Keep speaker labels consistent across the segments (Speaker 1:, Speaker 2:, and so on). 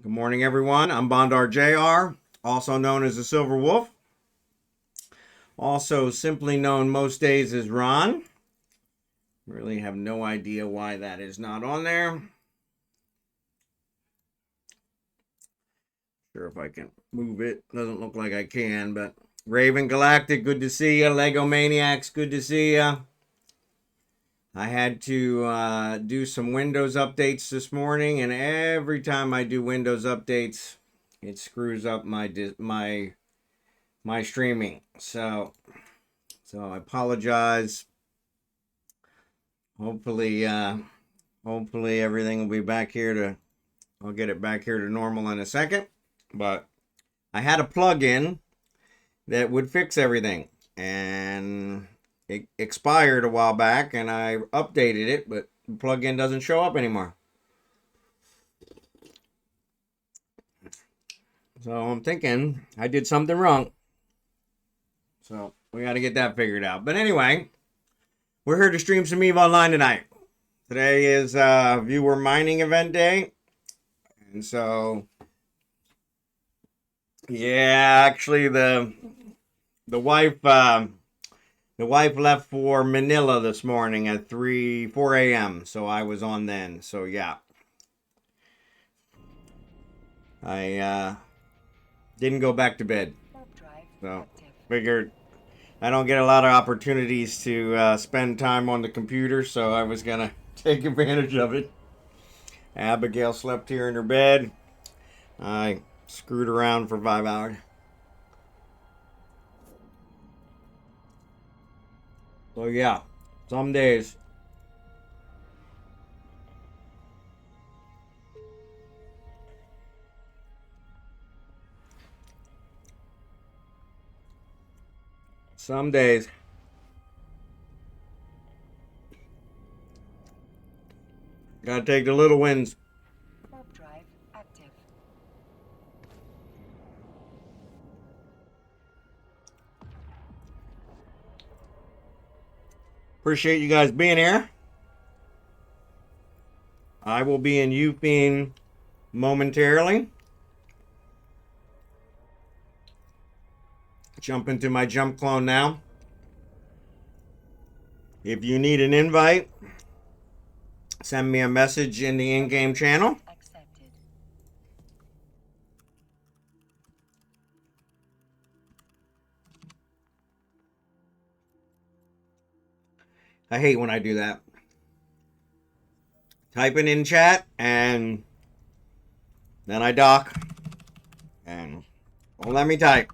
Speaker 1: Good morning, everyone. I'm Bondar JR, also known as the Silver Wolf, also simply known most days as Ron. Really have no idea why that is not on there. Sure if I can move it. Doesn't look like I can, but RavenGalactic, good to see you. Legomaniax, good to see you. I had to do some Windows updates this morning, and every time I do Windows updates, it screws up my streaming. So I apologize. Hopefully everything will be back here to. I'll get it back here to normal in a second. But I had a plug-in that would fix everything, and it expired a while back, and I updated it, but the plug-in doesn't show up anymore. So I'm thinking I did something wrong. So we got to get that figured out. But anyway, we're here to stream some EVE Online tonight. Today is viewer mining event day. And so, yeah, actually the wife left for Manila this morning at 4 a.m. So I was on then. So yeah. I didn't go back to bed. So figured I don't get a lot of opportunities to spend time on the computer, so I was gonna take advantage of it. Abigail slept here in her bed. I screwed around for 5 hours. So yeah, some days. Some days. Gotta take the little wins. Drive active. Appreciate you guys being here. I will be in Eufene momentarily. Jump into my jump clone now. If you need an invite, send me a message in the in-game channel. Accepted. I hate when I do that. Type it in chat and then I dock and won't let me type.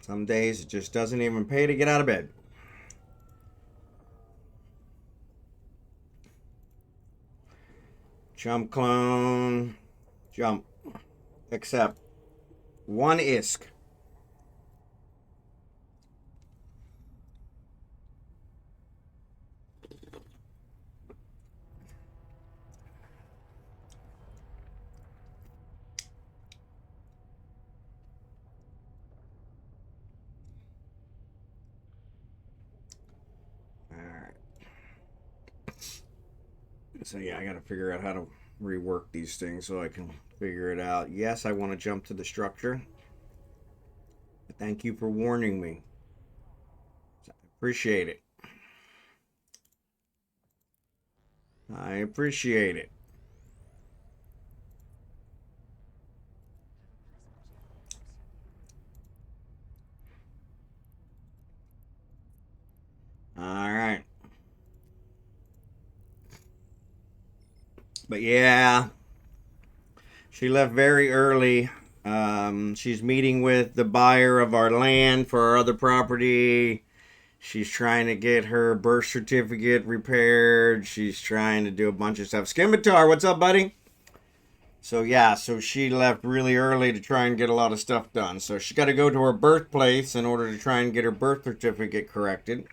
Speaker 1: Some days it just doesn't even pay to get out of bed. Jump clone. Jump. Accept. One ISK. So yeah, I gotta figure out how to rework these things so I can figure it out. Yes, I want to jump to the structure. But thank you for warning me. I appreciate it. I appreciate it. All right. But yeah, she left very early. She's meeting with the buyer of our land for our other property. She's trying to get her birth certificate repaired. She's trying to do a bunch of stuff. Skimitar, what's up, buddy? So yeah, so she left really early to try and get a lot of stuff done. So she got to go to her birthplace in order to try and get her birth certificate corrected.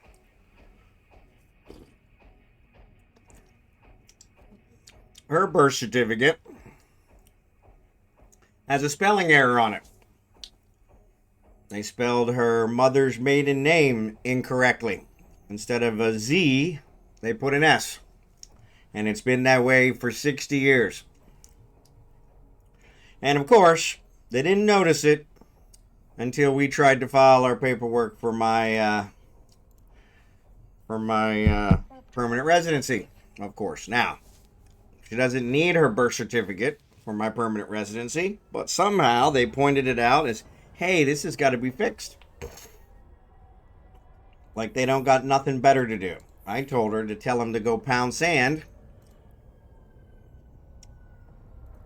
Speaker 1: Her birth certificate has a spelling error on it. They spelled her mother's maiden name incorrectly. Instead of a Z, They put an S. And it's been that way for 60 years. And of course, they didn't notice it until we tried to file our paperwork for my permanent residency. Of course. Now, she doesn't need her birth certificate for my permanent residency, but somehow they pointed it out as, hey, this has got to be fixed. Like they don't got nothing better to do. I told her to tell them to go pound sand,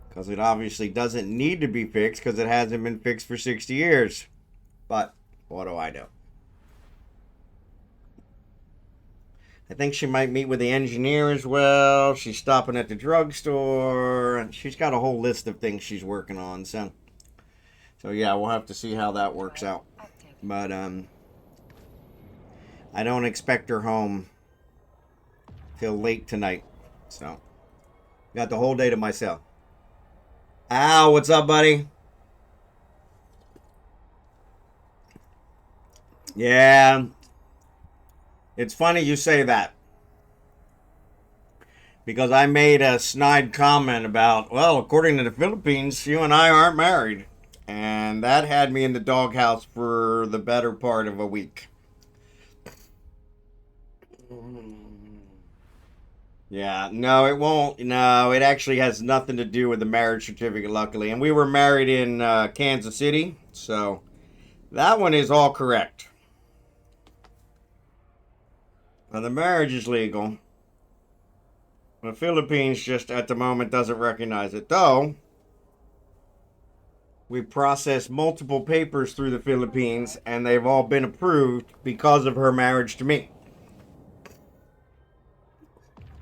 Speaker 1: because it obviously doesn't need to be fixed because it hasn't been fixed for 60 years. But what do I know? I think she might meet with the engineer as well. She's stopping at the drugstore. She's got a whole list of things she's working on. So yeah, we'll have to see how that works out. But I don't expect her home till late tonight. So got the whole day to myself. Al, what's up, buddy? Yeah. It's funny you say that. Because I made a snide comment about, well, according to the Philippines, you and I aren't married. And that had me in the doghouse for the better part of a week. Yeah, no, it won't. No, it actually has nothing to do with the marriage certificate, luckily. And we were married in Kansas City, so that one is all correct. Now, the marriage is legal. The Philippines just at the moment doesn't recognize it. Though, we processed multiple papers through the Philippines, and they've all been approved because of her marriage to me.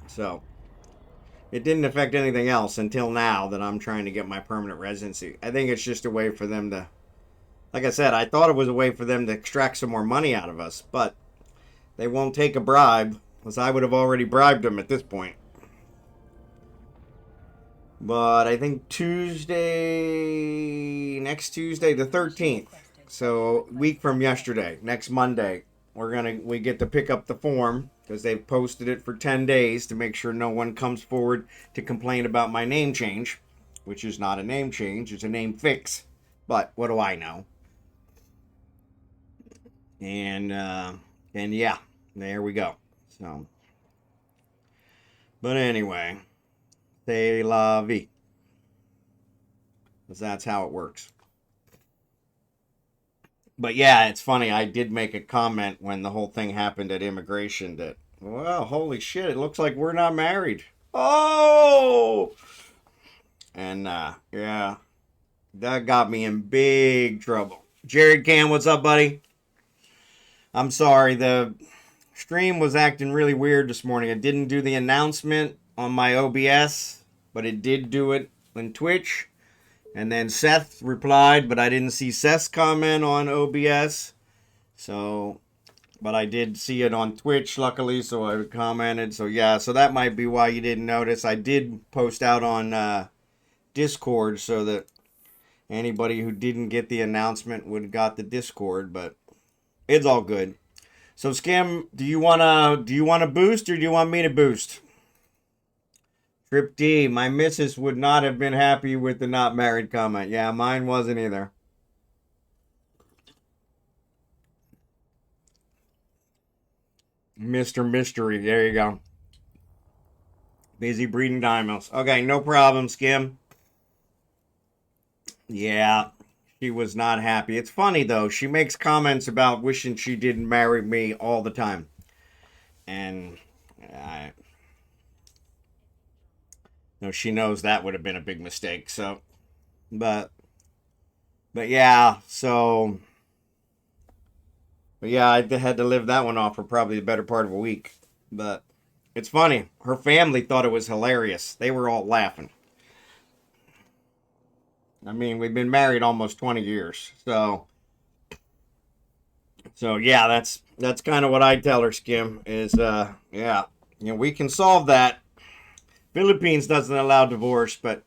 Speaker 1: So, it didn't affect anything else until now that I'm trying to get my permanent residency. I think it's just a way for them to, like I said, I thought it was a way for them to extract some more money out of us, but they won't take a bribe, because I would have already bribed them at this point. But I think next Tuesday, the 13th, so a week from yesterday, next Monday, we get to pick up the form, because they've posted it for 10 days to make sure no one comes forward to complain about my name change, which is not a name change, it's a name fix. But what do I know? And yeah, there we go. So, but anyway, c'est la vie, because that's how it works. But yeah, it's funny. I did make a comment when the whole thing happened at immigration that, well, holy shit, it looks like we're not married. Oh! And yeah, that got me in big trouble. Jared Cam, what's up, buddy? I'm sorry, the stream was acting really weird this morning. It didn't do the announcement on my OBS, but it did do it on Twitch. And then Seth replied, but I didn't see Seth's comment on OBS. So, but I did see it on Twitch, luckily, so I commented. So yeah, so that might be why you didn't notice. I did post out on Discord so that anybody who didn't get the announcement would have got the Discord, but it's all good. So Skim, do you wanna boost or do you want me to boost? Triptee, my missus would not have been happy with the not married comment. Yeah, mine wasn't either. Mr. Mystery, there you go. Busy breeding diamonds. Okay, no problem, Skim. Yeah, she was not happy. It's funny, though. She makes comments about wishing she didn't marry me all the time. And she knows that would have been a big mistake. So, but yeah, so, but yeah, I had to live that one off for probably the better part of a week. But it's funny. Her family thought it was hilarious. They were all laughing. I mean, we've been married almost 20 years. So yeah, that's kind of what I tell her, Skim, is, yeah, we can solve that. Philippines doesn't allow divorce, but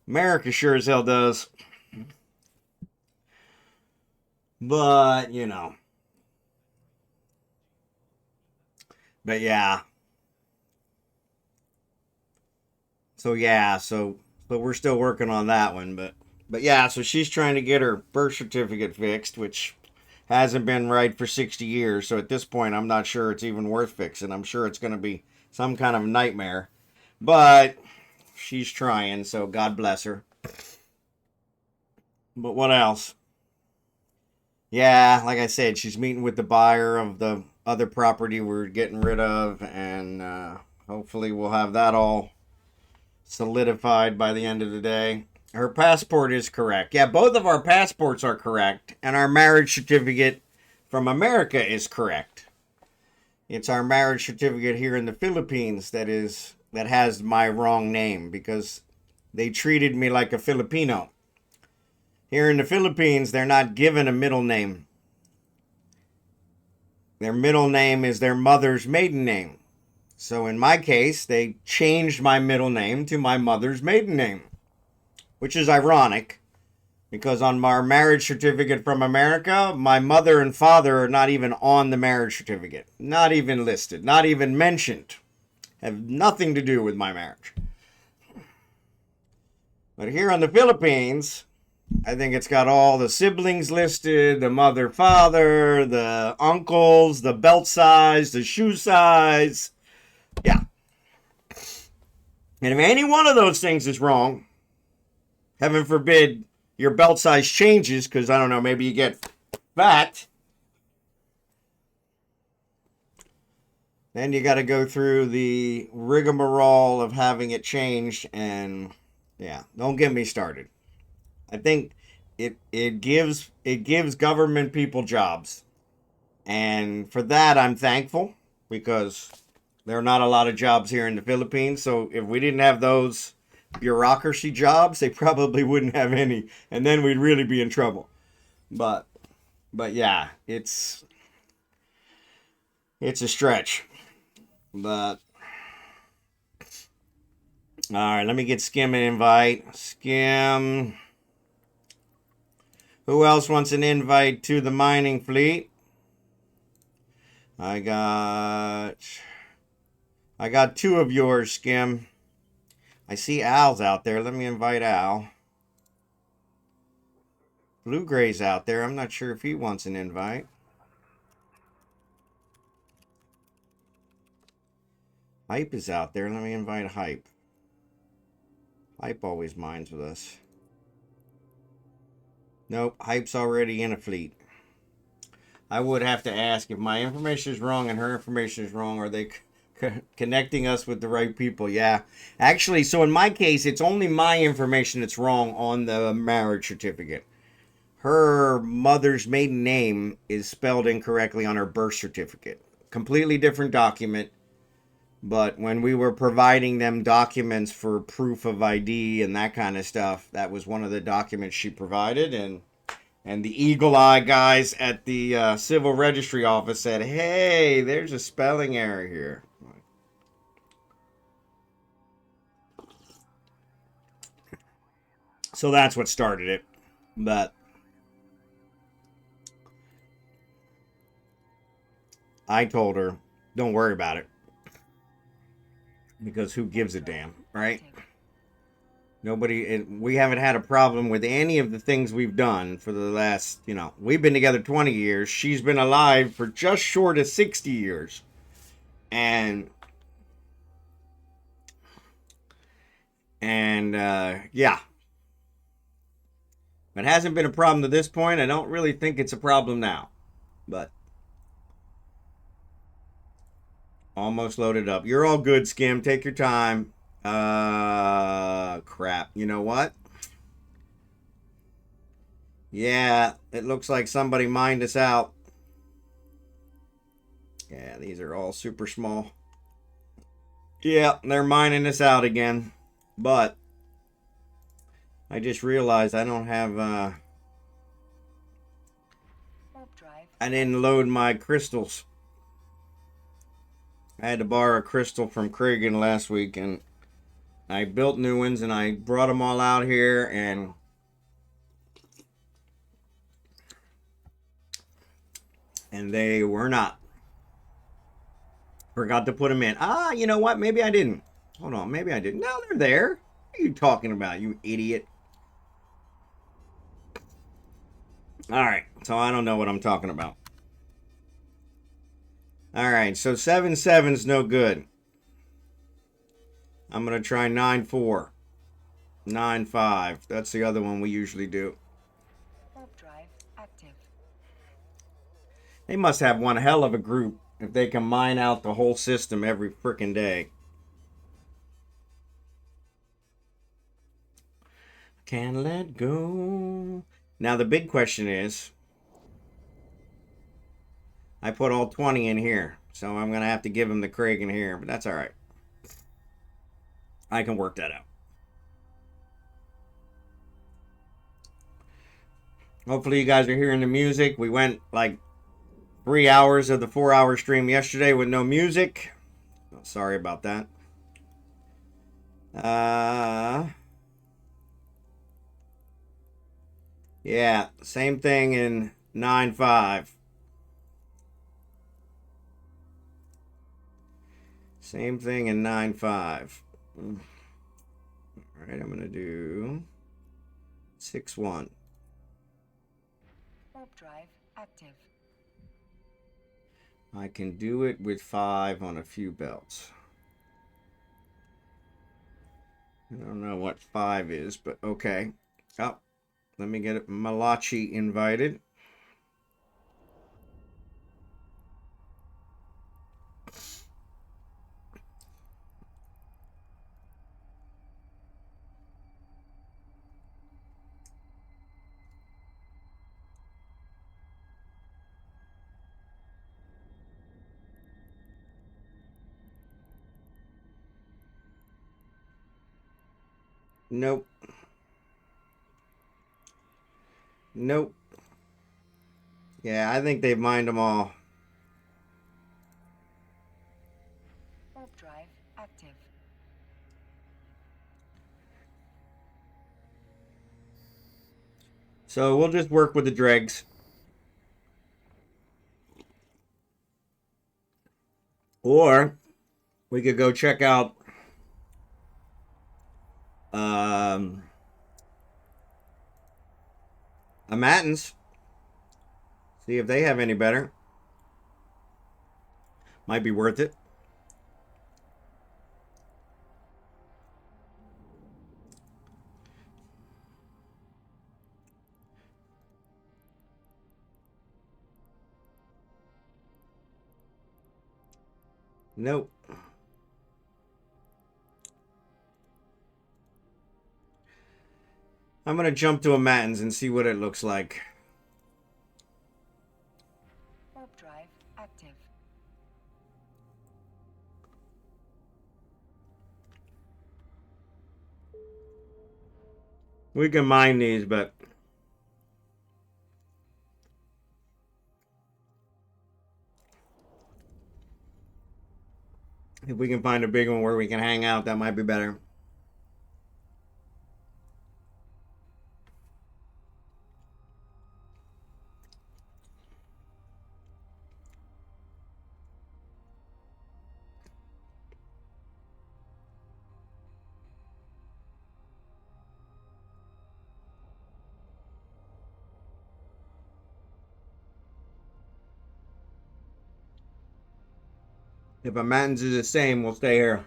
Speaker 1: America sure as hell does. But, but yeah. So yeah, but we're still working on that one. But yeah, so she's trying to get her birth certificate fixed, which hasn't been right for 60 years. So at this point, I'm not sure it's even worth fixing. I'm sure it's going to be some kind of nightmare. But she's trying, so God bless her. But what else? Yeah, like I said, she's meeting with the buyer of the other property we're getting rid of, and hopefully we'll have that all solidified by the end of the day. Her passport is correct. Yeah, both of our passports are correct, and our marriage certificate from America is correct. It's our marriage certificate here in the Philippines that has my wrong name because they treated me like a Filipino. Here in the Philippines, they're not given a middle name. Their middle name is their mother's maiden name. So in my case, they changed my middle name to my mother's maiden name, which is ironic because on our marriage certificate from America, my mother and father are not even on the marriage certificate, not even listed, not even mentioned, have nothing to do with my marriage. But here in the Philippines, I think it's got all the siblings listed, the mother, father, the uncles, the belt size, the shoe size. Yeah. And if any one of those things is wrong, heaven forbid your belt size changes because, I don't know, maybe you get fat, then you got to go through the rigmarole of having it changed. And yeah, don't get me started. I think it gives government people jobs, and for that I'm thankful because there are not a lot of jobs here in the Philippines. So if we didn't have those bureaucracy jobs, they probably wouldn't have any, and then we'd really be in trouble. But yeah, it's a stretch. But all right, let me get Skim an invite. Skim. Who else wants an invite to the mining fleet? I got two of yours, Skim. I see Al's out there. Let me invite Al. Blue Gray's out there. I'm not sure if he wants an invite. Hype is out there. Let me invite Hype. Hype always minds with us. Nope, Hype's already in a fleet. I would have to ask if my information is wrong and her information is wrong. Are they connecting us with the right people? Yeah. Actually, so in my case, it's only my information that's wrong on the marriage certificate. Her mother's maiden name is spelled incorrectly on her birth certificate. Completely different document. But when we were providing them documents for proof of ID and that kind of stuff, that was one of the documents she provided. And the eagle eye guys at the civil registry office said, hey, there's a spelling error here. So that's what started it. But I told her, don't worry about it. Because who gives a damn, right? We haven't had a problem with any of the things we've done for the last, we've been together 20 years. She's been alive for just short of 60 years. And yeah. It hasn't been a problem to this point. I don't really think it's a problem now. But almost loaded up. You're all good, Skim. Take your time. Crap. You know what? Yeah, it looks like somebody mined us out. Yeah, these are all super small. Yeah, they're mining us out again. But I just realized I don't have I didn't load my crystals. I had to borrow a crystal from Kragan last week, and I built new ones, and I brought them all out here, and they were not. Forgot to put them in. You know what? Maybe I didn't. Hold on, maybe I didn't. No, they're there. What are you talking about, you idiot? All right, so I don't know what I'm talking about. All right, so 7-7's no good. I'm going to try 9-4. 9-5. That's the other one we usually do.
Speaker 2: Warp drive active.
Speaker 1: They must have one hell of a group if they can mine out the whole system every frickin' day. Can't let go. Now the big question is, I put all 20 in here, so I'm going to have to give him the Craig in here, but that's all right. I can work that out. Hopefully you guys are hearing the music. We went like 3 hours of the 4-hour stream yesterday with no music. Oh, sorry about that. Yeah, same thing in 9-5. Same thing in 9-5. All right, I'm going to do 6-1.
Speaker 2: Warp drive active.
Speaker 1: I can do it with 5 on a few belts. I don't know what 5 is, but okay. Oh, let me get Malachi invited. Nope. Nope. Yeah, I think they've mined them all.
Speaker 2: Warp drive active.
Speaker 1: So we'll just work with the dregs. Or we could go check out a Matins. See if they have any better. Might be worth it. Nope. I'm going to jump to a Matins and see what it looks like.
Speaker 2: Warp drive active.
Speaker 1: We can mine these, but if we can find a big one where we can hang out, that might be better. If a Matins is the same, we'll stay here.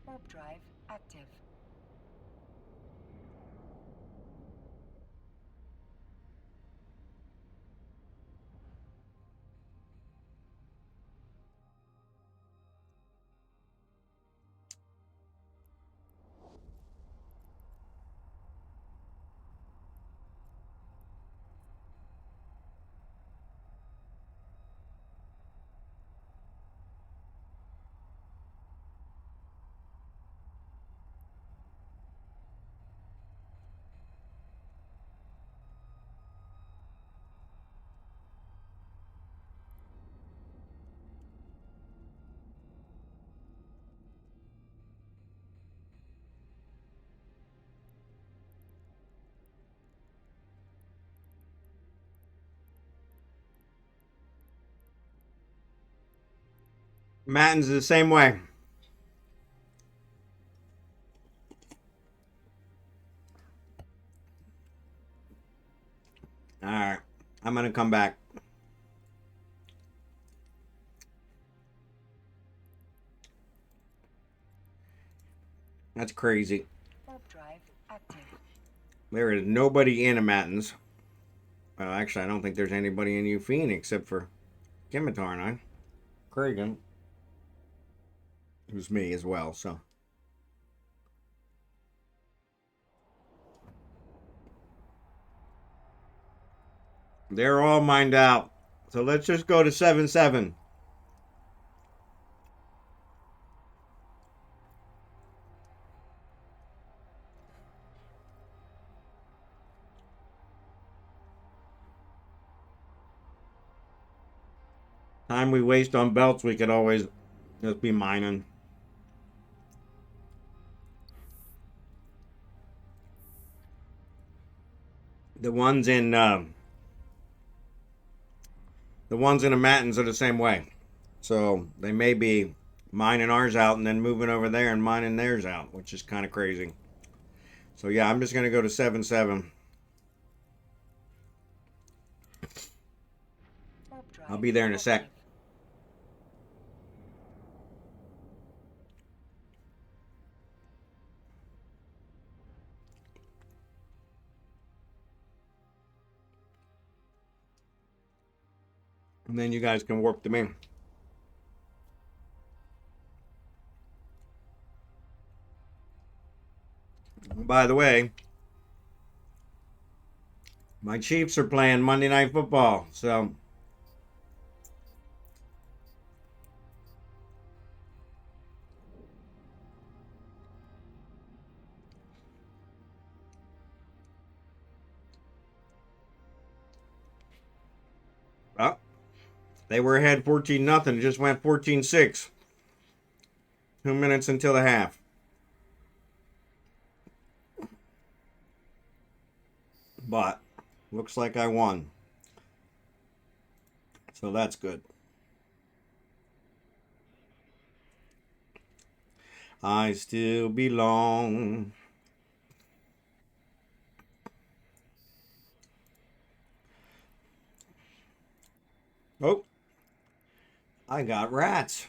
Speaker 2: Warp drive active.
Speaker 1: Matins the same way. All right, I'm gonna come back. That's crazy.
Speaker 2: Warp drive active.
Speaker 1: There is nobody in a Matins. Well, actually, I don't think there's anybody in Eufene except for Scimitar and I. Kragan, who's me as well, so. They're all mined out. So let's just go to 7-7. Time we waste on belts, we could always just be mining. The ones in the Matins are the same way. So they may be mining ours out and then moving over there and mining theirs out, which is kind of crazy. So yeah, I'm just gonna go to 7-7. I'll be there in a sec. And then you guys can warp to me. By the way, my Chiefs are playing Monday Night Football, so well, they were ahead 14-0. It just went 14-6. 2 minutes until the half. But looks like I won. So that's good. I still belong. Oh, I got rats.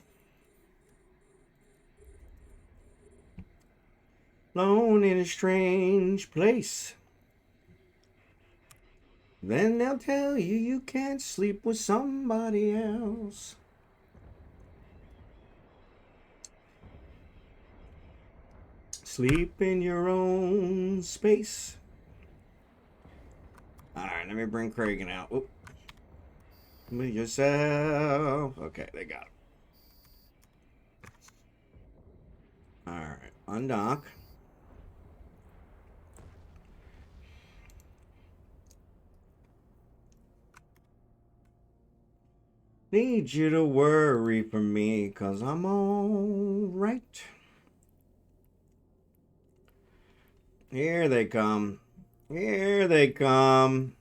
Speaker 1: Alone in a strange place. Then they'll tell you you can't sleep with somebody else. Sleep in your own space. Alright, let me bring Kragan out. Oop. With yourself. Okay, they got him. Alright, undock. Need you to worry for me, 'cause I'm alright. Here they come. Here they come.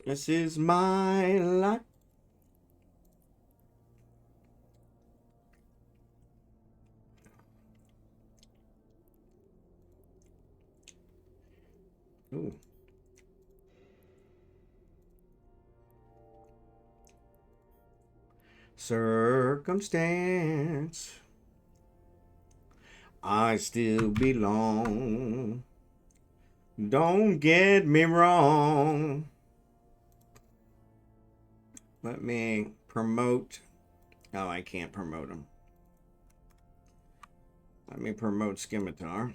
Speaker 1: This is my life. Ooh. Circumstance. I still belong. Don't get me wrong. Let me promote. Oh, I can't promote him. Let me promote Scimitar.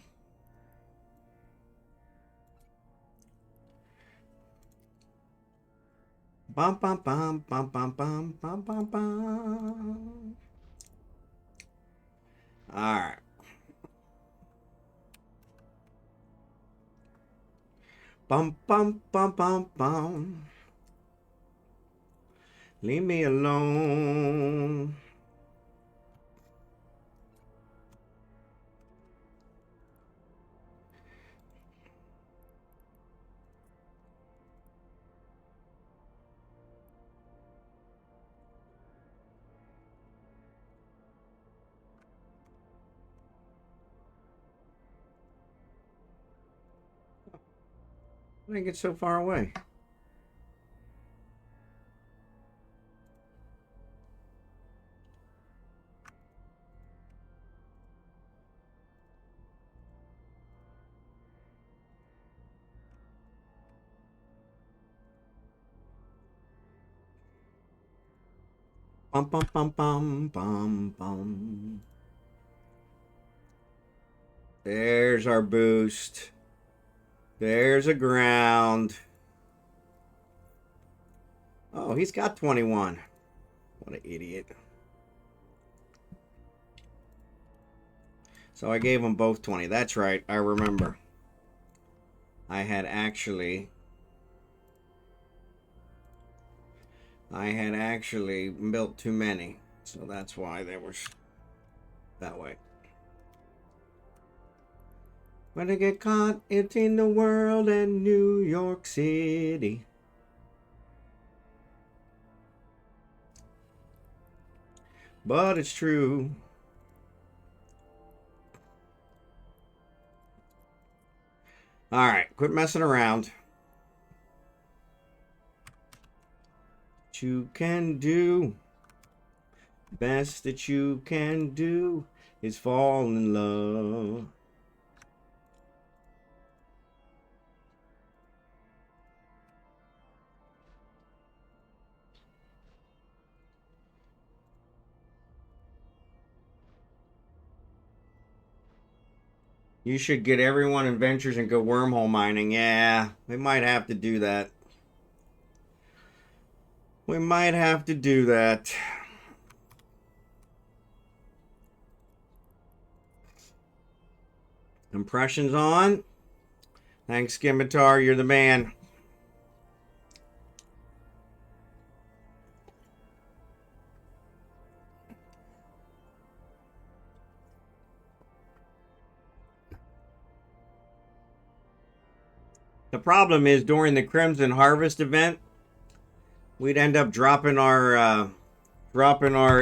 Speaker 1: Bum bum bum bum bum bum bum bum bum. All right. Bum bum bum bum bum. Leave me alone. I think it's so far away. Bum bum bum bum bum bum. There's our boost. There's a ground. Oh, he's got 21. What an idiot. So I gave them both 20. That's right. I remember. I had actually built too many. So that's why they were that way. When I get caught, it's in the world and New York City. But it's true. All right, quit messing around. What you can do, best that you can do is fall in love. You should get everyone in Ventures and go wormhole mining. Yeah, we might have to do that. We might have to do that. Impressions on. Thanks, Scimitar. You're the man. The problem is during the Crimson Harvest event, we'd end up dropping our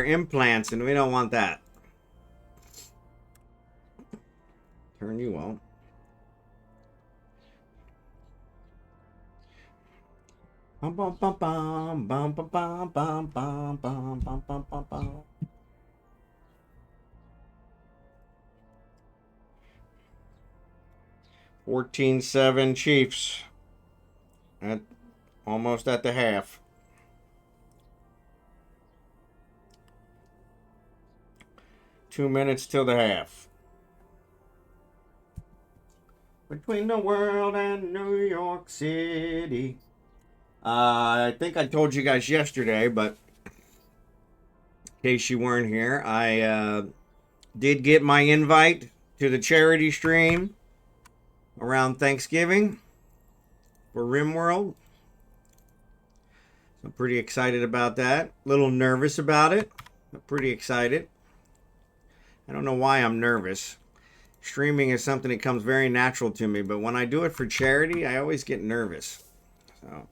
Speaker 1: implants, and we don't want that. Turn you on. Bum bum bum bum bum bum bum bum bum bum bum bum bum bum. 14-7 Chiefs. At almost at the half. Two minutes till the half. Between the world and New York City. I think I told you guys yesterday, but in case you weren't here, I did get my invite to the charity stream around Thanksgiving for RimWorld. I'm pretty excited about that. A little nervous about it, but pretty excited. I don't know why I'm nervous. Streaming is something that comes very natural to me, but when I do it for charity, I always get nervous. So,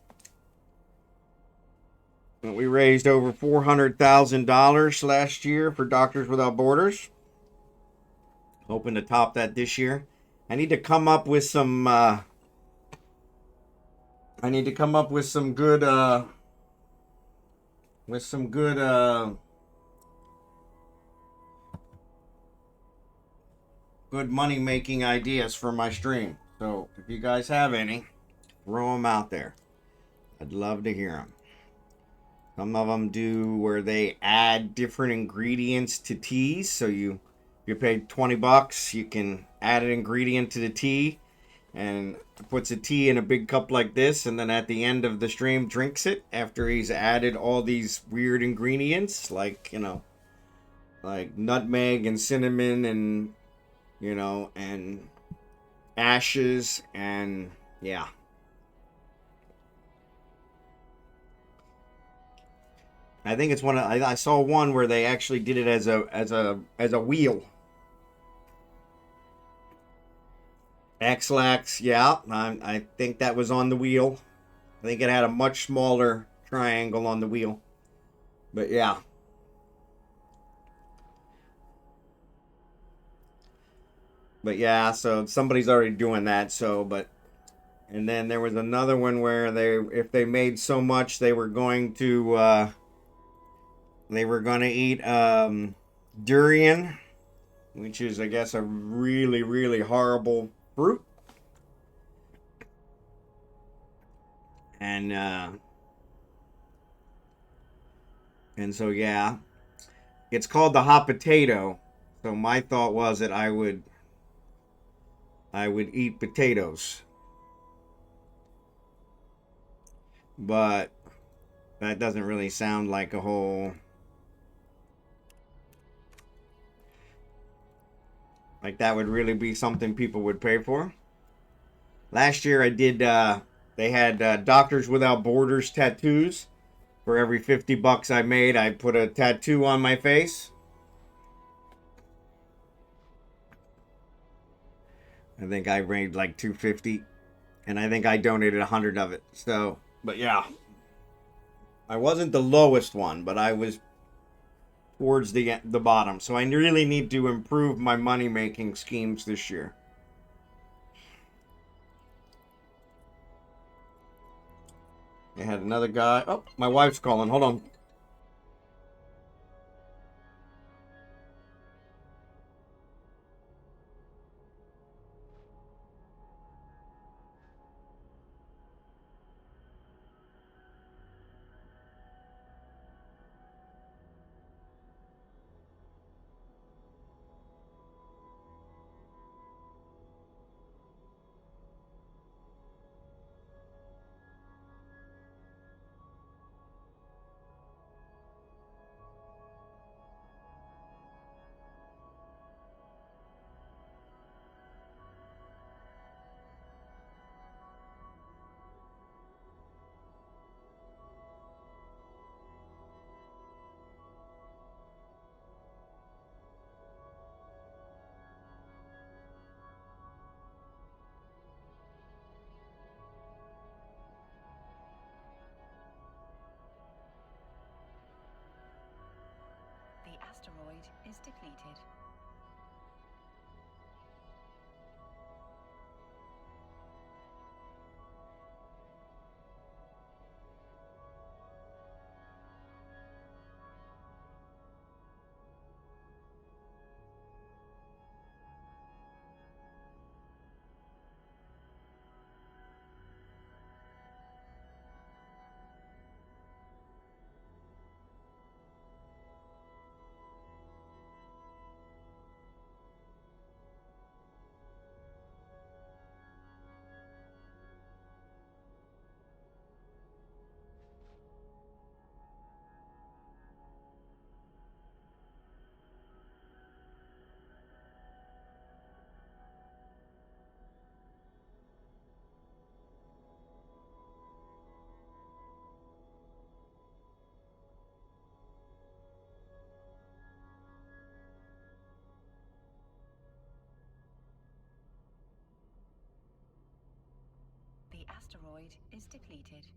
Speaker 1: we raised over $400,000 last year for Doctors Without Borders. Hoping to top that this year. I need to come up with some. Good money making ideas for my stream. So if you guys have any, throw them out there. I'd love to hear them. Some of them do where they add different ingredients to teas. So if you paid $20, you can add an ingredient to the tea, and puts a tea in a big cup like this, and then at the end of the stream drinks it after he's added all these weird ingredients like like nutmeg and cinnamon and and ashes, and yeah. I think it's I saw one where they actually did it as a wheel. X-Lax, yeah, I think that was on the wheel. I think it had a much smaller triangle on the wheel. But yeah. But yeah, so somebody's already doing that, but And then there was another one where if they made so much, they were going to eat durian, which is, I guess, a really, really horrible fruit. And so yeah, it's called the hot potato. So my thought was that I would eat potatoes, but that doesn't really sound like a whole, like that would really be something people would pay for. Last year I did. They had Doctors Without Borders tattoos. For every $50 I made, I put a tattoo on my face. I think I made like $250, and I think I donated 100 of it. So, but yeah, I wasn't the lowest one, but I was towards the bottom. So I really need to improve my money making schemes this year. I had another guy. Oh, my wife's calling. Hold on.
Speaker 2: The asteroid is depleted. The asteroid is depleted.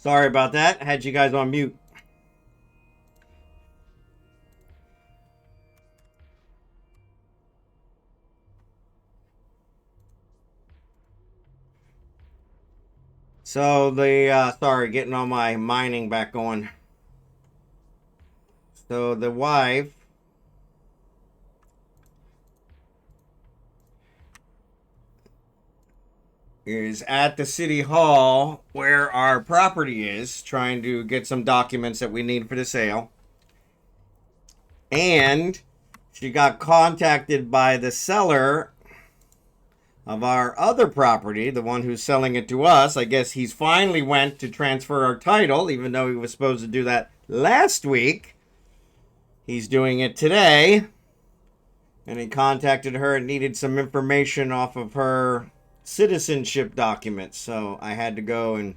Speaker 1: Sorry about that. I had you guys on mute. So sorry, getting all my mining back on. So the wife is at the city hall where our property is, trying to get some documents that we need for the sale. And she got contacted by the seller of our other property, the one who's selling it to us. I guess he's finally went to transfer our title, even though he was supposed to do that last week. He's doing it today. And he contacted her and needed some information off of her citizenship documents. So I had to go and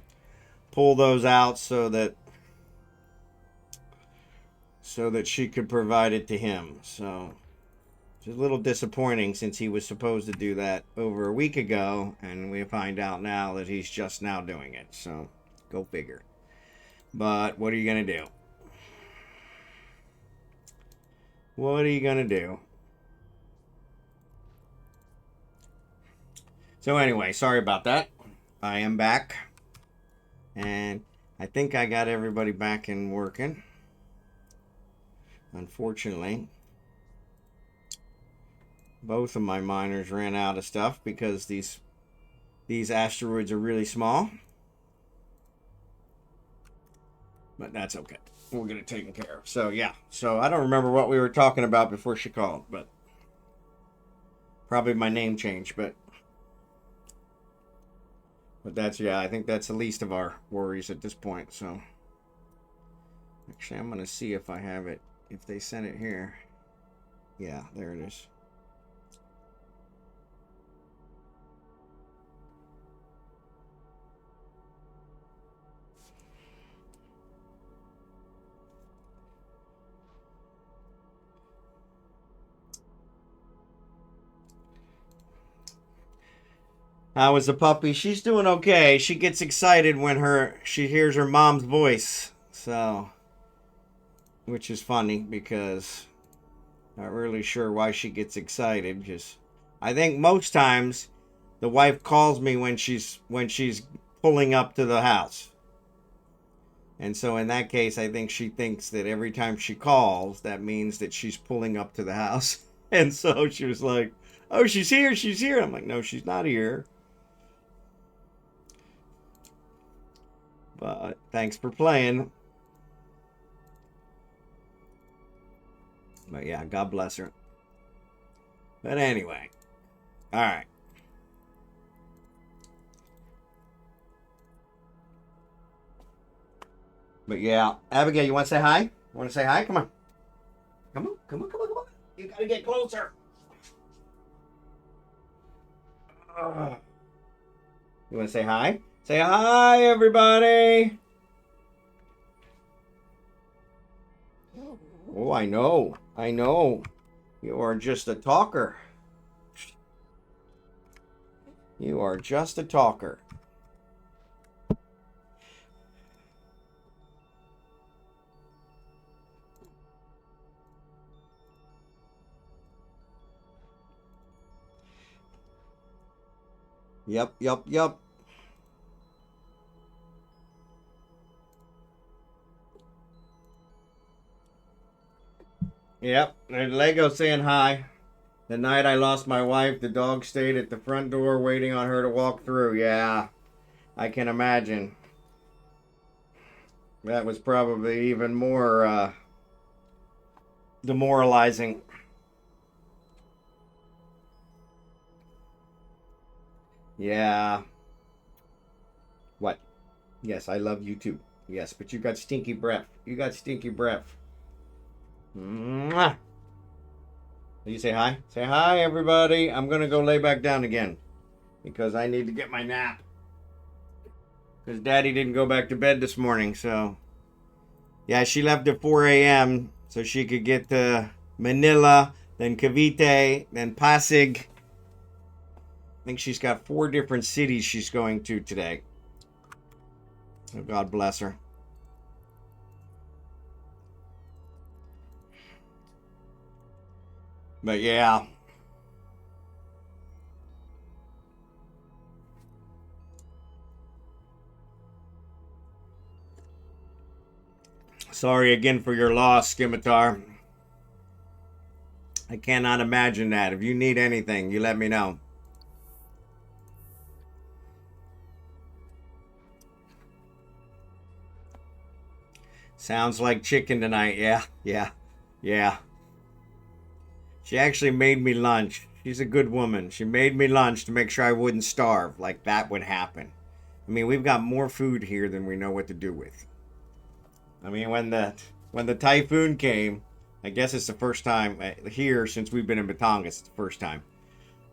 Speaker 1: pull those out so that she could provide it to him. So it's a little disappointing since he was supposed to do that over a week ago, and we find out now that he's just now doing it. So go figure. But what are you going to do? What are you going to do? So anyway, sorry about that. I am back. And I think I got everybody back and working. Unfortunately, both of my miners ran out of stuff because these asteroids are really small. But that's okay. We'll get it taken care of. So yeah. So I don't remember what we were talking about before she called, but probably my name change, but that's, yeah, I think that's the least of our worries at this point. So actually, I'm going to see if I have it, if they sent it here. Yeah, there it is. How is the puppy? She's doing okay. She gets excited when she hears her mom's voice. So, which is funny because not really sure why she gets excited. Just, I think most times the wife calls me when she's pulling up to the house. And so in that case, I think she thinks that every time she calls, that means that she's pulling up to the house. And so she was like, "Oh, she's here, she's here." I'm like, "No, she's not here." But thanks for playing. But yeah, God bless her. But anyway. Alright. But yeah. Abigail, you want to say hi? You want to say hi? Come on. Come on, come on, come on, come on. You gotta get closer. You want to say hi? Say hi, everybody. Oh, I know. I know. You are just a talker. You are just a talker. Yep, yep, yep. Yep, and Lego saying hi. The night I lost my wife, the dog stayed at the front door waiting on her to walk through. Yeah, I can imagine. That was probably even more demoralizing. Yeah. What? Yes, I love you too. Yes, but you got stinky breath. You got stinky breath. Mwah. You say hi? Say hi, everybody. I'm going to go lay back down again because I need to get my nap. Because Daddy didn't go back to bed this morning, so... Yeah, she left at 4 a.m. so she could get to Manila, then Cavite, then Pasig. I think she's got 4 different cities she's going to today. So God bless her. But yeah. Sorry again for your loss, Scimitar. I cannot imagine that. If you need anything, you let me know. Sounds like chicken tonight. Yeah. She actually made me lunch. She's a good woman. She made me lunch to make sure I wouldn't starve. Like that would happen. I mean, we've got more food here than we know what to do with. I mean, when the typhoon came, I guess it's the first time here since we've been in Batangas. It's the first time.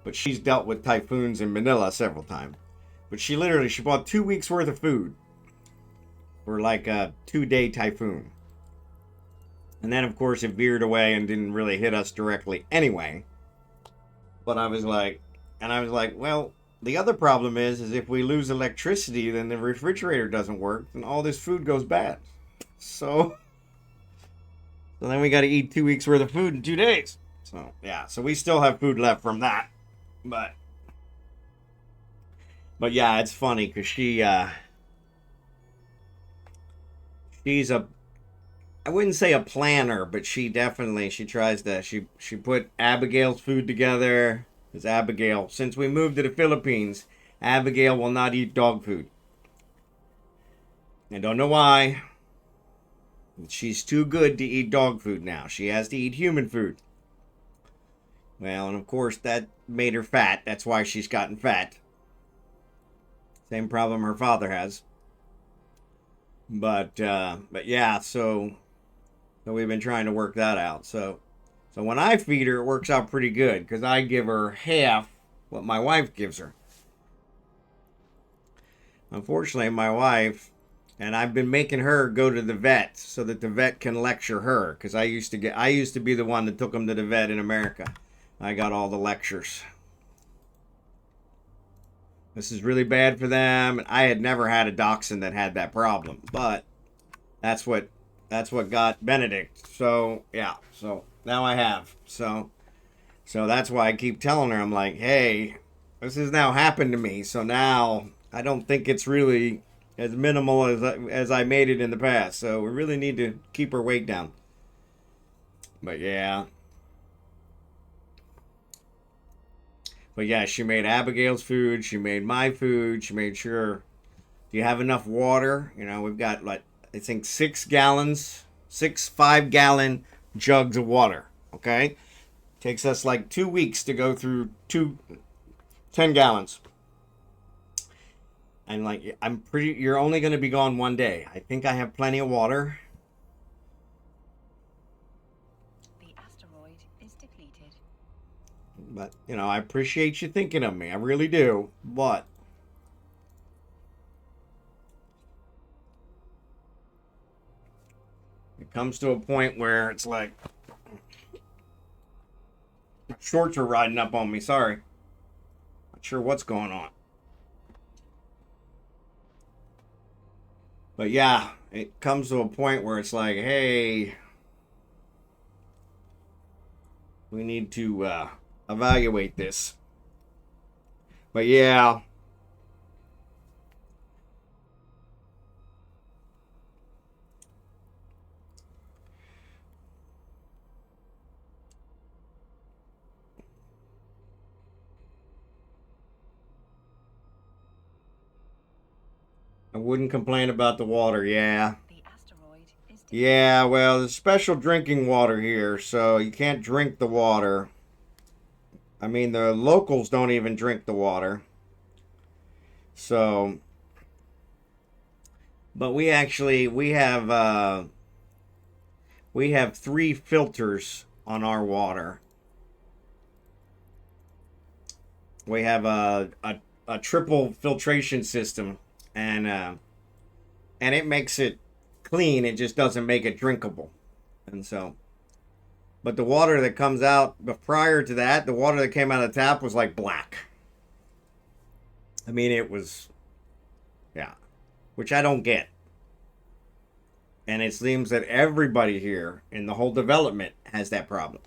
Speaker 1: But she's dealt with typhoons in Manila several times. But she bought 2 weeks worth of food for like a 2-day typhoon. And then, of course, it veered away and didn't really hit us directly anyway. But I was like, well, the other problem is if we lose electricity, then the refrigerator doesn't work, and all this food goes bad. So then we got to eat 2 weeks worth of food in 2 days. So, yeah, so we still have food left from that. But yeah, it's funny because she's I wouldn't say a planner, but she tries to, she put Abigail's food together. Because Abigail, since we moved to the Philippines, Abigail will not eat dog food. I don't know why. She's too good to eat dog food now. She has to eat human food. Well, and of course that made her fat. That's why she's gotten fat. Same problem her father has. But yeah, so we've been trying to work that out. So when I feed her, it works out pretty good because I give her half what my wife gives her. Unfortunately, my wife, and I've been making her go to the vet so that the vet can lecture her because I used to be the one that took them to the vet in America. I got all the lectures. This is really bad for them. I had never had a dachshund that had that problem, but that's what got Benedict. So yeah, so now I have. So that's why I keep telling her, I'm like, hey, this has now happened to me. So now I don't think it's really as minimal as I made it in the past. So we really need to keep her weight down. But yeah. But yeah, she made Abigail's food. She made my food. She made sure, do you have enough water? You know, we've got like, I think 6 5-gallon jugs of water. Okay. Takes us like 2 weeks to go through 10 gallons. And like, you're only going to be gone 1 day. I think I have plenty of water.
Speaker 2: The asteroid is depleted.
Speaker 1: But, you know, I appreciate you thinking of me. I really do. But it comes to a point where it's like, shorts are riding up on me. Sorry. Not sure what's going on. But yeah, it comes to a point where it's like, hey, we need to evaluate this. But yeah. I wouldn't complain about the water, yeah.
Speaker 2: The asteroid is depleted.
Speaker 1: Yeah, well, there's special drinking water here, so you can't drink the water. I mean, the locals don't even drink the water. So, but we have 3 filters on our water. We have a triple filtration system, and it makes it clean. It just doesn't make it drinkable. And so, but the water that comes out, but prior to that, the water that came out of the tap was like black. I mean, it was, yeah. which I don't get. And it seems that everybody here in the whole development has that problem.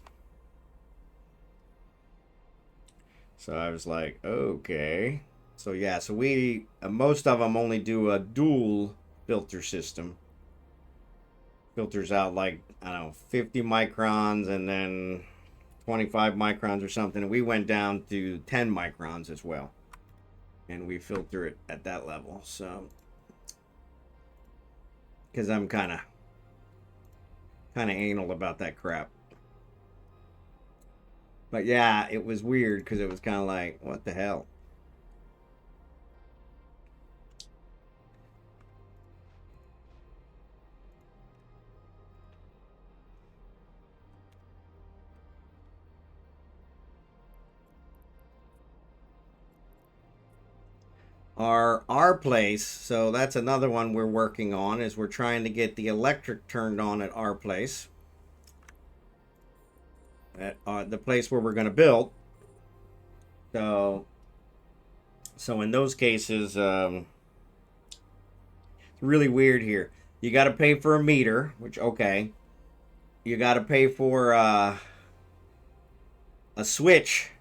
Speaker 1: So I was like, okay. So yeah, so we, most of them only do a dual filter system. Filters out like, I don't know, 50 microns and then 25 microns or something. And we went down to 10 microns as well. And we filter it at that level. So, because I'm kind of anal about that crap. But yeah, it was weird because it was kind of like, what the hell? Our place, so that's another one we're working on, is we're trying to get the electric turned on at our place. At the place where we're going to build. So in those cases, it's really weird here. You got to pay for a meter, which, okay. You got to pay for a switch.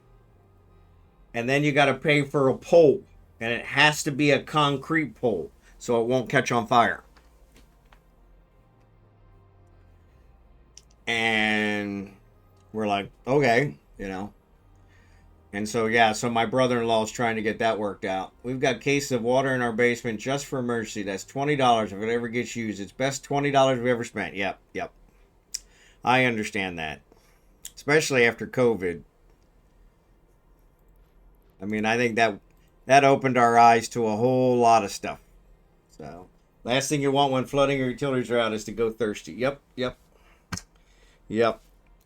Speaker 1: And then you got to pay for a pole. And it has to be a concrete pole so it won't catch on fire. And we're like, okay, you know. And so, yeah, so my brother-in-law is trying to get that worked out. We've got cases of water in our basement just for emergency. That's $20 if it ever gets used. It's best $20 we've ever spent. Yep. I understand that. Especially after COVID. I mean, I think that opened our eyes to a whole lot of stuff. So, last thing you want when flooding or utilities are out is to go thirsty. Yep.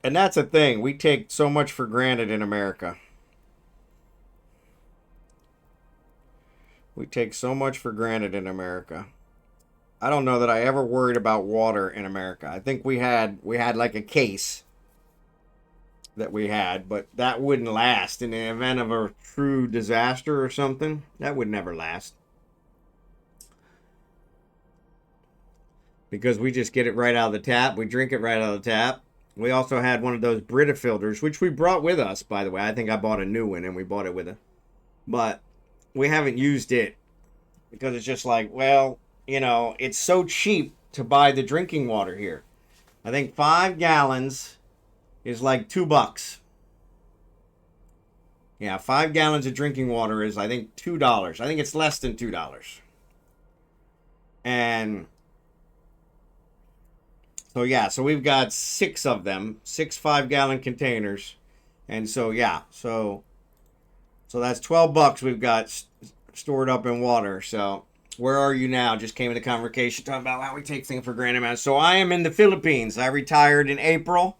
Speaker 1: And that's a thing. We take so much for granted in America. We take so much for granted in America. I don't know that I ever worried about water in America. I think we had like a case that we had, but that wouldn't last in the event of a true disaster or something. That would never last. Because we just get it right out of the tap. We drink it right out of the tap. We also had one of those Brita filters, which we brought with us, by the way. I think I bought a new one and we bought it with it. But we haven't used it because it's just like, well, you know, it's so cheap to buy the drinking water here. I think 5 gallons is like $2. Yeah, 5 gallons of drinking water is, I think, $2. I think it's less than $2. And so, yeah, so we've got 6 of them, 6 5-gallon containers. And so, yeah, so that's $12 we've got stored up in water. So, where are you now? Just came into conversation talking about how we take things for granted, man. So, I am in the Philippines. I retired in April.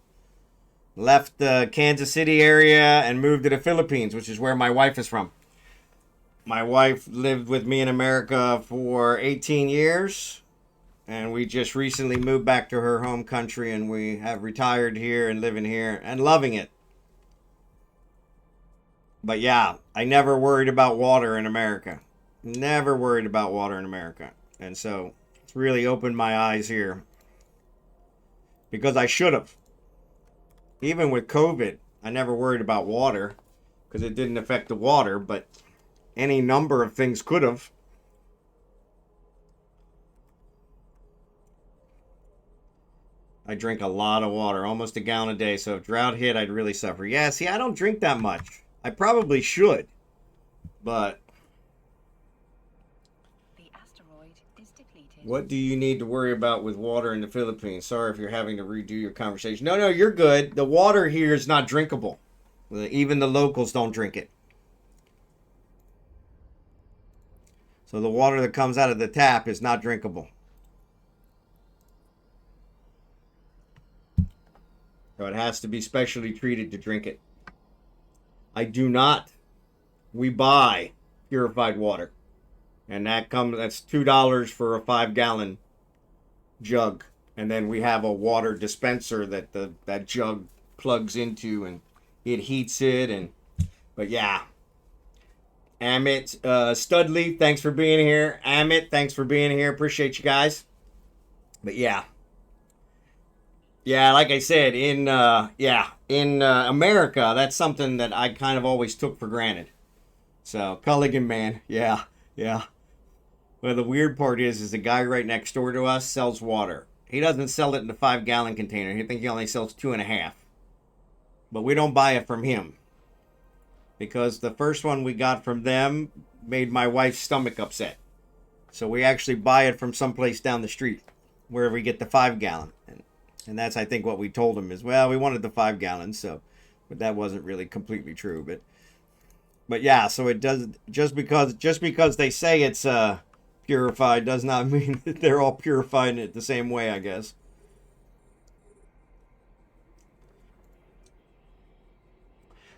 Speaker 1: Left the Kansas City area and moved to the Philippines, which is where my wife is from. My wife lived with me in America for 18 years, and we just recently moved back to her home country, and we have retired here and living here and loving it. But yeah, I never worried about water in America. Never worried about water in America. And so it's really opened my eyes here. Because I should have. Even with COVID, I never worried about water because it didn't affect the water, but any number of things could have. I drink a lot of water, almost a gallon a day, so if drought hit, I'd really suffer. Yeah, see, I don't drink that much. I probably should, but
Speaker 2: The asteroid is depleted.
Speaker 1: what do you need to worry about with water in the Philippines? Sorry if you're having to redo your conversation. No, you're good. The water here is not drinkable. Even the locals don't drink it. So the water that comes out of the tap is not drinkable. So it has to be specially treated to drink it. I do not. We buy purified water. And that's $2 for a 5-gallon jug. And then we have a water dispenser that that jug plugs into, and it heats it. But yeah, Amit, Studley, thanks for being here. Amit, thanks for being here. Appreciate you guys. But yeah. Yeah, like I said, in America, that's something that I kind of always took for granted. So, Culligan man, yeah, yeah. Well, the weird part is the guy right next door to us sells water. He doesn't sell it in a 5-gallon container. He think he only sells 2.5. But we don't buy it from him because the first one we got from them made my wife's stomach upset. So we actually buy it from someplace down the street where we get the 5-gallon. And that's, I think, what we told him is, well, we wanted the 5-gallon, so, but that wasn't really completely true. But yeah, so it does, just because they say it's purified does not mean that they're all purifying it the same way, I guess.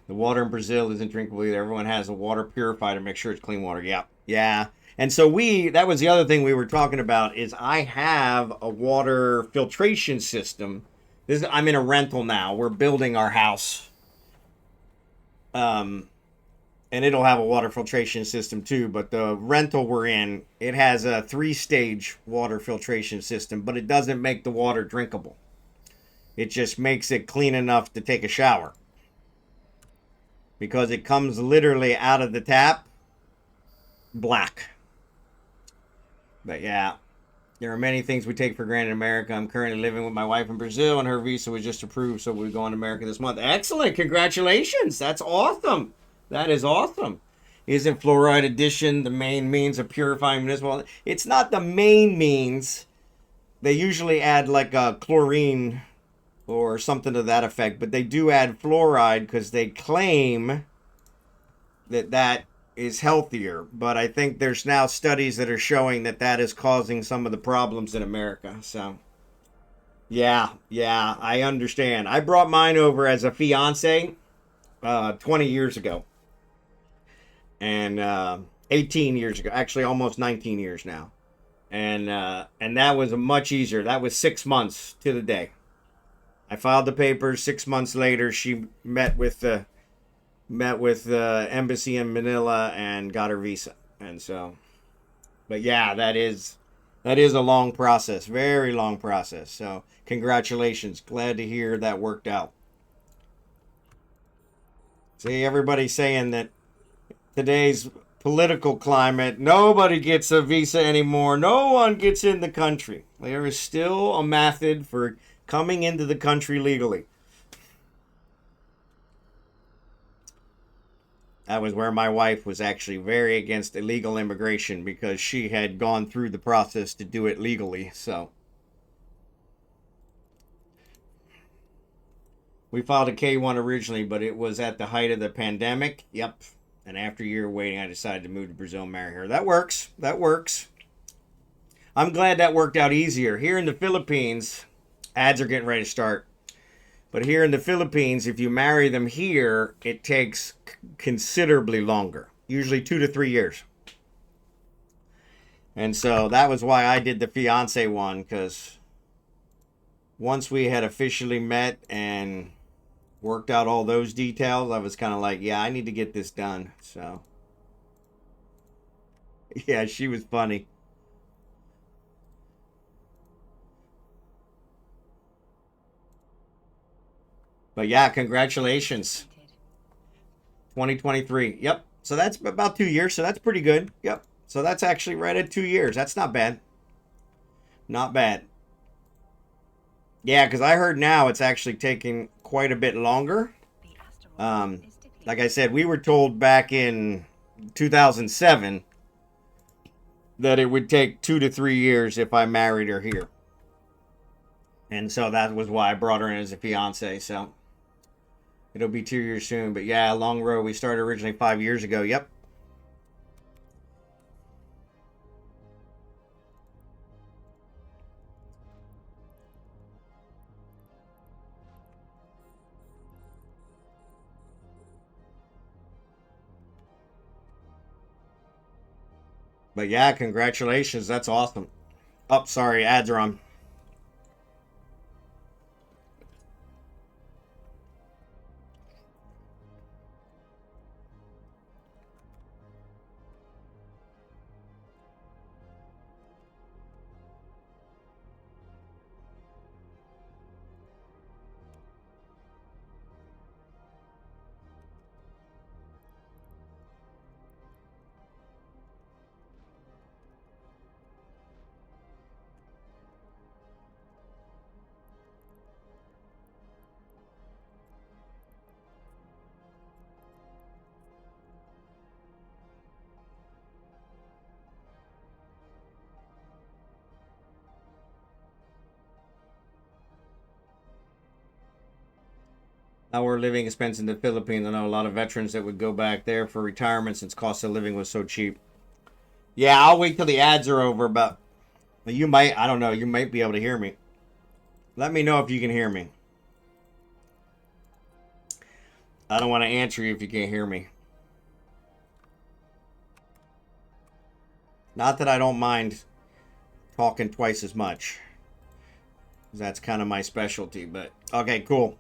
Speaker 1: The water in Brazil isn't drinkable either. Everyone has a water purifier to make sure it's clean water. Yeah, yeah. And so that was the other thing we were talking about is I have a water filtration system. I'm in a rental now. We're building our house. And it'll have a water filtration system too, but the rental we're in, it has a 3-stage water filtration system, but it doesn't make the water drinkable. It just makes it clean enough to take a shower. Because it comes literally out of the tap black. But yeah, there are many things we take for granted in America. I'm currently living with my wife in Brazil, and her visa was just approved, so we're going to America this month. Excellent. Congratulations. That's awesome. That is awesome. Isn't fluoride addition the main means of purifying municipal? It's not the main means. They usually add like a chlorine or something to that effect, but they do add fluoride because they claim that is healthier. But I think there's now studies that are showing that is causing some of the problems in America. So yeah, I understand. I brought mine over as a fiance 20 years ago, and 18 years ago, actually almost 19 years now, and that was much easier. That was 6 months to the day. I filed the papers. 6 months later, she met with the embassy in Manila and got her visa. And so, but yeah, that is a long process, very long process. So congratulations. Glad to hear that worked out. See, everybody's saying that today's political climate, nobody gets a visa anymore. No one gets in the country. There is still a method for coming into the country legally. That was where my wife was actually very against illegal immigration because she had gone through the process to do it legally. So we filed a K1 originally, but it was at the height of the pandemic. Yep. And after a year of waiting, I decided to move to Brazil and marry her. That works. That works. I'm glad that worked out easier. Here in the Philippines, ads are getting ready to start. But here in the Philippines, if you marry them here, it takes considerably longer. Usually 2 to 3 years. And so that was why I did the fiance one, because once we had officially met and worked out all those details, I was kind of like, yeah, I need to get this done. So yeah, she was funny. But yeah, congratulations. 2023. Yep. So that's about 2 years. So that's pretty good. Yep. So that's actually right at 2 years. That's not bad. Not bad. Yeah, because I heard now it's actually taking quite a bit longer. Like I said, we were told back in 2007 that it would take 2 to 3 years if I married her here. And so that was why I brought her in as a fiance. So it'll be 2 years soon. But yeah, long road. We started originally 5 years ago. Yep. But yeah, congratulations. That's awesome. Oh, sorry. Ads are on. our living expense in the Philippines. I know a lot of veterans that would go back there for retirement since cost of living was so cheap. Yeah, I'll wait till the ads are over, but you might, I don't know, you might be able to hear me. Let me know if you can hear me. I don't want to answer you if you can't hear me. Not that I don't mind talking twice as much. That's kind of my specialty, but okay, cool.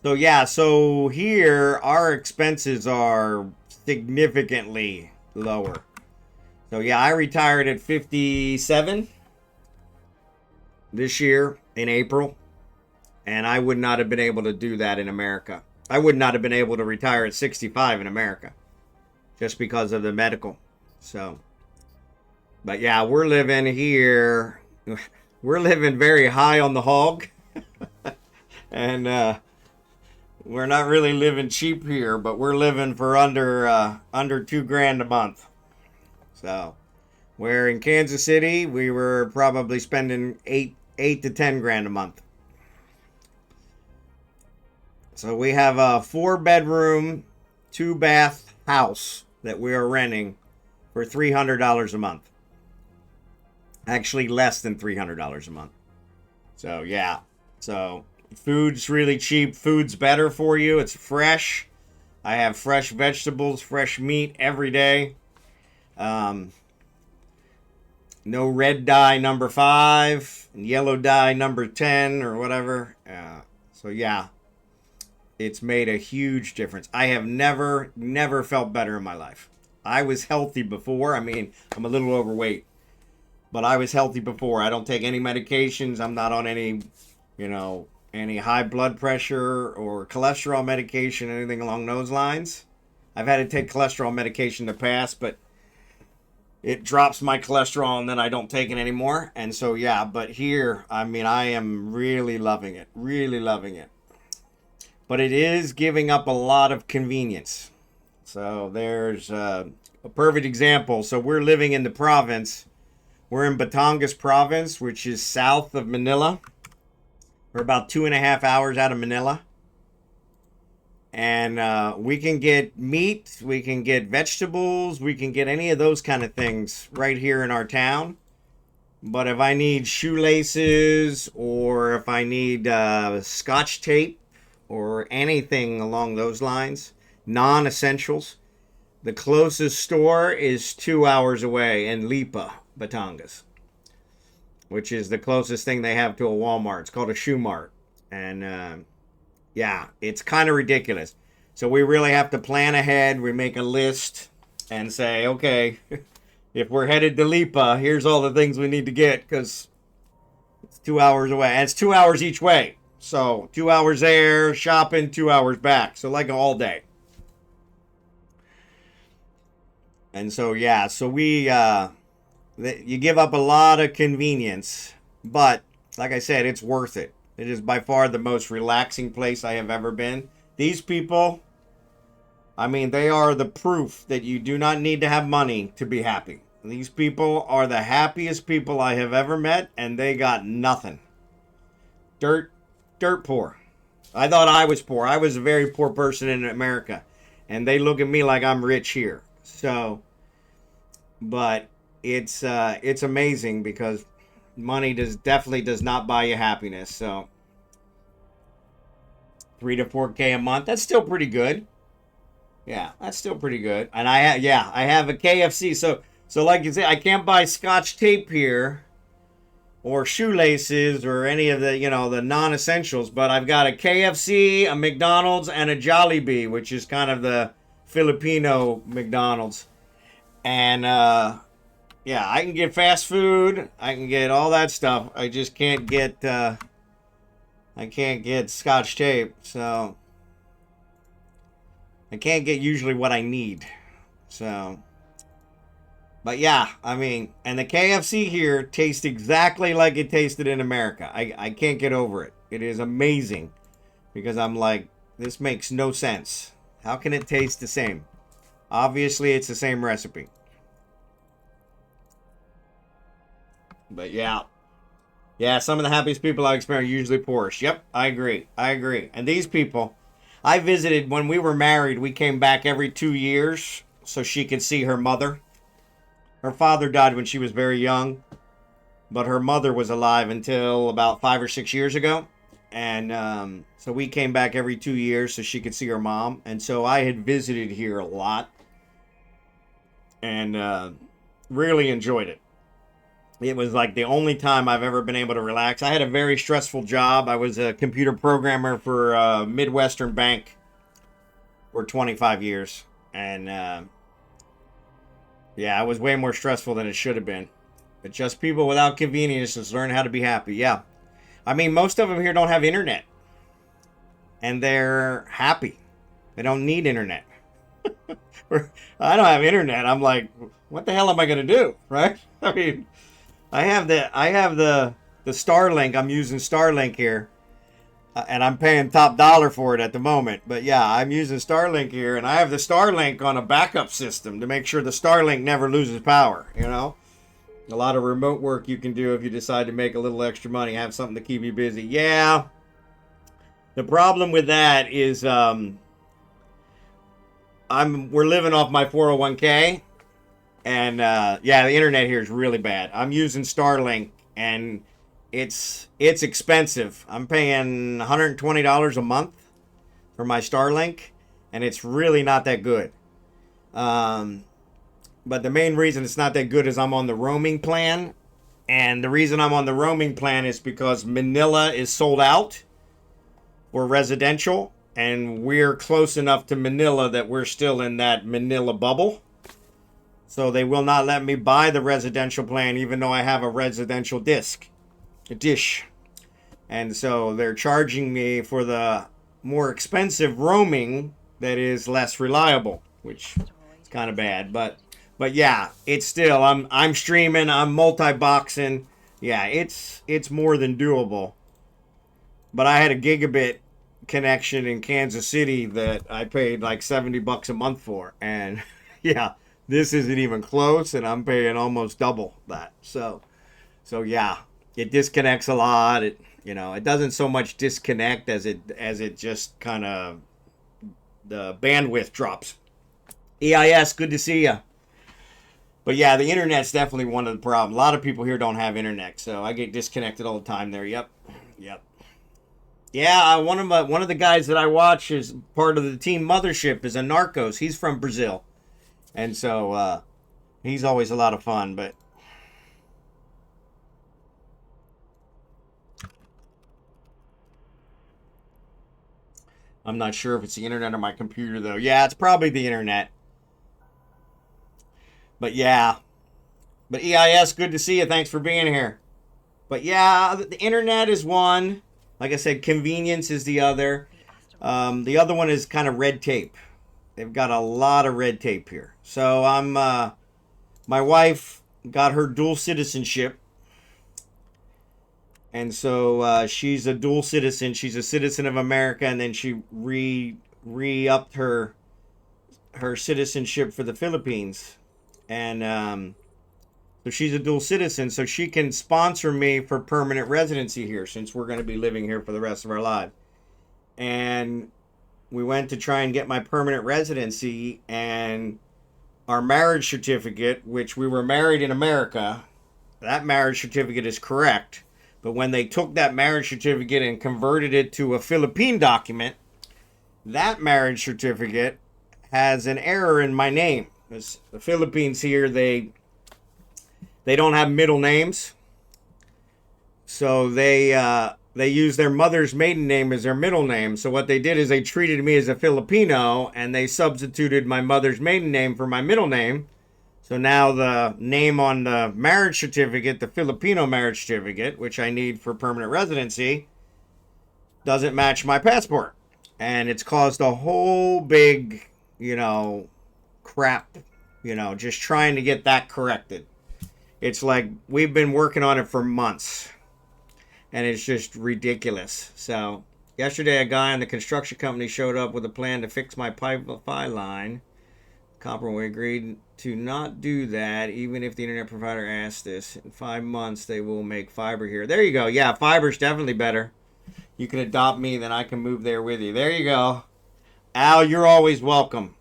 Speaker 1: So yeah, so here our expenses are significantly lower. So yeah, I retired at 57 this year in April, and I would not have been able to do that in America. I would not have been able to retire at 65 in America just because of the medical. So, but yeah, we're living here. We're living very high on the hog. And we're not really living cheap here, but we're living for under $2,000 a month. So, where in Kansas City, we were probably spending eight to 10 grand a month. So we have a 4-bedroom, 2-bath house that we are renting for $300 a month. Actually, less than $300 a month. So yeah, so food's really cheap. Food's better for you. It's fresh. I have fresh vegetables, fresh meat every day. No red dye number 5, and yellow dye number 10 or whatever. So yeah, it's made a huge difference. I have never felt better in my life. I was healthy before. I mean, I'm a little overweight, but I was healthy before. I don't take any medications. I'm not on any, any high blood pressure or cholesterol medication, anything along those lines. I've had to take cholesterol medication in the past, but it drops my cholesterol and then I don't take it anymore. And so, yeah, but here, I mean, I am really loving it. Really loving it. But it is giving up a lot of convenience. So there's a perfect example. So we're living in the province. We're in Batangas province, which is south of Manila. We're about 2.5 hours out of Manila. And we can get meat, we can get vegetables, we can get any of those kind of things right here in our town. But if I need shoelaces or if I need scotch tape or anything along those lines, non-essentials, the closest store is 2 hours away in Lipa, Batangas, which is the closest thing they have to a Walmart. It's called a shoe mart. And yeah, it's kind of ridiculous. So we really have to plan ahead. We make a list and say, okay, if we're headed to Lipa, here's all the things we need to get because it's 2 hours away. And it's 2 hours each way. So 2 hours there, shopping, 2 hours back. So like all day. And so, yeah, so you give up a lot of convenience. But like I said, it's worth it. It is by far the most relaxing place I have ever been. These people, I mean, they are the proof that you do not need to have money to be happy. These people are the happiest people I have ever met, and they got nothing. Dirt poor. I thought I was poor. I was a very poor person in America, and they look at me like I'm rich here. So, but it's amazing because money definitely does not buy you happiness. So 3 to 4K a month, that's still pretty good. Yeah, that's still pretty good. And I have a KFC. So like you say, I can't buy scotch tape here or shoelaces or any of the, the non-essentials, but I've got a KFC, a McDonald's, and a Jollibee, which is kind of the Filipino McDonald's. And yeah, I can get fast food. I can get all that stuff. I just can't get scotch tape. So I can't get usually what I need. So, but yeah, I mean, and the KFC here tastes exactly like it tasted in America. I can't get over it. It is amazing because I'm like, this makes no sense. How can it taste the same? Obviously, it's the same recipe. But yeah. Yeah, some of the happiest people I experience are usually poor. Yep, I agree. And these people, I visited when we were married. We came back every 2 years so she could see her mother. Her father died when she was very young, but her mother was alive until about 5 or 6 years ago. And so we came back every 2 years so she could see her mom. And so I had visited here a lot and really enjoyed it. It was like the only time I've ever been able to relax. I had a very stressful job. I was a computer programmer for a Midwestern bank for 25 years. And yeah, it was way more stressful than it should have been. But just people without conveniences learn how to be happy. Yeah. I mean, most of them here don't have internet. And they're happy. They don't need internet. I don't have internet. I'm like, what the hell am I going to do? Right? I mean, I have the Starlink. I'm using Starlink here. And I'm paying top dollar for it at the moment. But yeah, I'm using Starlink here. And I have the Starlink on a backup system to make sure the Starlink never loses power, you know? A lot of remote work you can do if you decide to make a little extra money, have something to keep you busy. Yeah. The problem with that is we're living off my 401k. And yeah, the internet here is really bad. I'm using Starlink and it's expensive. I'm paying $120 a month for my Starlink, and it's really not that good. But the main reason it's not that good is I'm on the roaming plan. And the reason I'm on the roaming plan is because Manila is sold out for residential. And we're close enough to Manila that we're still in that Manila bubble. So they will not let me buy the residential plan even though I have a residential dish. And so they're charging me for the more expensive roaming that is less reliable, which is kind of bad. But yeah, it's still I'm streaming, I'm multi-boxing. Yeah, it's more than doable. But I had a gigabit connection in Kansas City that I paid like $70 a month for, and yeah, this isn't even close, and I'm paying almost double that. So yeah, it disconnects a lot. It doesn't so much disconnect as it just kind of the bandwidth drops. EIS, good to see you. But yeah, the internet's definitely one of the problems. A lot of people here don't have internet, so I get disconnected all the time there. Yep. Yeah, one of the guys that I watch is part of the team Mothership is Anarckos. He's from Brazil, and so he's always a lot of fun. But I'm not sure if it's the internet or my computer, though. Yeah, it's probably the internet. But yeah. But EIS, good to see you. Thanks for being here. But yeah, the internet is one. Like I said, convenience is the other. The other one is kind of red tape. They've got a lot of red tape here. So my wife got her dual citizenship. And so she's a dual citizen. She's a citizen of America, and then she re-upped her citizenship for the Philippines. And so she's a dual citizen, so she can sponsor me for permanent residency here since we're going to be living here for the rest of our lives. And we went to try and get my permanent residency, and our marriage certificate, which we were married in America, that marriage certificate is correct. But when they took that marriage certificate and converted it to a Philippine document, that marriage certificate has an error in my name. Because the Philippines here, they don't have middle names. So they use their mother's maiden name as their middle name. So what they did is they treated me as a Filipino, and they substituted my mother's maiden name for my middle name. So now the name on the marriage certificate, the Filipino marriage certificate, which I need for permanent residency, doesn't match my passport. And it's caused a whole big, crap, just trying to get that corrected. It's like we've been working on it for months, and it's just ridiculous. So yesterday, a guy in the construction company showed up with a plan to fix my Wi-Fi line. Copper, we agreed to not do that, even if the internet provider asked this. In 5 months, they will make fiber here. There you go. Yeah, fiber's definitely better. You can adopt me, then I can move there with you. There you go. Al, you're always welcome.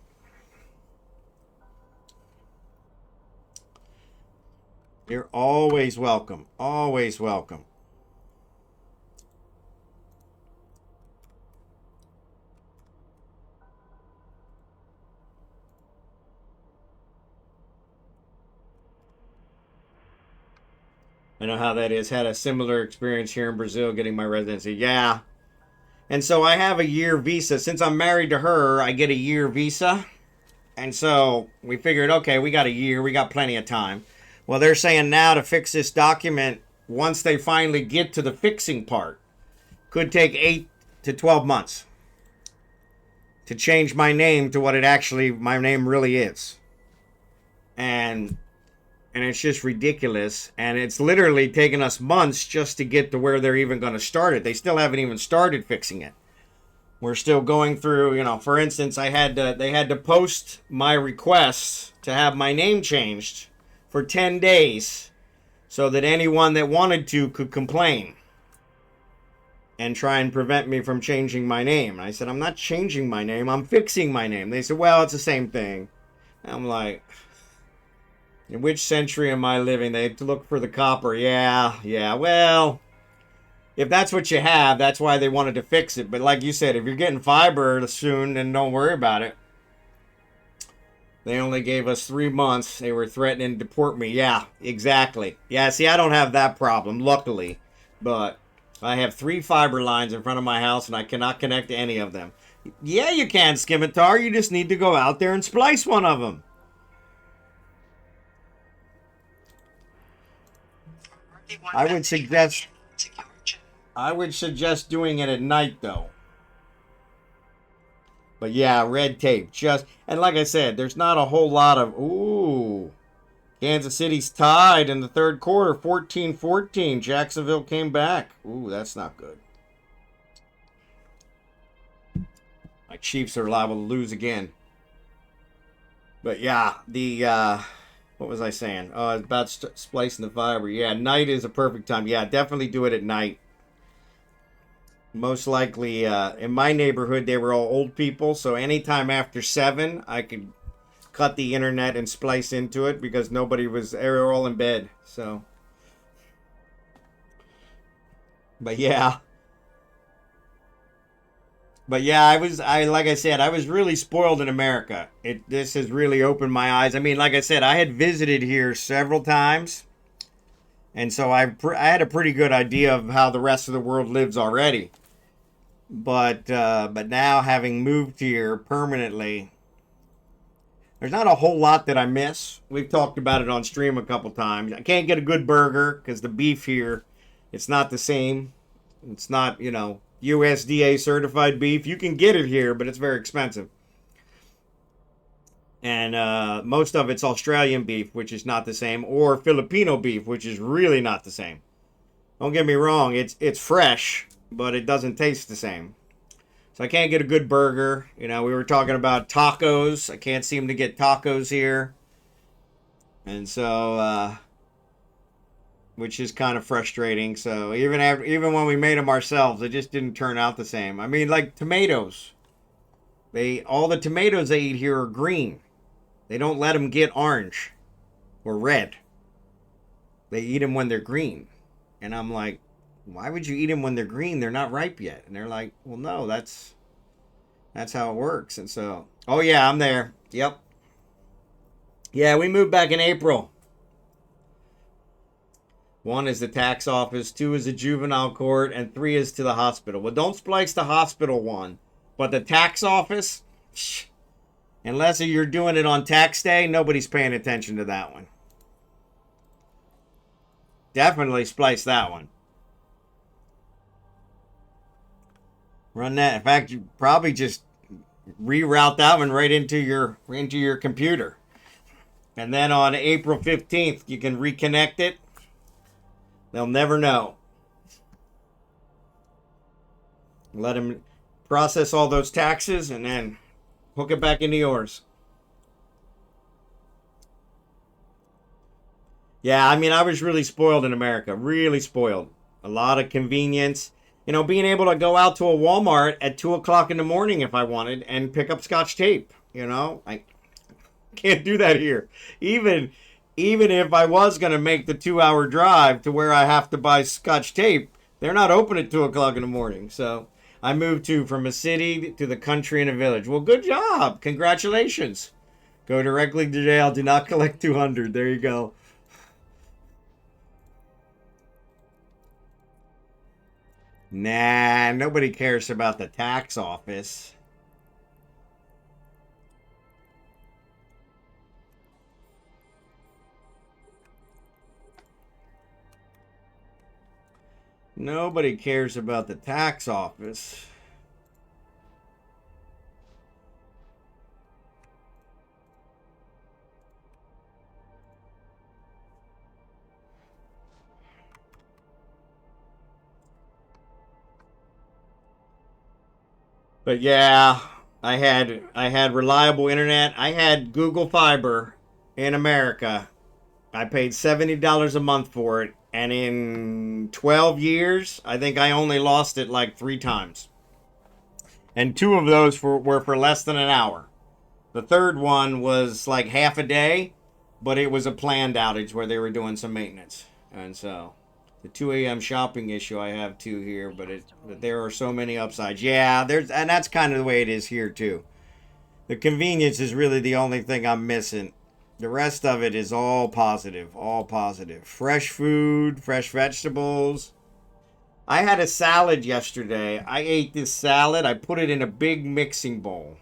Speaker 1: You're always welcome. Always welcome. I know how that is. Had a similar experience here in Brazil getting my residency. Yeah. And so I have a year visa. Since I'm married to her, I get a year visa. And so we figured, okay, we got a year. We got plenty of time. Well, they're saying now to fix this document, once they finally get to the fixing part, could take 8 to 12 months to change my name to what it actually, my name really is. And it's just ridiculous. And it's literally taken us months just to get to where they're even going to start it. They still haven't even started fixing it. We're still going through, you know, for instance, they had to post my requests to have my name changed for 10 days so that anyone that wanted to could complain and try and prevent me from changing my name. And I said, I'm not changing my name, I'm fixing my name. They said, well, it's the same thing. And I'm like, in which century am I living? They have to look for the copper. Yeah, well, if that's what you have, that's why they wanted to fix it. But like you said, if you're getting fiber soon, then don't worry about it. They only gave us 3 months. They were threatening to deport me. Yeah, exactly. Yeah, see, I don't have that problem, luckily. But I have 3 fiber lines in front of my house, and I cannot connect to any of them. Yeah, you can, Scimitar. You just need to go out there and splice one of them. I would suggest doing it at night, though. But yeah, red tape. And like I said, there's not a whole lot of... Ooh. Kansas City's tied in the third quarter, 14-14. Jacksonville came back. Ooh, that's not good. My Chiefs are liable to lose again. But yeah, what was I saying? About splicing the fiber. Yeah, night is a perfect time. Yeah, definitely do it at night. Most likely, in my neighborhood, they were all old people. So anytime after 7, I could cut the internet and splice into it because they were all in bed. So, but yeah. Like I said, I was really spoiled in America. This has really opened my eyes. I mean, like I said, I had visited here several times, and so I had a pretty good idea of how the rest of the world lives already. But now having moved here permanently, there's not a whole lot that I miss. We've talked about it on stream a couple times. I can't get a good burger because the beef here, it's not the same. It's not, USDA certified beef. You can get it here, but it's very expensive. And most of it's Australian beef, which is not the same, or Filipino beef, which is really not the same. Don't get me wrong, it's fresh, but it doesn't taste the same. So I can't get a good burger. We were talking about tacos. I can't seem to get tacos here. And so, which is kind of frustrating. So even when we made them ourselves, it just didn't turn out the same. I mean, like tomatoes. All the tomatoes they eat here are green. They don't let them get orange or red. They eat them when they're green. And I'm like, why would you eat them when they're green? They're not ripe yet. And they're like, well, no, that's how it works. And so, oh yeah, I'm there. Yep. Yeah, we moved back in April. 1 is the tax office, 2 is the juvenile court, and 3 is to the hospital. Well, don't splice the hospital one. But the tax office, unless you're doing it on tax day, nobody's paying attention to that one. Definitely splice that one. Run that. In fact, you probably just reroute that one right into your computer. And then on April 15th, you can reconnect it. They'll never know. Let them process all those taxes and then hook it back into yours. Yeah, I mean, I was really spoiled in America. Really spoiled. A lot of convenience. You know, being able to go out to a Walmart at 2 o'clock in the morning if I wanted and pick up Scotch tape. You know, I can't do that here. Even if I was going to make the 2-hour drive to where I have to buy Scotch tape, they're not open at 2 o'clock in the morning. So I moved from a city to the country and a village. Well, good job. Congratulations. Go directly to jail. Do not collect 200. There you go. Nah, nobody cares about the tax office. Nobody cares about the tax office. But yeah, I had reliable internet. I had Google Fiber in America. I paid $70 a month for it, and in 12 years, I think I only lost it like 3 times. And 2 of those were for less than an hour. The third one was like half a day, but it was a planned outage where they were doing some maintenance. And so the 2 a.m. shopping issue I have too here, but there are so many upsides. Yeah, and that's kind of the way it is here too. The convenience is really the only thing I'm missing. The rest of it is all positive, all positive. Fresh food, fresh vegetables. I had a salad yesterday. I ate this salad. I put it in a big mixing bowl.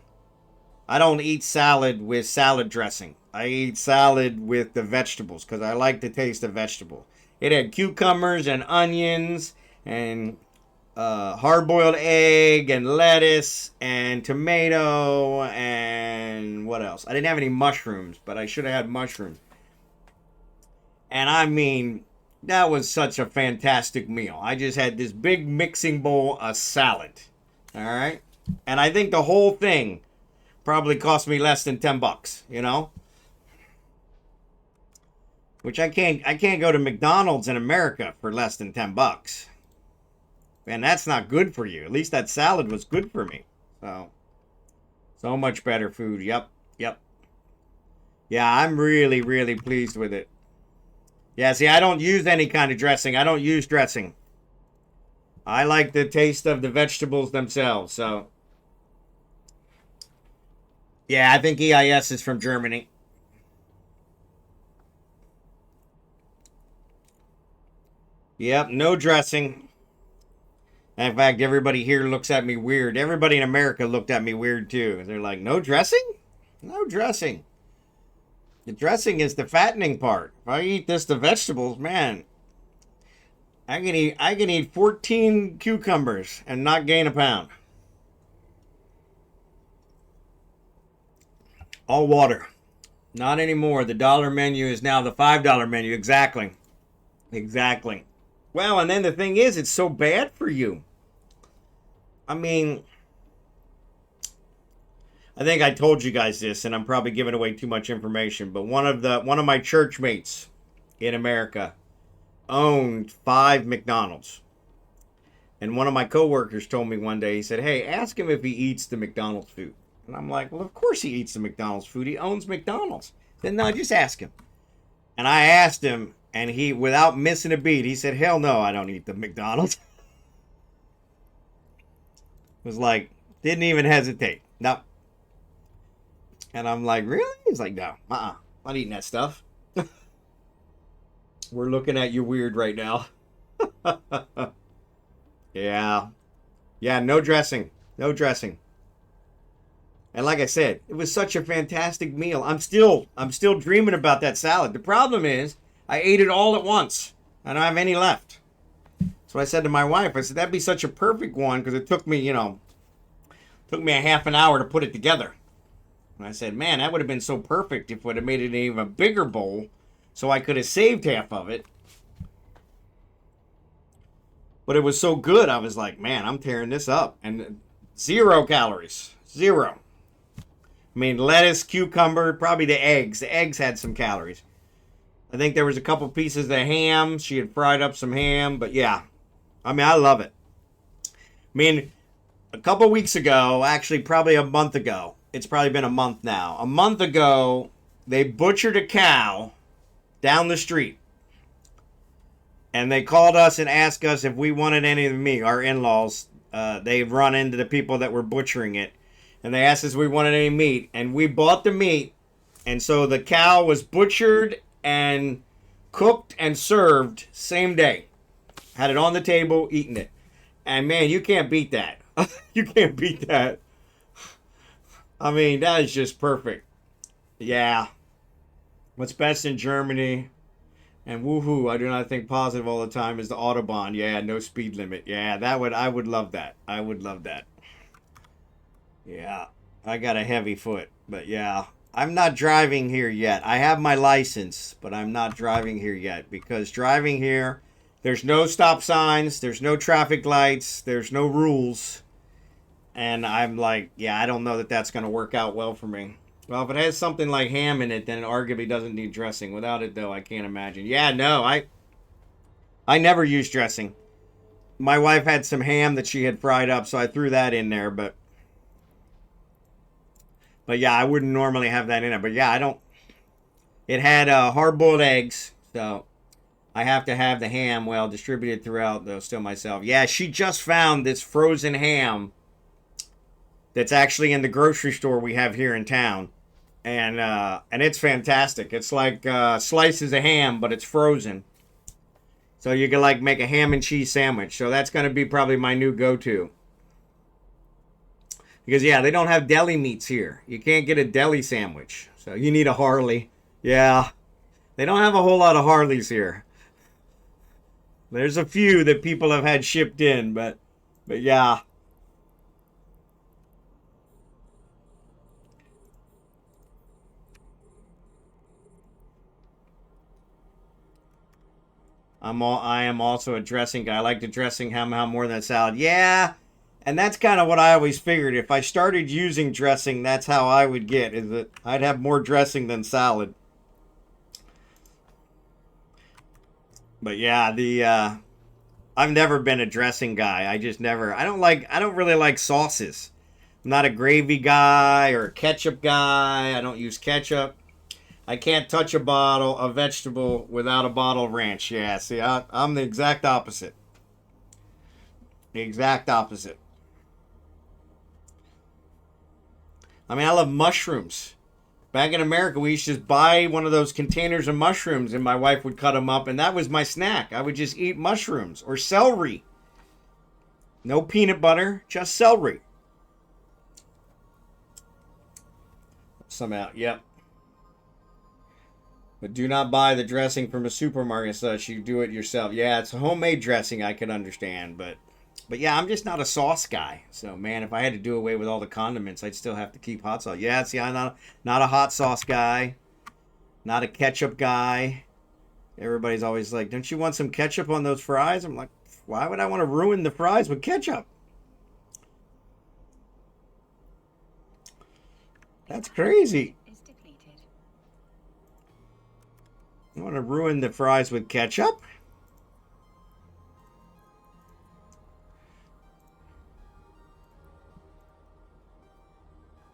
Speaker 1: I don't eat salad with salad dressing. I eat salad with the vegetables because I like the taste of vegetable. It had cucumbers and onions and hard-boiled egg and lettuce and tomato and what else? I didn't have any mushrooms, but I should have had mushrooms. And I mean, that was such a fantastic meal. I just had this big mixing bowl of salad. All right? And I think the whole thing probably cost me less than $10, you know? Which I can't go to McDonald's in America for less than $10. And that's not good for you. At least that salad was good for me. So much better food. Yep. Yeah, I'm really, really pleased with it. Yeah, see, I don't use any kind of dressing. I don't use dressing. I like the taste of the vegetables themselves, so. Yeah, I think EIS is from Germany. Yep, no dressing. In fact, everybody here looks at me weird. Everybody in America looked at me weird too. They're like, no dressing? No dressing. The dressing is the fattening part. If I eat the vegetables, man, I can eat 14 cucumbers and not gain a pound. All water. Not anymore. The dollar menu is now the $5 menu. Exactly. Well, and then the thing is, it's so bad for you. I mean, I think I told you guys this, and I'm probably giving away too much information, but one of my church mates in America owned 5 McDonald's. And one of my coworkers told me one day, he said, "Hey, ask him if he eats the McDonald's food." And I'm like, "Well, of course he eats the McDonald's food. He owns McDonald's." Then no, just ask him. And I asked him, and he, without missing a beat, he said, "Hell no, I don't eat the McDonald's." Was like, didn't even hesitate. No. And I'm like, really? He's like, no, not eating that stuff. We're looking at you weird right now. Yeah, no dressing. And like I said, it was such a fantastic meal. I'm still dreaming about that salad. The problem is, I ate it all at once. I don't have any left. So I said to my wife, I said, that'd be such a perfect one, because it took me a half an hour to put it together. And I said, man, that would have been so perfect if it would have made it an even bigger bowl, so I could have saved half of it. But it was so good, I was like, man, I'm tearing this up. And 0 calories. 0. I mean, lettuce, cucumber, probably the eggs. The eggs had some calories. I think there was a couple pieces of ham. She had fried up some ham, but yeah. I mean, I love it. mean, a couple weeks ago, actually probably a month ago, it's probably been a month now. A month ago, they butchered a cow down the street. And they called us and asked us if we wanted any of the meat. Our in-laws, they've run into the people that were butchering it. And they asked us if we wanted any meat. And we bought the meat. And so the cow was butchered and cooked and served same day. Had it on the table, eating it. And man, you can't beat that. You can't beat that. I mean, that is just perfect. Yeah. What's best in Germany? And woohoo, I do not think positive all the time is the Autobahn. Yeah, no speed limit. Yeah, I would love that. I would love that. Yeah, I got a heavy foot. But yeah, I'm not driving here yet. I have my license, but I'm not driving here yet. Because driving here, there's no stop signs, there's no traffic lights, there's no rules. And I'm like, yeah, I don't know that that's going to work out well for me. Well, if it has something like ham in it, then it arguably doesn't need dressing. Without it, though, I can't imagine. Yeah, no, I never use dressing. My wife had some ham that she had fried up, so I threw that in there. But yeah, I wouldn't normally have that in it. But yeah, I don't. It had hard-boiled eggs, so I have to have the ham well distributed throughout, though, still myself. Yeah, she just found this frozen ham that's actually in the grocery store we have here in town. And it's fantastic. It's like slices of ham, but it's frozen. So you can like make a ham and cheese sandwich. So that's going to be probably my new go-to. Because yeah, they don't have deli meats here. You can't get a deli sandwich. So you need a Harley. Yeah. They don't have a whole lot of Harleys here. There's a few that people have had shipped in, but yeah. I am also a dressing guy. I like the dressing ham more than a salad. Yeah, and that's kind of what I always figured. If I started using dressing, that's how I would get. Is that I'd have more dressing than salad. But yeah, I've never been a dressing guy. I just never. I don't really like sauces. I'm not a gravy guy or a ketchup guy. I don't use ketchup. I can't touch a vegetable without a bottle of ranch. Yeah, see, I'm the exact opposite. The exact opposite. I mean, I love mushrooms. Back in America, we used to just buy one of those containers of mushrooms, and my wife would cut them up, and that was my snack. I would just eat mushrooms or celery. No peanut butter, just celery. Some out, yep. But do not buy the dressing from a supermarket such. You do it yourself. Yeah, it's a homemade dressing, I can understand. But yeah, I'm just not a sauce guy. So, man, if I had to do away with all the condiments, I'd still have to keep hot sauce. Yeah, see, I'm not a hot sauce guy. Not a ketchup guy. Everybody's always like, don't you want some ketchup on those fries? I'm like, why would I want to ruin the fries with ketchup? That's crazy. You want to ruin the fries with ketchup?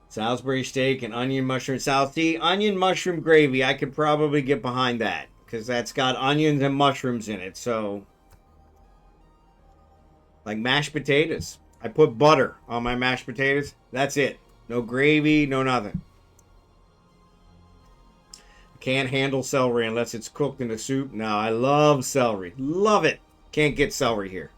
Speaker 1: Salisbury steak and onion mushroom salad. See, onion mushroom gravy, I could probably get behind that. Because that's got onions and mushrooms in it. So, like mashed potatoes. I put butter on my mashed potatoes. That's it. No gravy, no nothing. Can't handle celery unless it's cooked in a soup. No, I love celery. Love it. Can't get celery here.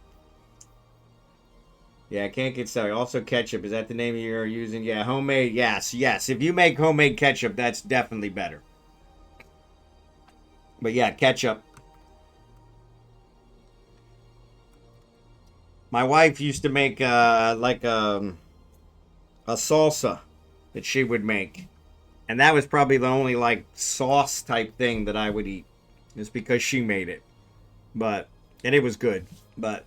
Speaker 1: Yeah, I can't get celery. Also ketchup. Is that the name you're using? Yeah, homemade. Yes. If you make homemade ketchup, that's definitely better. But yeah, ketchup. My wife used to make like a salsa that she would make. And that was probably the only like sauce type thing that I would eat. It's because she made it. And it was good. But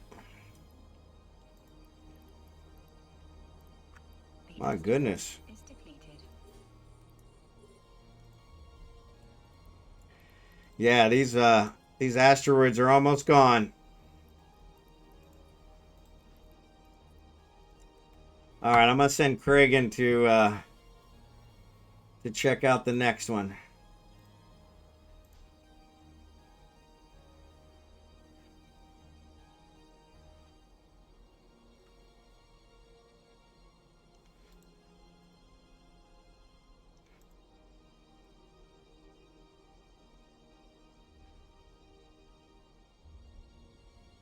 Speaker 1: my goodness. Yeah, these asteroids are almost gone. All right, I'm gonna send Kragan to check out the next one.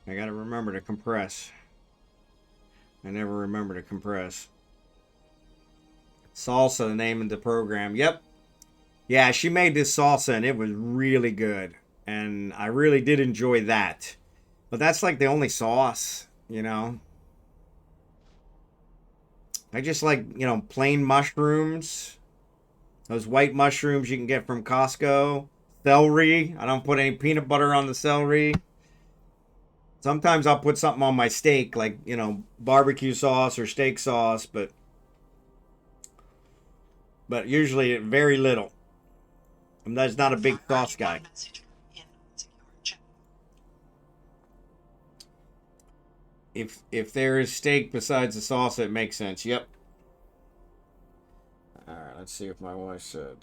Speaker 1: I gotta remember to compress. I never remember to compress. Salsa, the name of the program. Yep. Yeah, she made this salsa and it was really good. And I really did enjoy that. But that's like the only sauce, you know. I just like, you know, plain mushrooms. Those white mushrooms you can get from Costco. Celery. I don't put any peanut butter on the celery. Sometimes I'll put something on my steak, like, you know, barbecue sauce or steak sauce, but usually very little. I'm not a big sauce guy. If there is steak besides the sauce, it makes sense. Yep. All right, let's see if my wife said.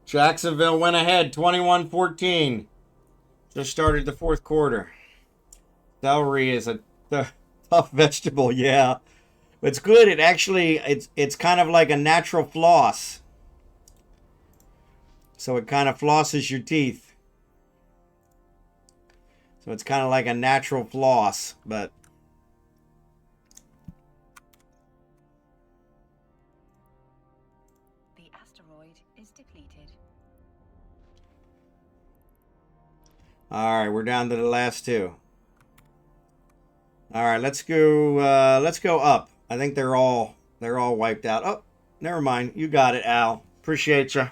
Speaker 1: Jacksonville went ahead 21-14. Just started the fourth quarter. Celery is a tough vegetable, yeah. It's good. It actually it's kind of like a natural floss. So it kind of flosses your teeth. So it's kind of like a natural floss, but
Speaker 2: The asteroid is depleted.
Speaker 1: all right, we're down to the last two. All right, let's go up. I think they're all wiped out. Oh, never mind. You got it, Al. Appreciate you.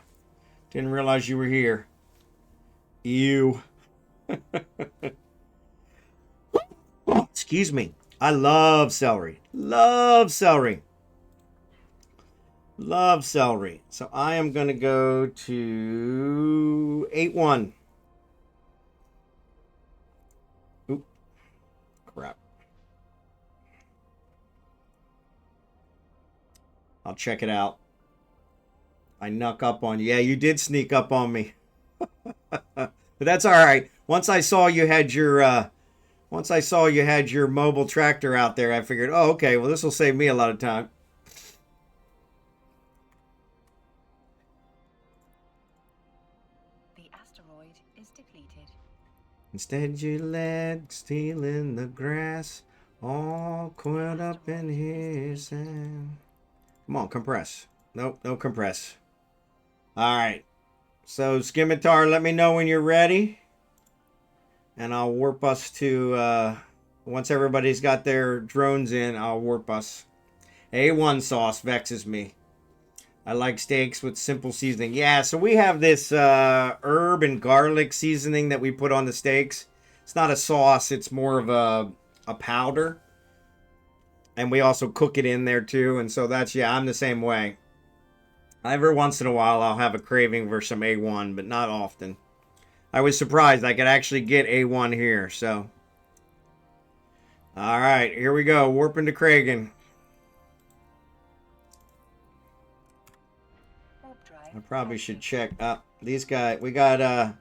Speaker 1: Didn't realize you were here. You. Excuse me. I love celery. Love celery. Love celery. So I am going to go to 8-1. Oop. Crap. I'll check it out. I snuck up on you. Yeah, you did sneak up on me. But that's all right. Once I saw you had your mobile tractor out there, I figured, oh, okay, well, this will save me a lot of time.
Speaker 2: The asteroid is depleted.
Speaker 1: Instead, you let stealing the grass, all coiled up in his hand. Come on, compress. Nope, no compress. All right. So, Scimitar, let me know when you're ready. And I'll warp us to, once everybody's got their drones in, I'll warp us. A1 sauce vexes me. I like steaks with simple seasoning. Yeah, so we have this herb and garlic seasoning that we put on the steaks. It's not a sauce, it's more of a powder. And we also cook it in there too. And so that's, yeah, I'm the same way. Every once in a while, I'll have a craving for some A1, but not often. I was surprised I could actually get A1 here, so. All right, here we go. Warping to Kragan. I probably should check up. These guys, we got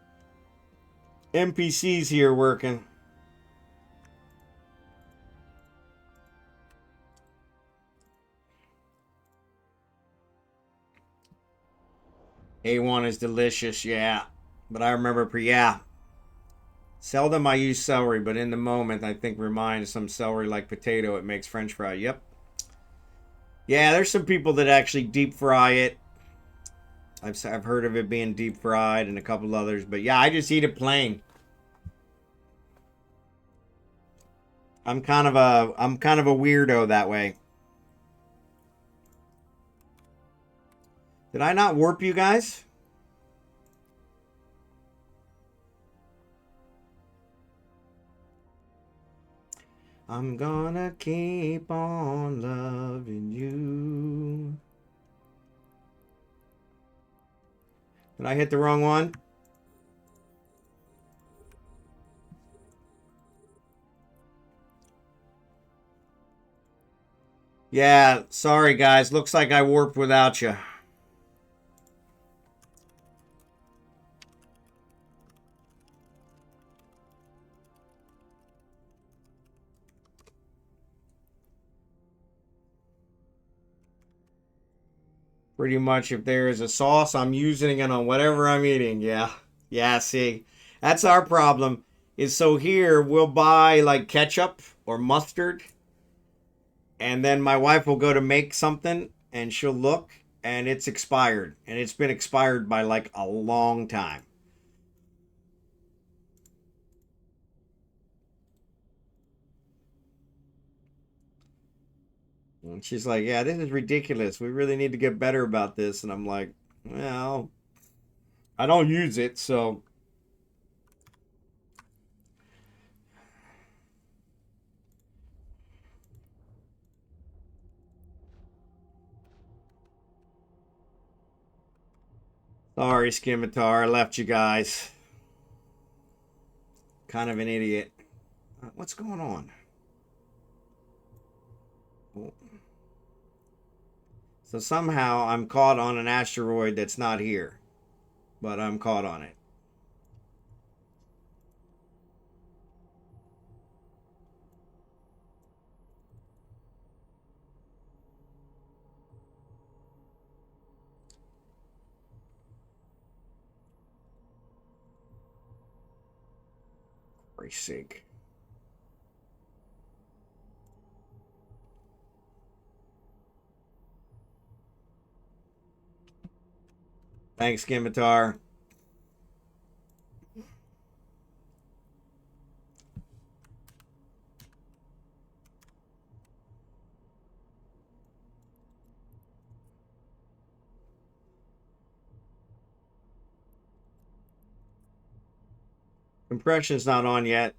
Speaker 1: NPCs here working. A1 is delicious, yeah. But I remember, yeah. Seldom I use celery, but in the moment, I think reminds some celery like potato. It makes French fry. Yep. Yeah, there's some people that actually deep fry it. I've heard of it being deep fried and a couple others, but yeah, I just eat it plain. I'm kind of a weirdo that way. Did I not warp you guys? I'm gonna keep on loving you. Did I hit the wrong one? Yeah, sorry guys. Looks like I warped without you. Pretty much if there is a sauce, I'm using it on whatever I'm eating. Yeah. Yeah, see. That's our problem. Is so here we'll buy like ketchup or mustard, and then my wife will go to make something and she'll look and it's expired. And it's been expired by like a long time. And she's like, "Yeah, this is ridiculous. We really need to get better about this." And I'm like, "Well, I don't use it, so." Sorry, Scimitar, I left you guys. Kind of an idiot. What's going on? So somehow I'm caught on an asteroid that's not here, but I'm caught on it. For Christ's sake. Thanks, Scimitar. Compression's not on yet.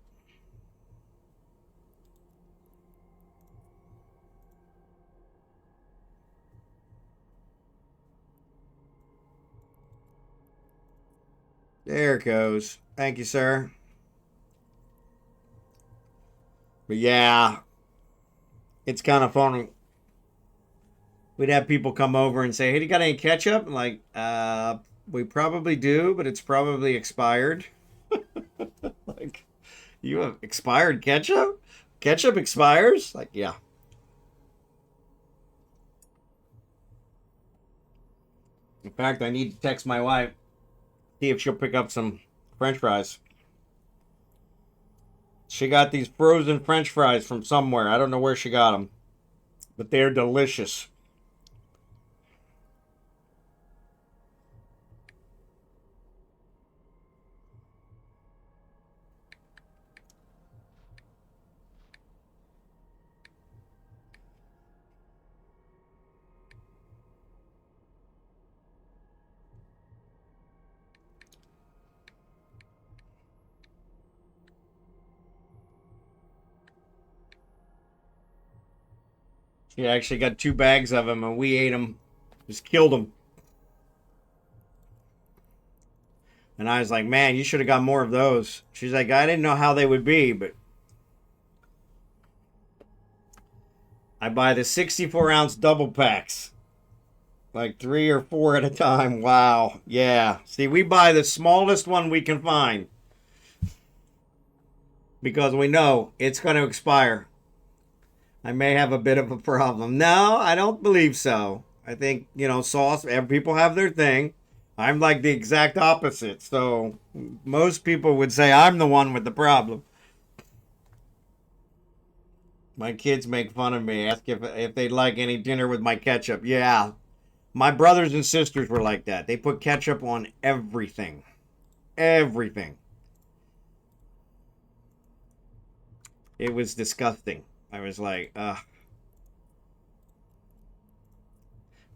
Speaker 1: There it goes. Thank you, sir. But yeah, it's kind of funny. We'd have people come over and say, "Hey, do you got any ketchup?" I'm like, we probably do, but it's probably expired. Like, you have expired ketchup? Ketchup expires? Like, yeah. In fact, I need to text my wife, see if she'll pick up some French fries. She got these frozen French fries from somewhere. I don't know where she got them, but they're delicious. She actually got 2 bags of them, and we ate them. Just killed them. And I was like, "Man, you should have got more of those." She's like, "I didn't know how they would be, but I buy the 64-ounce double packs. Like 3 or 4 at a time. Wow. Yeah. See, we buy the smallest one we can find. Because we know it's going to expire. I may have a bit of a problem. No, I don't believe so. I think, sauce, people have their thing. I'm like the exact opposite. So most people would say I'm the one with the problem. My kids make fun of me, ask if they'd like any dinner with my ketchup. Yeah. My brothers and sisters were like that. They put ketchup on everything. Everything. It was disgusting. I was like, ugh.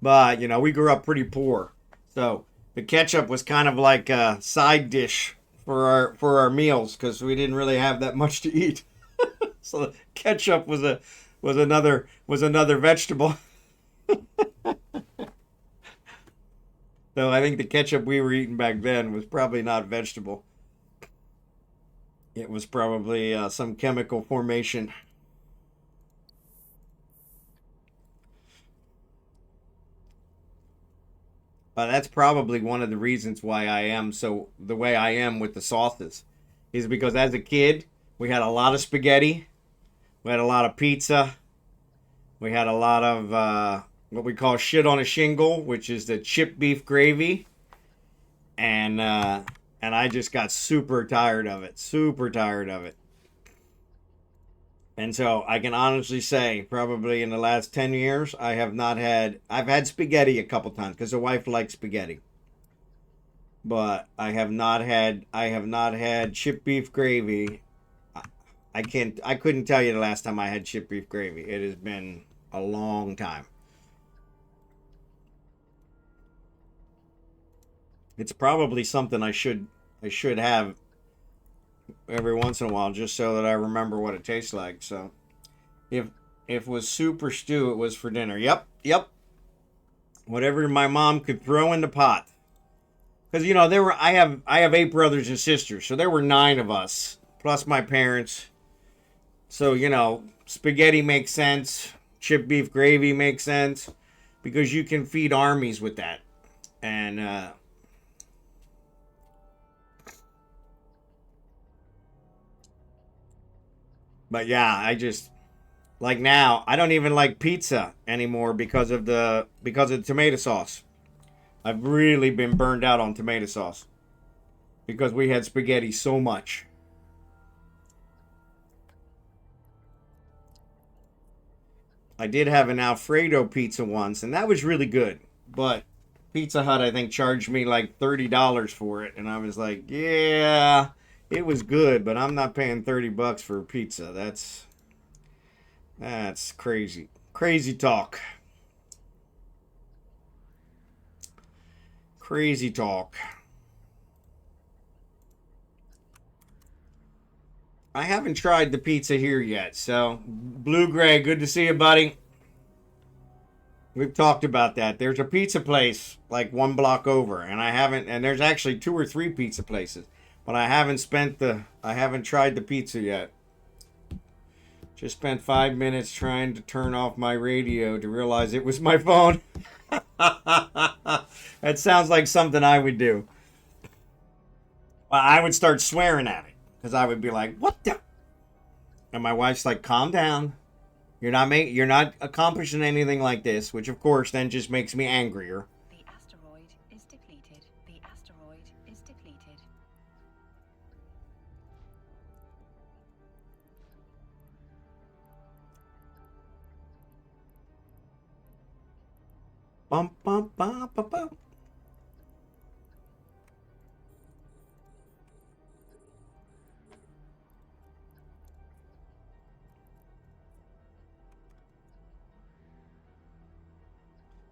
Speaker 1: But, we grew up pretty poor. So the ketchup was kind of like a side dish for our meals because we didn't really have that much to eat. So ketchup was another vegetable. Though I think the ketchup we were eating back then was probably not vegetable. It was probably some chemical formation. That's probably one of the reasons why I am so the way I am with the sauces, is because as a kid we had a lot of spaghetti, we had a lot of pizza, we had a lot of what we call shit on a shingle, which is the chip beef gravy, and I just got super tired of it, super tired of it. And so I can honestly say, probably in the last 10 years, I've had spaghetti a couple times because the wife likes spaghetti. But I have not had chip beef gravy. I couldn't tell you the last time I had chip beef gravy. It has been a long time. It's probably something I should have every once in a while, just so that I remember what it tastes like. So if it was super stew, it was for dinner. Yep. Whatever my mom could throw in the pot. Because I have 8 brothers and sisters, so there were 9 of us plus my parents. So spaghetti makes sense, chip beef gravy makes sense, because you can feed armies with that. And but yeah, I just like now I don't even like pizza anymore because of the tomato sauce. I've really been burned out on tomato sauce because we had spaghetti so much. I did have an Alfredo pizza once, and that was really good. But Pizza Hut, I think, charged me like $30 for it, and I was like, yeah, it was good, but I'm not paying $30 for a pizza. That's crazy. Crazy talk. Crazy talk. I haven't tried the pizza here yet, so Blue Gray, good to see you, buddy. We've talked about that. There's a pizza place like 1 block over, and there's actually 2 or 3 pizza places, but I haven't tried the pizza yet. Just spent 5 minutes trying to turn off my radio to realize it was my phone. That sounds like something I would do. Well, I would start swearing at it because I would be like, "What the?" And my wife's like, "Calm down. You're not accomplishing anything like this," which of course then just makes me angrier.
Speaker 2: The asteroid is depleted. The asteroid is depleted.
Speaker 1: Bum bum bum bum bum.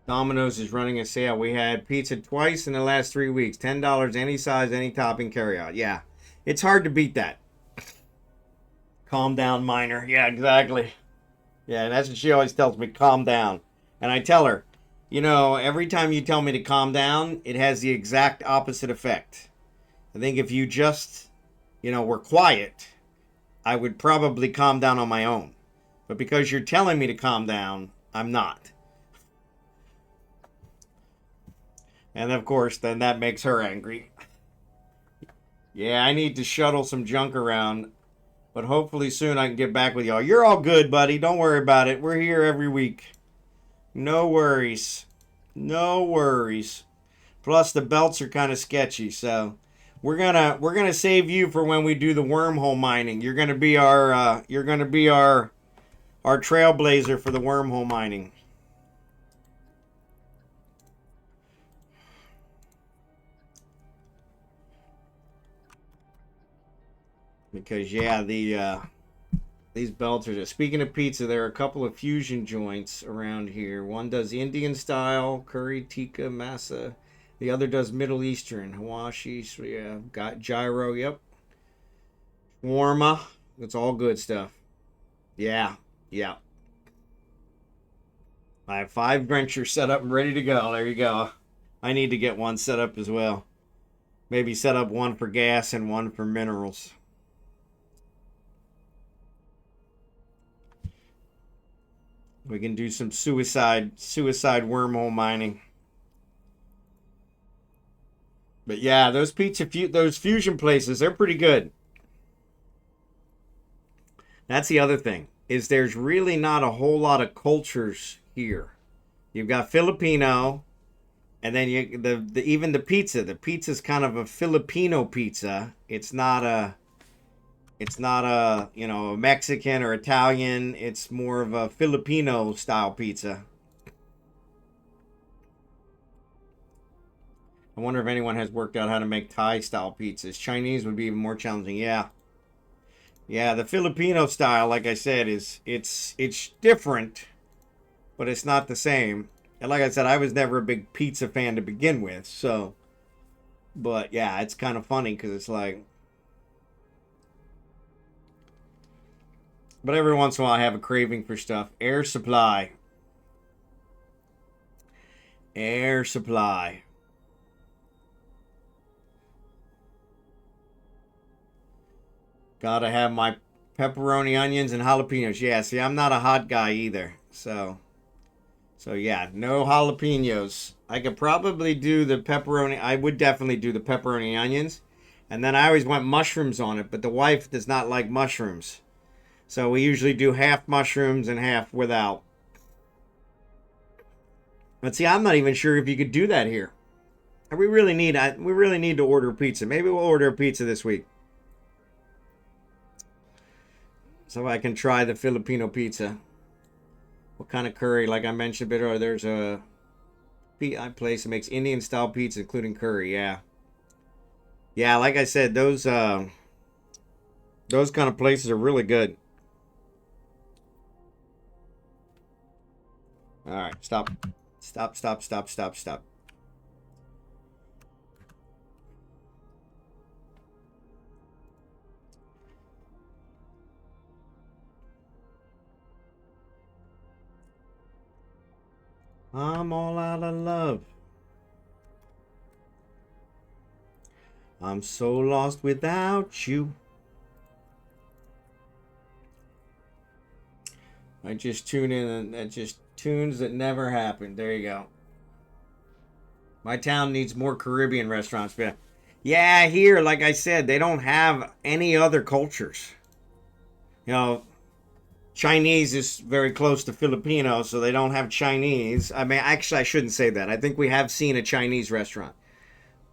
Speaker 1: Domino's is running a sale. We had pizza twice in the last 3 weeks. $10, any size, any topping, carry out. Yeah, it's hard to beat that. Calm down, Miner. Yeah, exactly. Yeah, and that's what she always tells me, calm down. And I tell her, every time you tell me to calm down, it has the exact opposite effect. I think if you just, were quiet, I would probably calm down on my own. But because you're telling me to calm down, I'm not. And of course, then that makes her angry. Yeah, I need to shuttle some junk around. But hopefully soon I can get back with y'all. You're all good, buddy. Don't worry about it. We're here every week. No worries. No worries. Plus the belts are kind of sketchy, so we're gonna save you for when we do the wormhole mining. You're gonna be our trailblazer for the wormhole mining. Because yeah, these belts are just. Speaking of pizza, there are a couple of fusion joints around here. One does Indian style, curry, tikka, masa. The other does Middle Eastern, Hawashi. So yeah, got gyro. Yep. Warma. It's all good stuff. Yeah. Yeah. I have 5 drenchers set up and ready to go. There you go. I need to get one set up as well. Maybe set up one for gas and one for minerals. We can do some suicide wormhole mining. But yeah, those those fusion places, they're pretty good. That's the other thing, is there's really not a whole lot of cultures here. You've got Filipino, and then even the pizza. The pizza's kind of a Filipino pizza. It's not a a Mexican or Italian. It's more of a Filipino style pizza. I wonder if anyone has worked out how to make Thai style pizzas. Chinese would be even more challenging. Yeah. Yeah, the Filipino style, like I said, it's different, but it's not the same. And like I said, I was never a big pizza fan to begin with, so but yeah, it's kind of funny because it's like, but every once in a while I have a craving for stuff. Air supply. Air supply. Gotta have my pepperoni, onions, and jalapenos. Yeah, see, I'm not a hot guy either. So yeah, no jalapenos. I could probably do the pepperoni. I would definitely do the pepperoni onions. And then I always want mushrooms on it, but the wife does not like mushrooms. So we usually do half mushrooms and half without. But see, I'm not even sure if you could do that here. We really need to order pizza. Maybe we'll order a pizza this week. So I can try the Filipino pizza. What kind of curry? Like I mentioned a bit earlier, there's a place that makes Indian style pizza, including curry. Yeah. Yeah, like I said, those kind of places are really good. All right, stop. Stop, stop, stop, stop, stop. I'm all out of love. I'm so lost without you. I just tune in and that just tunes that never happened. There you go. My town needs more Caribbean restaurants. Yeah, here, like I said, they don't have any other cultures. You know, Chinese is very close to Filipino, so they don't have Chinese. I mean, actually, I shouldn't say that. I think we have seen a Chinese restaurant.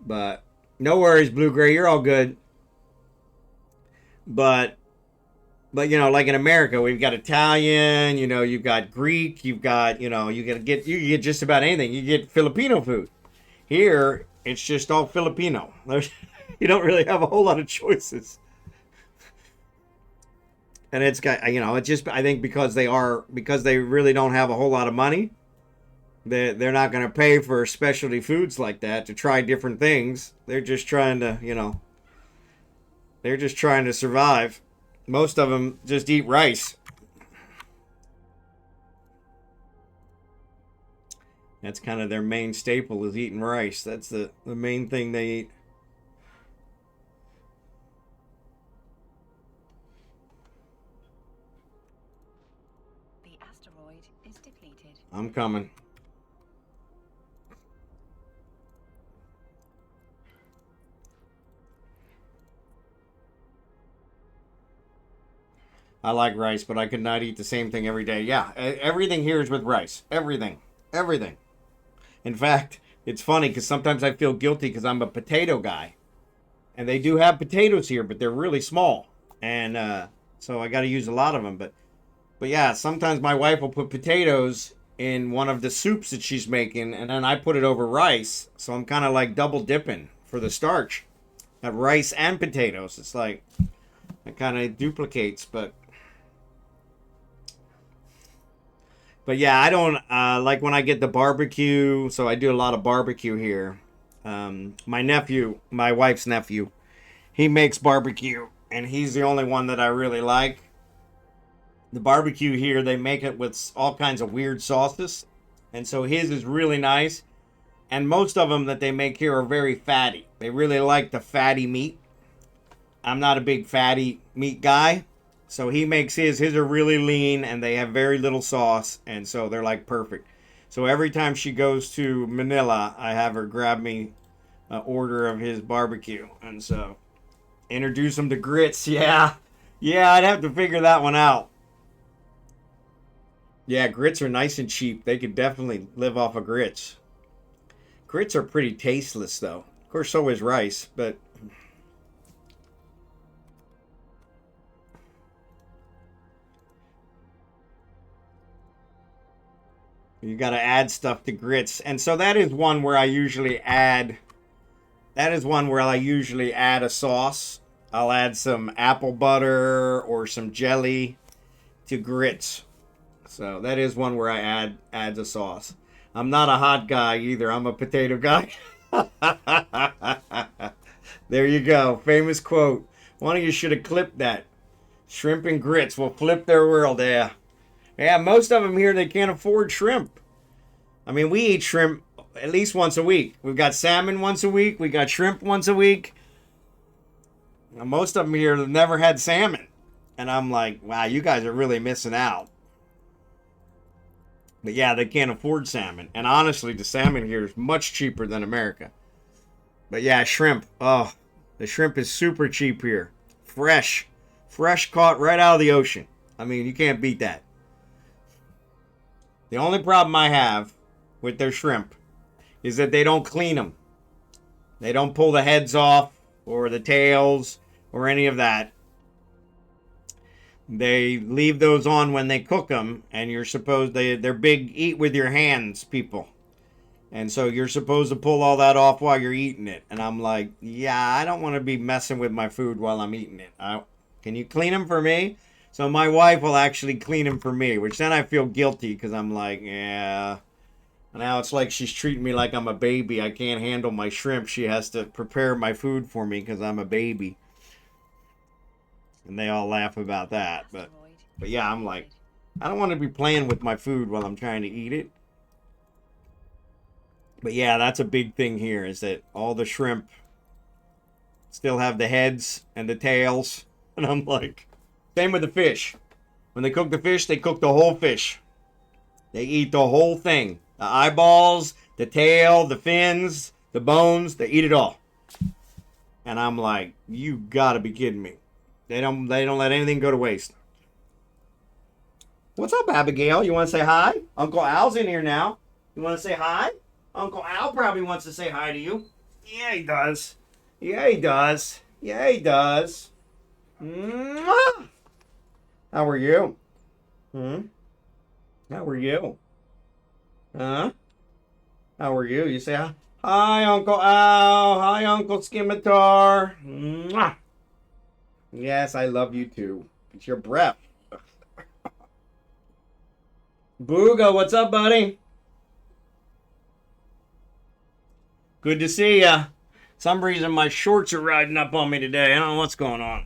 Speaker 1: But no worries, Blue Gray, you're all good. But you know, like in America, we've got Italian, you know, you've got Greek, you've got, you know, you get just about anything. You get Filipino food. Here, it's just all Filipino. You don't really have a whole lot of choices. And it's got, you know, it's just, I think because they really don't have a whole lot of money, they're not going to pay for specialty foods like that to try different things. They're just trying to, you know, they're just trying to survive. Most of them just eat rice. That's kind of their main staple, is eating rice. That's the main thing they eat.
Speaker 2: The asteroid is depleted.
Speaker 1: I'm coming. I like rice, but I could not eat the same thing every day. Yeah, everything here is with rice. Everything. Everything. In fact, it's funny because sometimes I feel guilty because I'm a potato guy. And they do have potatoes here, but they're really small. And so I got to use a lot of them. But yeah, sometimes my wife will put potatoes in one of the soups that she's making, and then I put it over rice. So I'm kind of like double dipping for the starch. Got rice and potatoes. It's like, it kind of duplicates, but yeah, I don't like when I get the barbecue. So I do a lot of barbecue here. My nephew, my wife's nephew, he makes barbecue, and he's the only one that I really like. the barbecue here, they make it with all kinds of weird sauces. And so his is really nice. And most of them that they make here are very fatty. They really like the fatty meat. I'm not a big fatty meat guy. So he makes his. His are really lean and they have very little sauce. And so they're like perfect. So every time she goes to Manila, I have her grab me an order of his barbecue. And so introduce them to grits. Yeah. Yeah, I'd have to figure that one out. Yeah, grits are nice and cheap. They could definitely live off of grits. Grits are pretty tasteless, though. Of course, so is rice, but... You got to add stuff to grits. And so that is one where I usually add... That is one where I usually add a sauce. I'll add some apple butter or some jelly to grits. So that is one where I add a sauce. I'm not a hot guy either. I'm a potato guy. There you go. Famous quote. One of you should have clipped that. Shrimp and grits will flip their world. Yeah. Yeah, most of them here, they can't afford shrimp. I mean, we eat shrimp at least once a week. We've got salmon once a week. We got shrimp once a week. Now, most of them here have never had salmon. And I'm like, wow, you guys are really missing out. But yeah, they can't afford salmon. And honestly, the salmon here is much cheaper than America. But yeah, shrimp. Oh, the shrimp is super cheap here. Fresh. Fresh caught right out of the ocean. I mean, you can't beat that. The only problem I have with their shrimp is that they don't clean them. They don't pull the heads off or the tails or any of that. They leave those on when they cook them, and you're supposed they're big eat with your hands people, and so you're supposed to pull all that off while you're eating it. And I'm like, yeah, I don't want to be messing with my food while I'm eating it. Can you clean them for me? So my wife will actually clean them for me, which then I feel guilty because I'm like, yeah. Now it's like she's treating me like I'm a baby. I can't handle my shrimp. She has to prepare my food for me because I'm a baby. And they all laugh about that. But yeah, I'm like, I don't want to be playing with my food while I'm trying to eat it. But yeah, that's a big thing here is that all the shrimp still have the heads and the tails. And I'm like, same with the fish. When they cook the fish, they cook the whole fish. They eat the whole thing. The eyeballs, the tail, the fins, the bones, they eat it all. And I'm like, you gotta be kidding me. They don't let anything go to waste. What's up, Abigail? You want to say hi? Uncle Al's in here now. You want to say hi? Uncle Al probably wants to say hi to you. Yeah, he does. Yeah, he does. Yeah, he does. Mwah! How are you? How are you? Huh? How are you? You say hi. Hi, Uncle Al. Hi, Uncle Scimitar. Mwah! Yes, I love you too. It's your breath. Booga, what's up, buddy? Good to see ya. Some reason my shorts are riding up on me today. I don't know what's going on.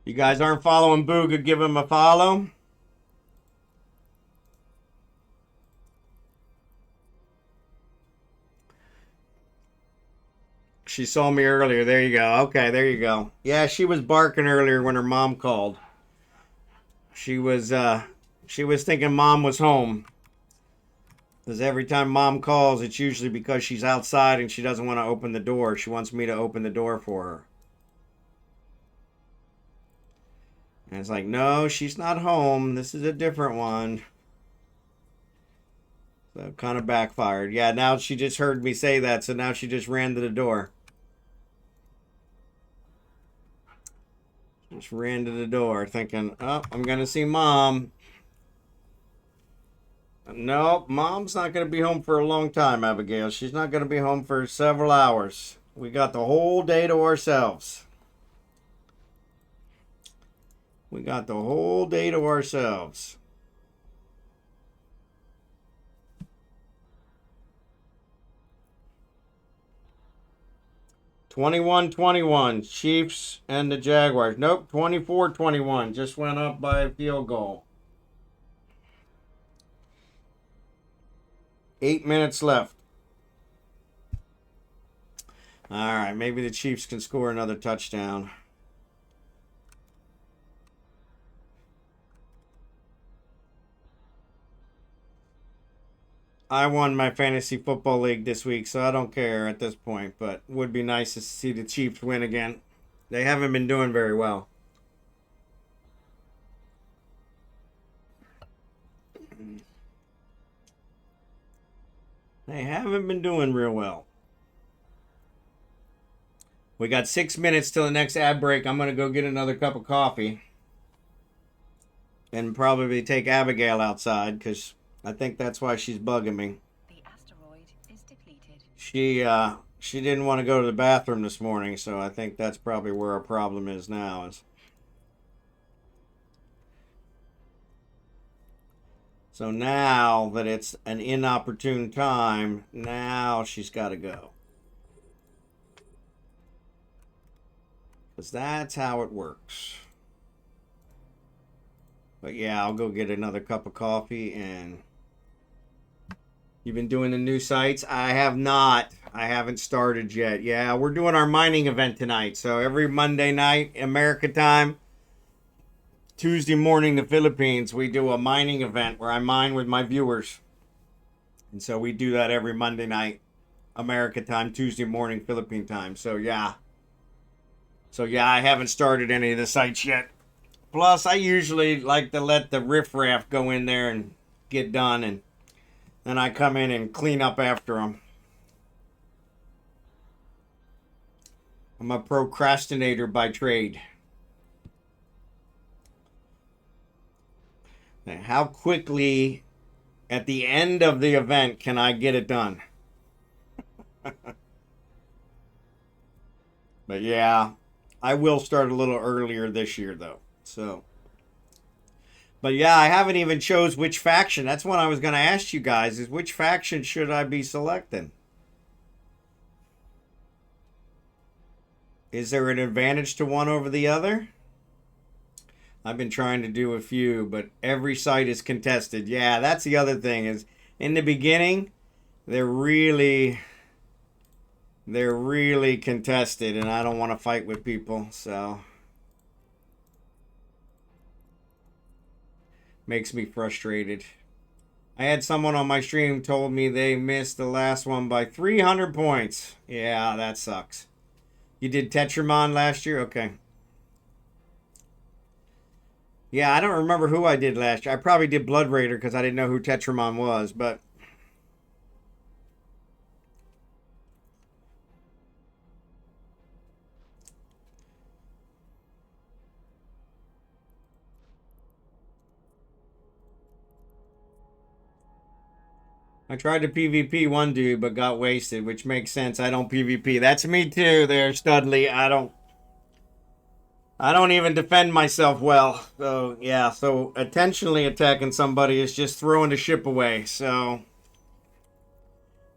Speaker 1: You guys aren't following Booga, give him a follow. She saw me earlier. There you go. Okay, there you go. Yeah, she was barking earlier when her mom called. She was thinking mom was home. Because every time mom calls, it's usually because she's outside and she doesn't want to open the door. She wants me to open the door for her. And it's like, no, she's not home. This is a different one. So it kind of backfired. Yeah, now she just heard me say that, so now she just ran to the door. Just ran to the door thinking, oh, I'm going to see mom. Nope, mom's not going to be home for a long time, Abigail. She's not going to be home for several hours. We got the whole day to ourselves. We got the whole day to ourselves. (21-21) Chiefs and the Jaguars. Nope, 24-21. Just went up by a field goal. 8 minutes left. All right, maybe the Chiefs can score another touchdown. I won my fantasy football league this week, so I don't care at this point, but it would be nice to see the Chiefs win again. They haven't been doing very well. They haven't been doing real well. We got 6 minutes till the next ad break. I'm going to go get another cup of coffee. And probably take Abigail outside, because I think that's why she's bugging me.
Speaker 2: The asteroid is depleted.
Speaker 1: She didn't want to go to the bathroom this morning, so I think that's probably where our problem is now. So now that it's an inopportune time, now she's got to go. Because that's how it works. But yeah, I'll go get another cup of coffee. And you've been doing the new sites? I have not. I haven't started yet. Yeah, we're doing our mining event tonight. So every Monday night, America time, Tuesday morning, the Philippines, we do a mining event where I mine with my viewers. And so we do that every Monday night, America time, Tuesday morning, Philippine time. So yeah. I haven't started any of the sites yet. Plus, I usually like to let the riffraff go in there and get done, and then I come in and clean up after them. I'm a procrastinator by trade. Now, how quickly at the end of the event can I get it done? But yeah, I will start a little earlier this year, though. So, but yeah, I haven't even chose which faction. That's what I was going to ask you guys, is which faction should I be selecting? Is there an advantage to one over the other? I've been trying to do a few, but every site is contested. Yeah, that's the other thing, is in the beginning, they're really contested, and I don't want to fight with people, so makes me frustrated. I had someone on my stream told me they missed the last one by 300 points. Yeah, that sucks. You did Tetramon last year? Okay. Yeah, I don't remember who I did last year. I probably did Blood Raider because I didn't know who Tetramon was, but I tried to PvP one dude, but got wasted, which makes sense. I don't PvP. That's me too there, Studley. I don't even defend myself well. So, yeah. So, intentionally attacking somebody is just throwing the ship away. So,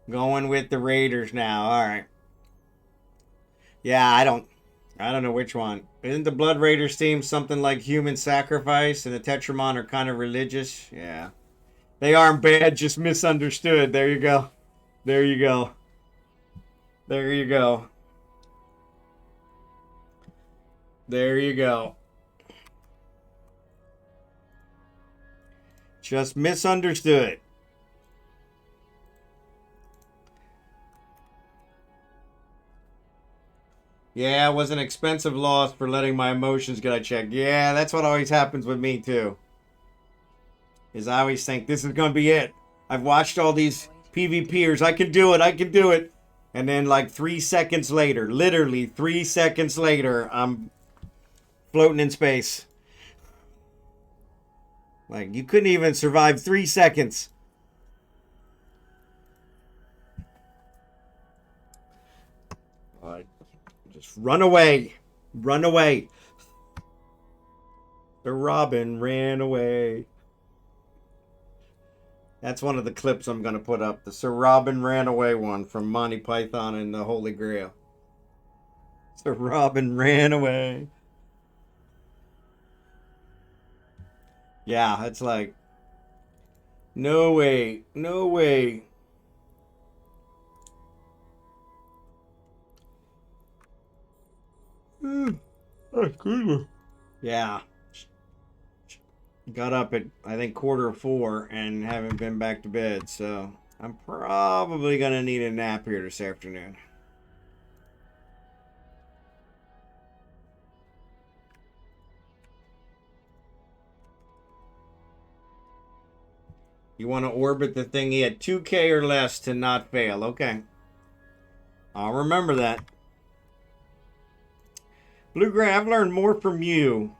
Speaker 1: going with the Raiders now. All right. Yeah, I don't know which one. Isn't the Blood Raiders team something like Human Sacrifice, and the Tetramon are kind of religious? Yeah. They aren't bad, just misunderstood. There you go. There you go. There you go. There you go. Just misunderstood. Yeah, it was an expensive loss for letting my emotions get checked. Yeah, that's what always happens with me too. Is I always think this is going to be it. I've watched all these PvPers. I can do it. I can do it. And then like 3 seconds later, literally 3 seconds later, I'm floating in space. Like, you couldn't even survive 3 seconds. Just run away. Run away. The robin ran away. That's one of the clips I'm going to put up. The Sir Robin ran away one from Monty Python and the Holy Grail. Sir Robin ran away. Yeah, it's like, no way, no way. That's good. Yeah. Got up at, I think, 4:45 and haven't been back to bed, so I'm probably going to need a nap here this afternoon. You want to orbit the thingy at 2K or less to not fail. Okay. I'll remember that. Blue Gray, I've learned more from you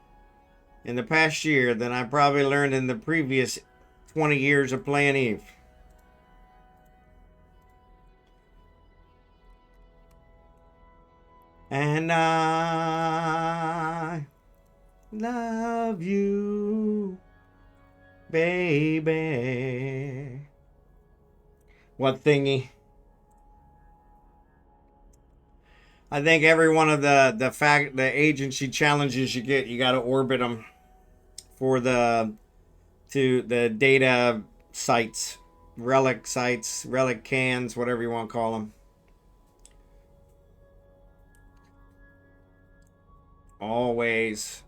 Speaker 1: in the past year than I probably learned in the previous 20 years of playing Eve. And I love you, baby. What thingy? I think every one of the agency challenges you get, you got to orbit them for the data sites, relic cans, whatever you want to call them. Always.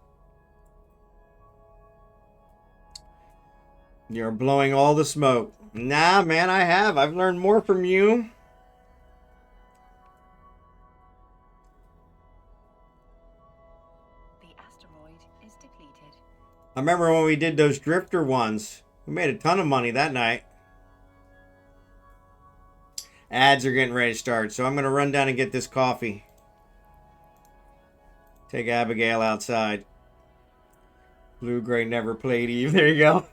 Speaker 1: You're blowing all the smoke. Nah, man, I have. I've learned more from you.
Speaker 2: The asteroid is depleted.
Speaker 1: I remember when we did those drifter ones. We made a ton of money that night. Ads are getting ready to start, so I'm going to run down and get this coffee. Take Abigail outside. Blue Gray never played Eve. There you go.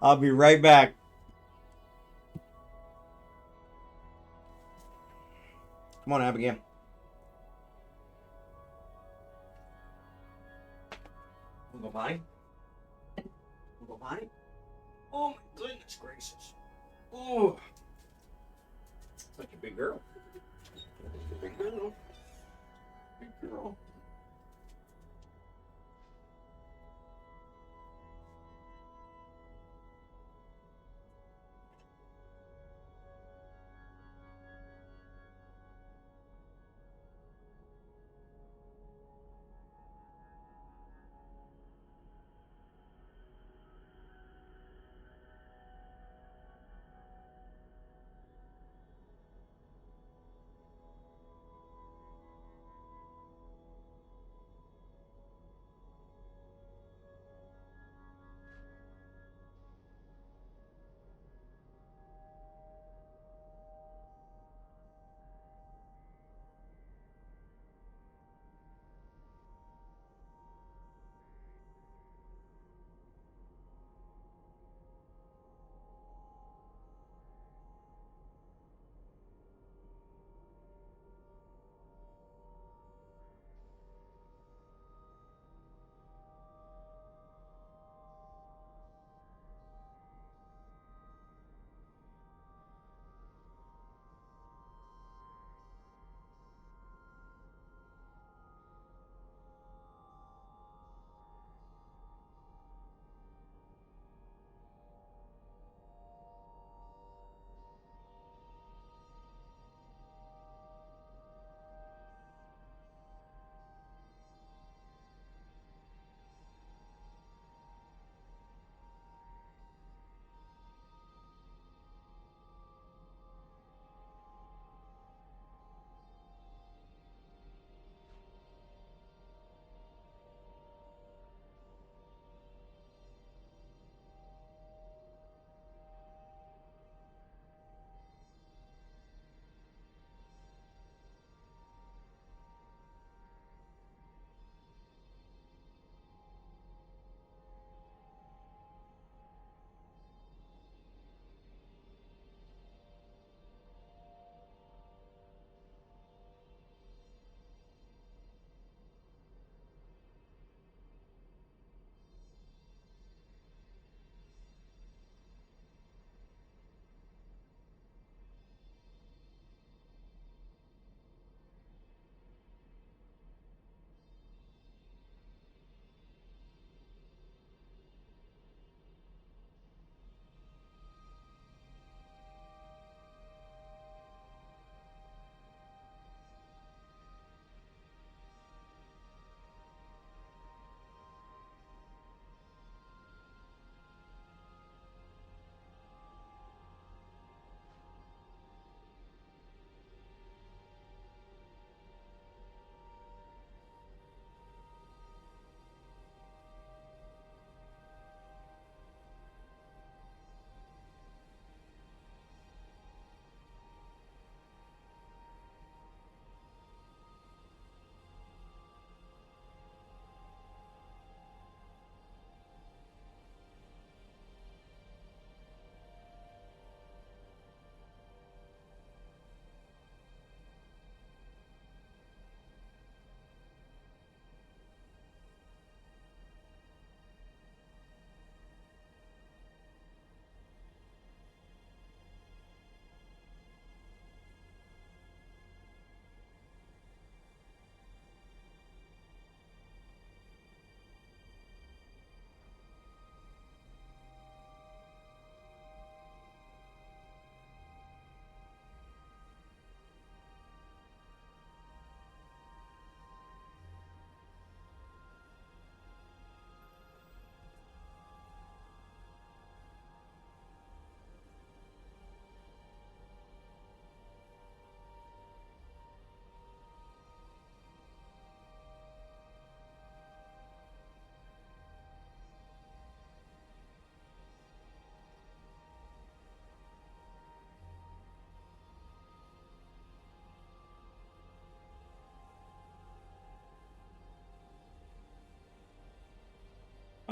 Speaker 1: I'll be right back. Come on, Abigail. Wanna go potty? Wanna go potty? Oh my goodness gracious. Oh. Such a big girl. Big girl. Big girl.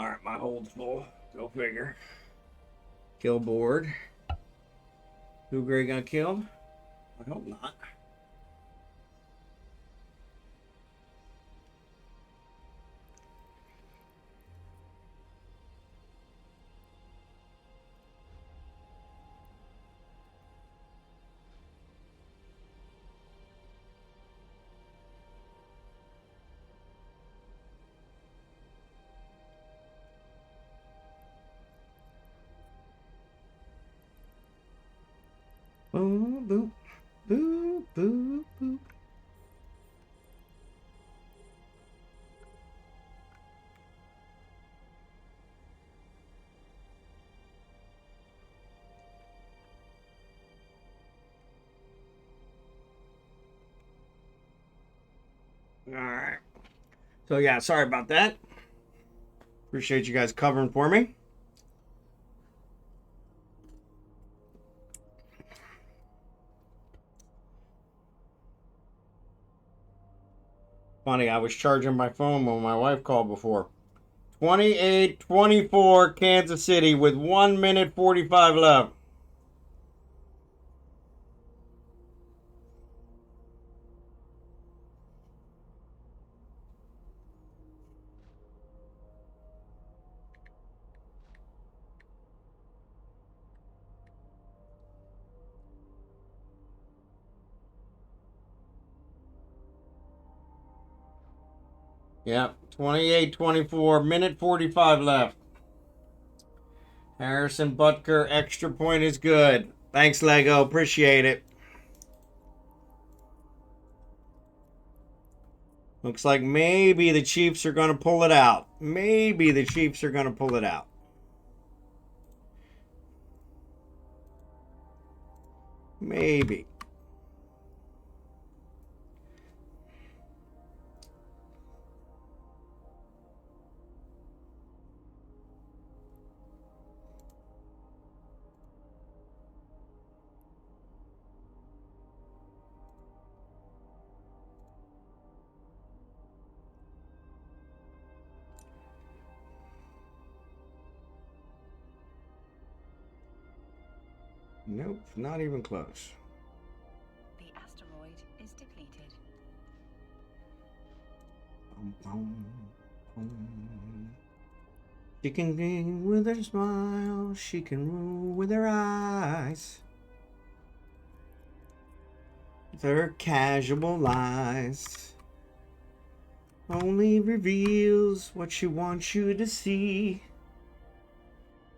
Speaker 1: Alright, my hold's full. Go figure. Kill board. Blue Gray got killed? I hope not. Boop, boop, boop, boop, boop. All right. So yeah, sorry about that. Appreciate you guys covering for me. Funny, I was charging my phone when my wife called before. 28-24 Kansas City with 1 minute 45 left. Yep, 28-24, minute 45 left. Harrison Butker, extra point is good. Thanks, Lego. Appreciate it. Looks like maybe the Chiefs are going to pull it out. Maybe the Chiefs are going to pull it out. Maybe. Nope, not even close.
Speaker 2: The asteroid is depleted.
Speaker 1: She can grin with her smile, she can rule with her eyes. With her casual lies, only reveals what she wants you to see.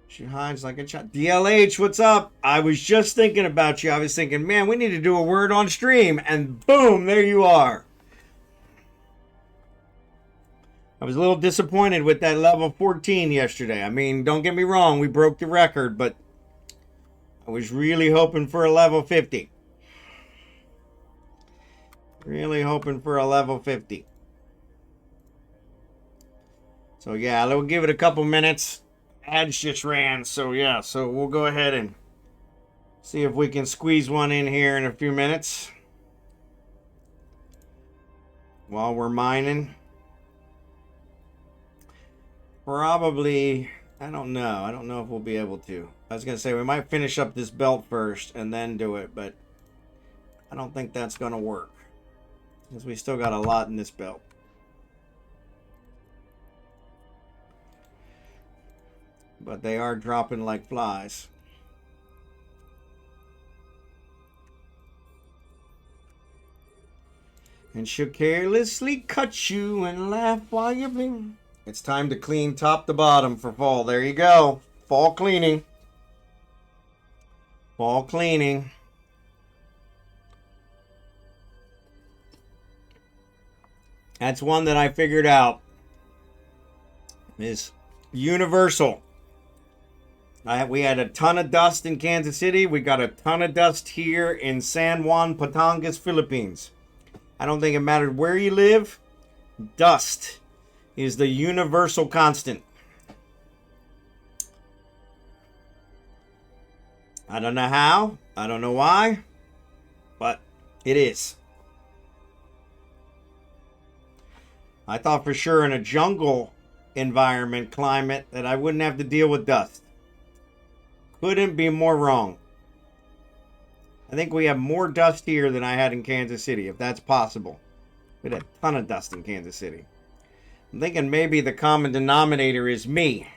Speaker 1: She hides like a child. DLH, what's up? I was just thinking about you. I was thinking, man, we need to do a word on stream. And boom, there you are. I was a little disappointed with that level 14 yesterday. I mean, don't get me wrong, we broke the record, but I was really hoping for a level 50. Really hoping for a level 50. So yeah, we'll give it a couple minutes. Ads just ran, so yeah, so we'll go ahead and see if we can squeeze one in here in a few minutes while we're mining. Probably, I don't know if we'll be able to. I was gonna say we might finish up this belt first and then do it, but I don't think that's gonna work because we still got a lot in this belt. But they are dropping like flies. And she'll carelessly cut you and laugh while you blink. It's time to clean top to bottom for fall. There you go. Fall cleaning. Fall cleaning. That's one that I figured out is universal. We had a ton of dust in Kansas City. We got a ton of dust here in San Juan, Batangas, Philippines. I don't think it matters where you live. Dust is the universal constant. I don't know how. I don't know why. But it is. I thought for sure in a jungle environment, climate, that I wouldn't have to deal with dust. Couldn't be more wrong. I think we have more dust here than I had in Kansas City, if that's possible. We had a ton of dust in Kansas City. I'm thinking maybe the common denominator is me.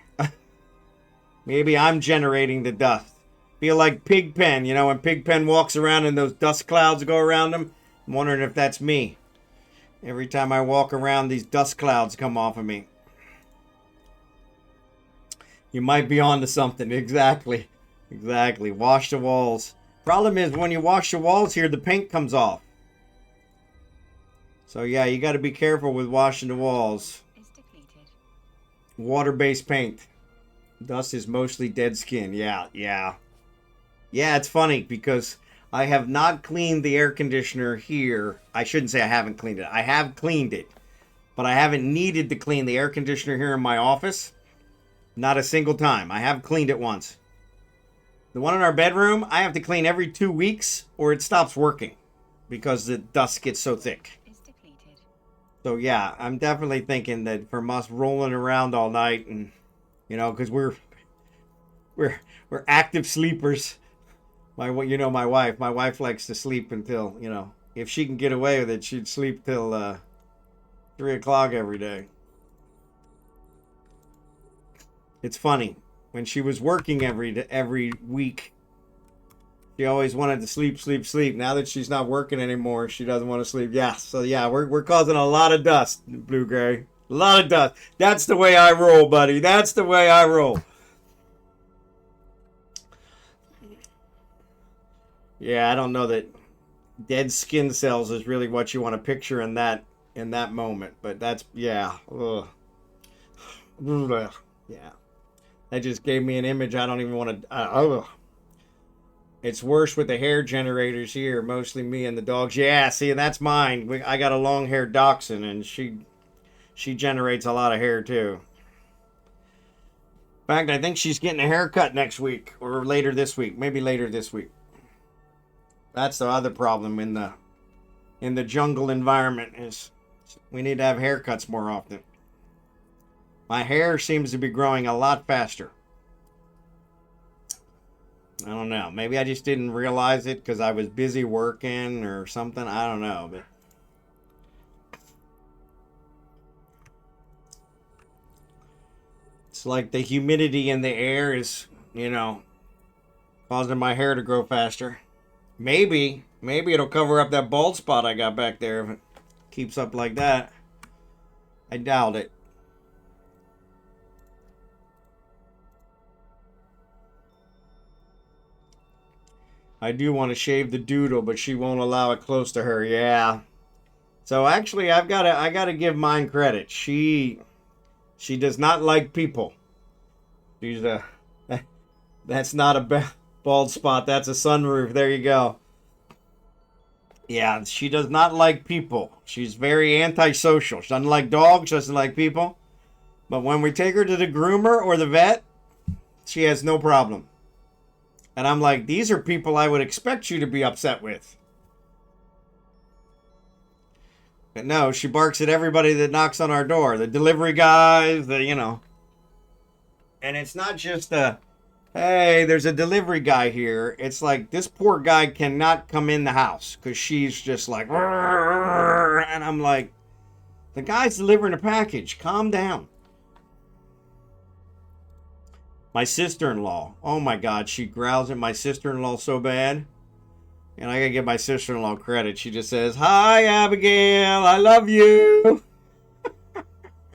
Speaker 1: Maybe I'm generating the dust. Feel like Pigpen, you know, when Pigpen walks around and those dust clouds go around him. I'm wondering if that's me. Every time I walk around, these dust clouds come off of me. You might be onto something. Exactly. Exactly. Wash the walls. Problem is, when you wash the walls here, the paint comes off. So yeah, you got to be careful with washing the walls. Water-based paint. Dust is mostly dead skin. Yeah. Yeah, it's funny because I have not cleaned the air conditioner here. I shouldn't say I haven't cleaned it. I have cleaned it. But I haven't needed to clean the air conditioner here in my office. Not a single time. I have cleaned it once. The one in our bedroom, I have to clean every 2 weeks or it stops working because the dust gets so thick. So yeah, I'm definitely thinking that from us rolling around all night and, you know, because we're active sleepers. My wife likes to sleep until, you know, if she can get away with it, she'd sleep till 3 o'clock every day. It's funny. When she was working every week, she always wanted to sleep. Now that she's not working anymore, she doesn't want to sleep. Yeah, so yeah, we're causing a lot of dust, Blue Gray. A lot of dust. That's the way I roll, buddy. That's the way I roll. Yeah, I don't know that dead skin cells is really what you want to picture in that moment, but that's yeah. Ugh. Yeah. That just gave me an image I don't even want to It's worse with the hair generators here, mostly me and the dogs. Yeah, see, that's mine. I got a long-haired dachshund, and she generates a lot of hair, too. In fact, I think she's getting a haircut next week, or later this week. Maybe later this week. That's the other problem in the jungle environment is we need to have haircuts more often. My hair seems to be growing a lot faster. I don't know. Maybe I just didn't realize it because I was busy working or something. I don't know. But it's like the humidity in the air is, you know, causing my hair to grow faster. Maybe it'll cover up that bald spot I got back there if it keeps up like that. I doubt it. I do want to shave the doodle, but she won't allow it close to her. Yeah. So actually, I gotta give mine credit. She does not like people. She's that's not a bald spot. That's a sunroof. There you go. Yeah, she does not like people. She's very antisocial. She doesn't like dogs. She doesn't like people. But when we take her to the groomer or the vet, she has no problem. And I'm like, these are people I would expect you to be upset with. But no, she barks at everybody that knocks on our door. The delivery guys, you know. And it's not just hey, there's a delivery guy here. It's like, this poor guy cannot come in the house. Because she's just like, and I'm like, the guy's delivering a package. Calm down. My sister-in-law. Oh my God, she growls at my sister-in-law so bad. And I gotta give my sister-in-law credit. She just says, "Hi, Abigail, I love you."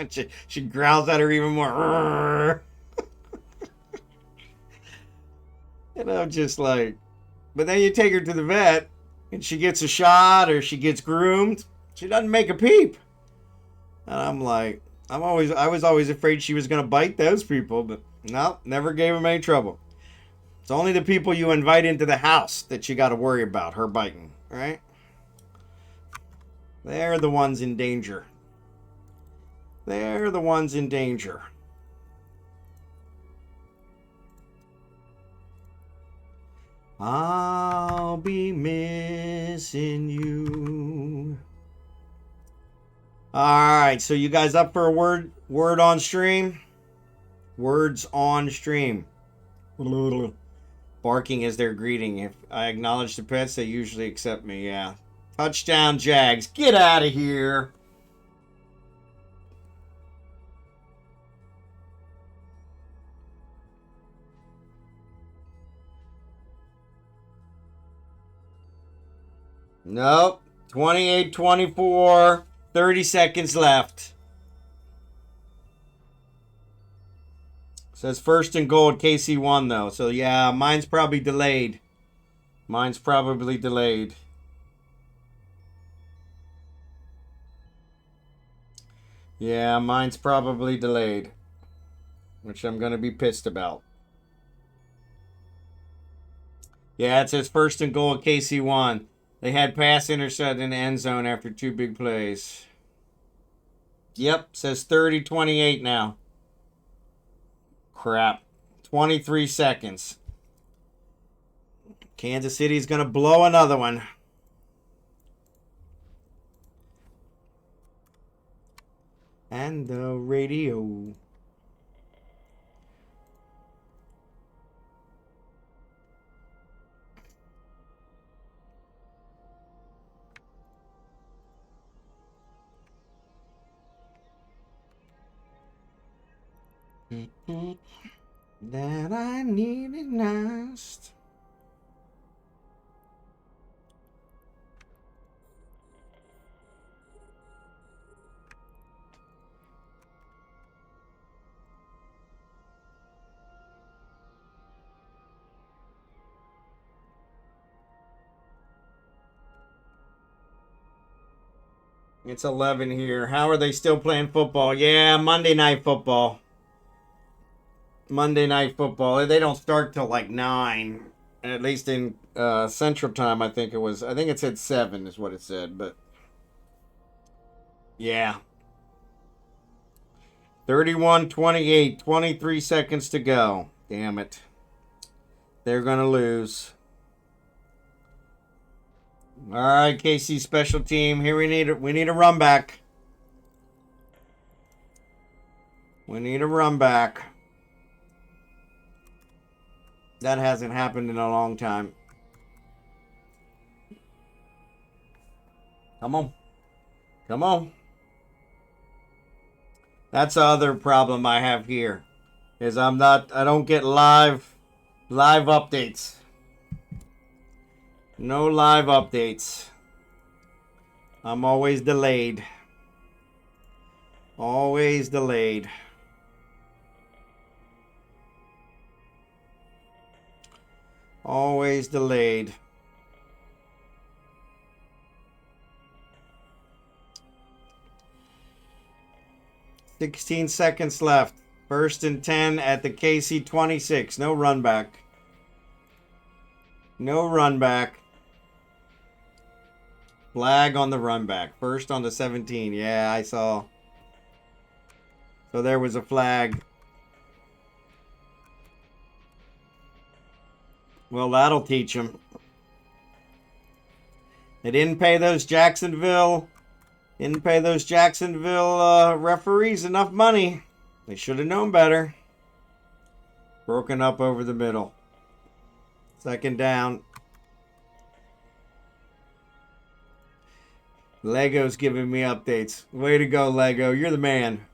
Speaker 1: And she growls at her even more. And I'm just like, but then you take her to the vet and she gets a shot or she gets groomed. She doesn't make a peep. And I'm like, I was always afraid she was gonna bite those people, but no, never gave them any trouble. It's only the people you invite into the house that you got to worry about her biting, right? They're the ones in danger. They're the ones in danger. I'll be missing you. All right, so you guys up for a word on stream? Words on stream. Barking is their greeting. If I acknowledge the pets, they usually accept me. Yeah. Touchdown, Jags. Get out of here. Nope. 28-24. 30 seconds left. Says first and goal at KC1, though. So, yeah, mine's probably delayed. Mine's probably delayed. Yeah, mine's probably delayed. Which I'm going to be pissed about. Yeah, it says first and goal at KC1. They had pass intercept in the end zone after 2 big plays. Yep, says 30-28 now. Crap. 23 seconds. Kansas City's going to blow another one. And the radio. That I needed last. It's 11 here. How are they still playing football? Yeah, Monday Night Football. Monday Night Football. They don't start till like 9. At least in Central Time, I think it was. I think it said 7 is what it said. But, yeah. 31-28. 23 seconds to go. Damn it. They're going to lose. All right, KC special team. Here we need a run back. We need a run back. That hasn't happened in a long time. Come on. Come on. That's the other problem I have here. Is I don't get live updates. No live updates. I'm always delayed. Always delayed. Always delayed. $16 seconds left. First and 10 at the KC 26. No run back. No run back. Flag on the run back. First on the 17. Yeah, I saw. So there was a flag. Well, that'll teach them. They didn't pay those Jacksonville referees enough money. They should have known better. Broken up over the middle. Second down. Lego's giving me updates. Way to go, Lego. You're the man.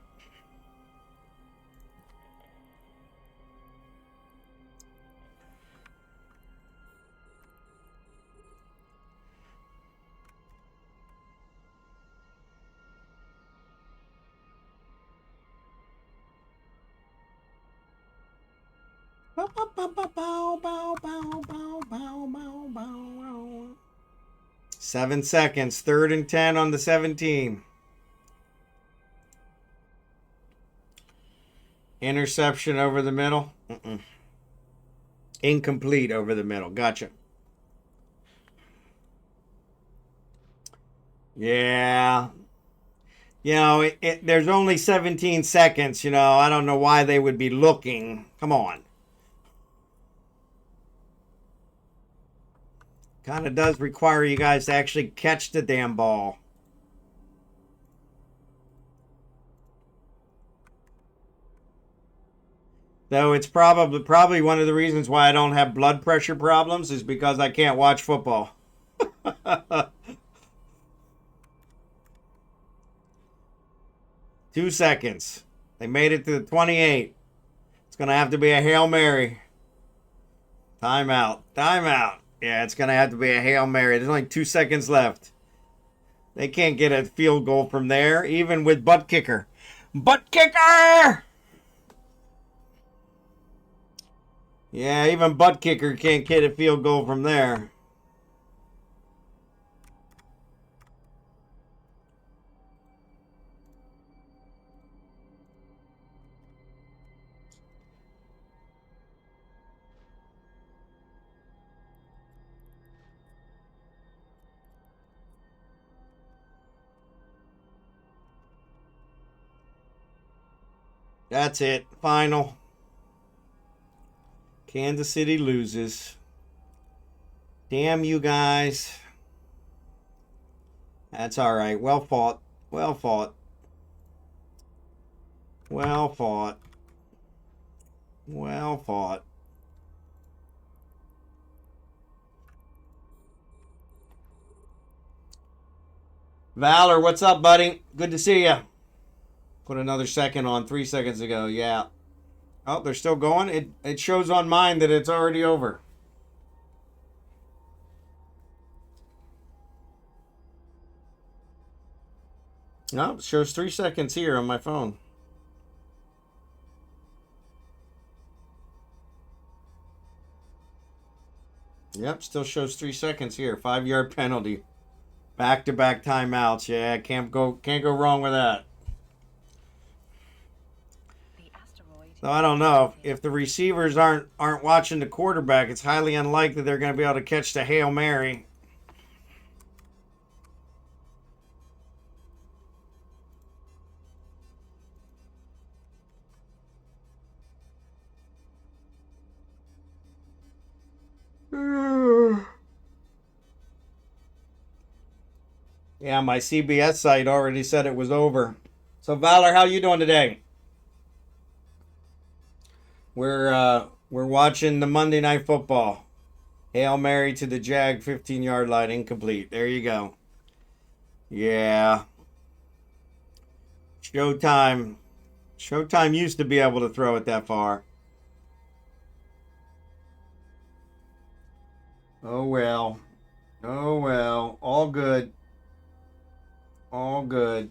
Speaker 1: Bow, bow, bow, bow, bow, bow, bow, bow, bow. 7 seconds. Third and 10 on the 17. Interception over the middle. Incomplete over the middle. Gotcha. Yeah. You know, there's only 17 seconds. You know, I don't know why they would be looking. Come on. Kind of does require you guys to actually catch the damn ball. Though it's probably one of the reasons why I don't have blood pressure problems is because I can't watch football. 2 seconds. They made it to the 28. It's going to have to be a Hail Mary. Timeout. Timeout. Yeah, it's going to have to be a Hail Mary. There's only 2 seconds left. They can't get a field goal from there, even with butt kicker. Butt kicker! Yeah, even butt kicker can't get a field goal from there. That's it. Final. Kansas City loses. Damn you guys. That's all right. Well fought. Well fought. Well fought. Well fought. Valor, what's up, buddy? Good to see you. Put another second on 3 seconds ago. Yeah. Oh, they're still going? It shows on mine that it's already over. No, it shows 3 seconds here on my phone. Yep, still shows 3 seconds here. 5-yard penalty. Back-to-back timeouts. Yeah, can't go wrong with that. So I don't know if the receivers aren't watching the quarterback. It's highly unlikely they're going to be able to catch the Hail Mary. Yeah, my CBS site already said it was over. So Valor, how you doing today? We're watching the Monday Night Football. Hail Mary to the Jag, 15-yard line, incomplete. There you go. Yeah. Showtime. Showtime used to be able to throw it that far. Oh well. Oh well. All good. All good.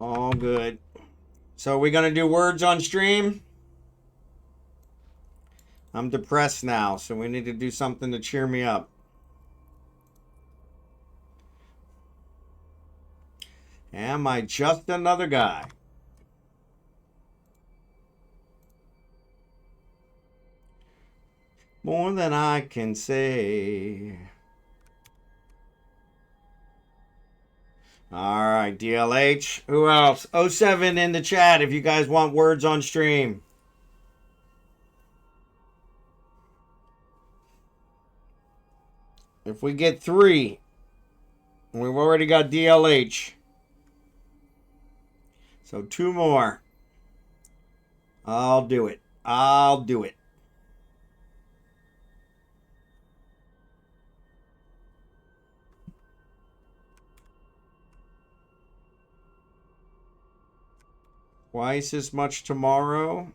Speaker 1: All good. So we're going to do words on stream. I'm depressed now, so we need to do something to cheer me up. Am I just another guy? More than I can say. All right, DLH. Who else? 07 in the chat if you guys want words on stream. If we get 3, we've already got DLH. So 2 more. I'll do it. I'll do it. Twice as much tomorrow.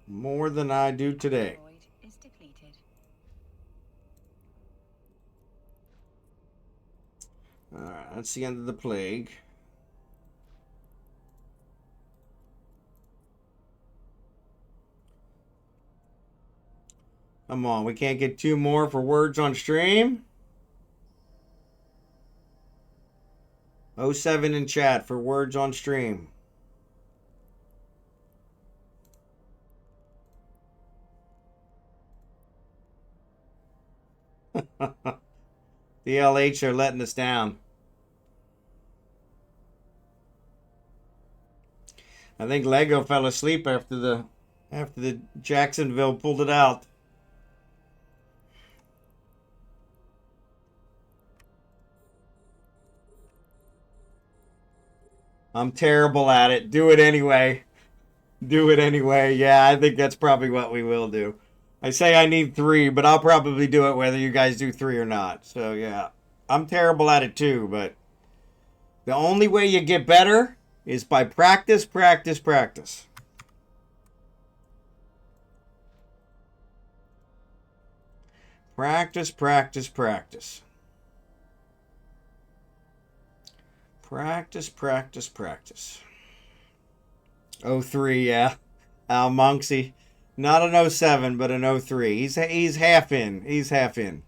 Speaker 1: More than I do today.
Speaker 2: Is depleted.
Speaker 1: Alright, that's the end of the plague. Come on, we can't get 2 more for words on stream. 07 in chat for words on stream. The LH are letting us down. I think Lego fell asleep after After the Jacksonville pulled it out. I'm terrible at it. Do it anyway. Do it anyway. Yeah, I think that's probably what we will do. I say I need 3, but I'll probably do it whether you guys do 3 or not. So, yeah. I'm terrible at it too, but the only way you get better is by practice, practice, practice. Practice, practice, practice. Practice, practice, practice. 03, yeah. Almonxy. Not an 07, but an 03. He's half in. He's half in.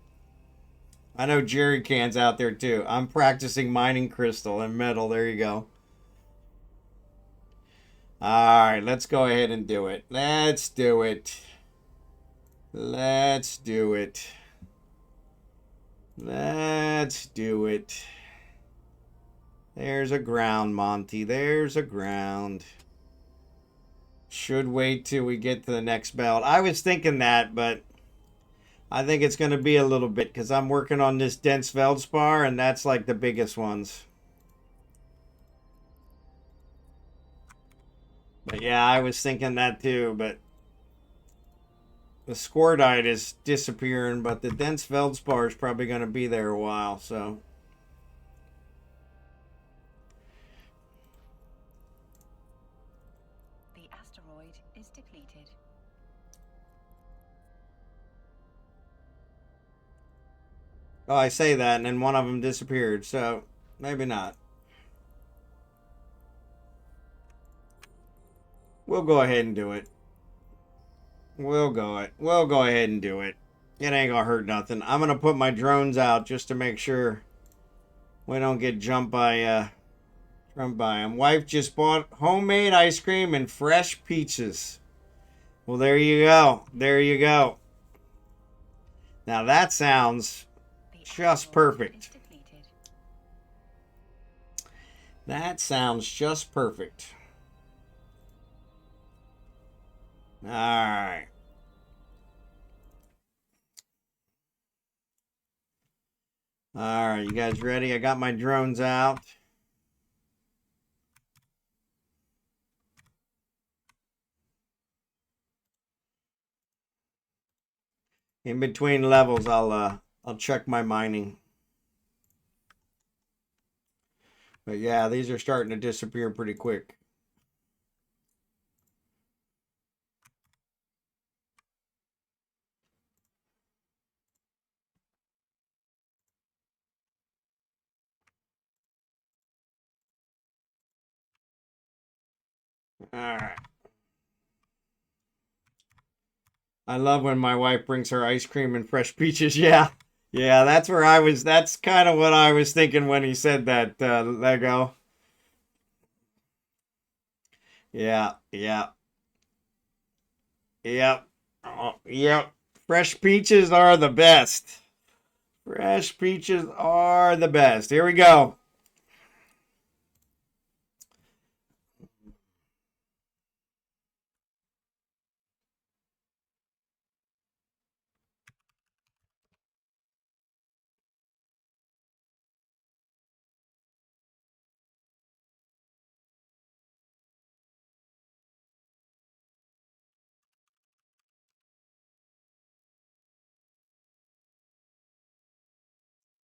Speaker 1: I know Jerry Can's out there too. I'm practicing mining crystal and metal. There you go. Alright, let's go ahead and do it. Let's do it. Let's do it. Let's do it. There's a ground, Monty. There's a ground. Should wait till we get to the next belt. I was thinking that, but I think it's going to be a little bit because I'm working on this dense feldspar, and that's like the biggest ones. But yeah, I was thinking that too, but the scordite is disappearing, but the dense feldspar is probably going to be there a while, so.
Speaker 2: The asteroid is depleted.
Speaker 1: Oh, I say that, and then one of them disappeared, so maybe not. We'll go ahead and do it. We'll go ahead and do it. It ain't gonna hurt nothing. I'm gonna put my drones out just to make sure we don't get jumped by them. Wife just bought homemade ice cream and fresh peaches. Well, there you go. There you go. Now that sounds just perfect. That sounds just perfect. All right. All right, you guys ready? I got my drones out. In between levels, I'll check my mining. But yeah, these are starting to disappear pretty quick. All right. I love when my wife brings her ice cream and fresh peaches. Yeah. Yeah, that's where I was. That's kind of what I was thinking when he said that, Lego. Yeah, yeah, yep. Oh, yep. Fresh peaches are the best. Fresh peaches are the best. Here we go.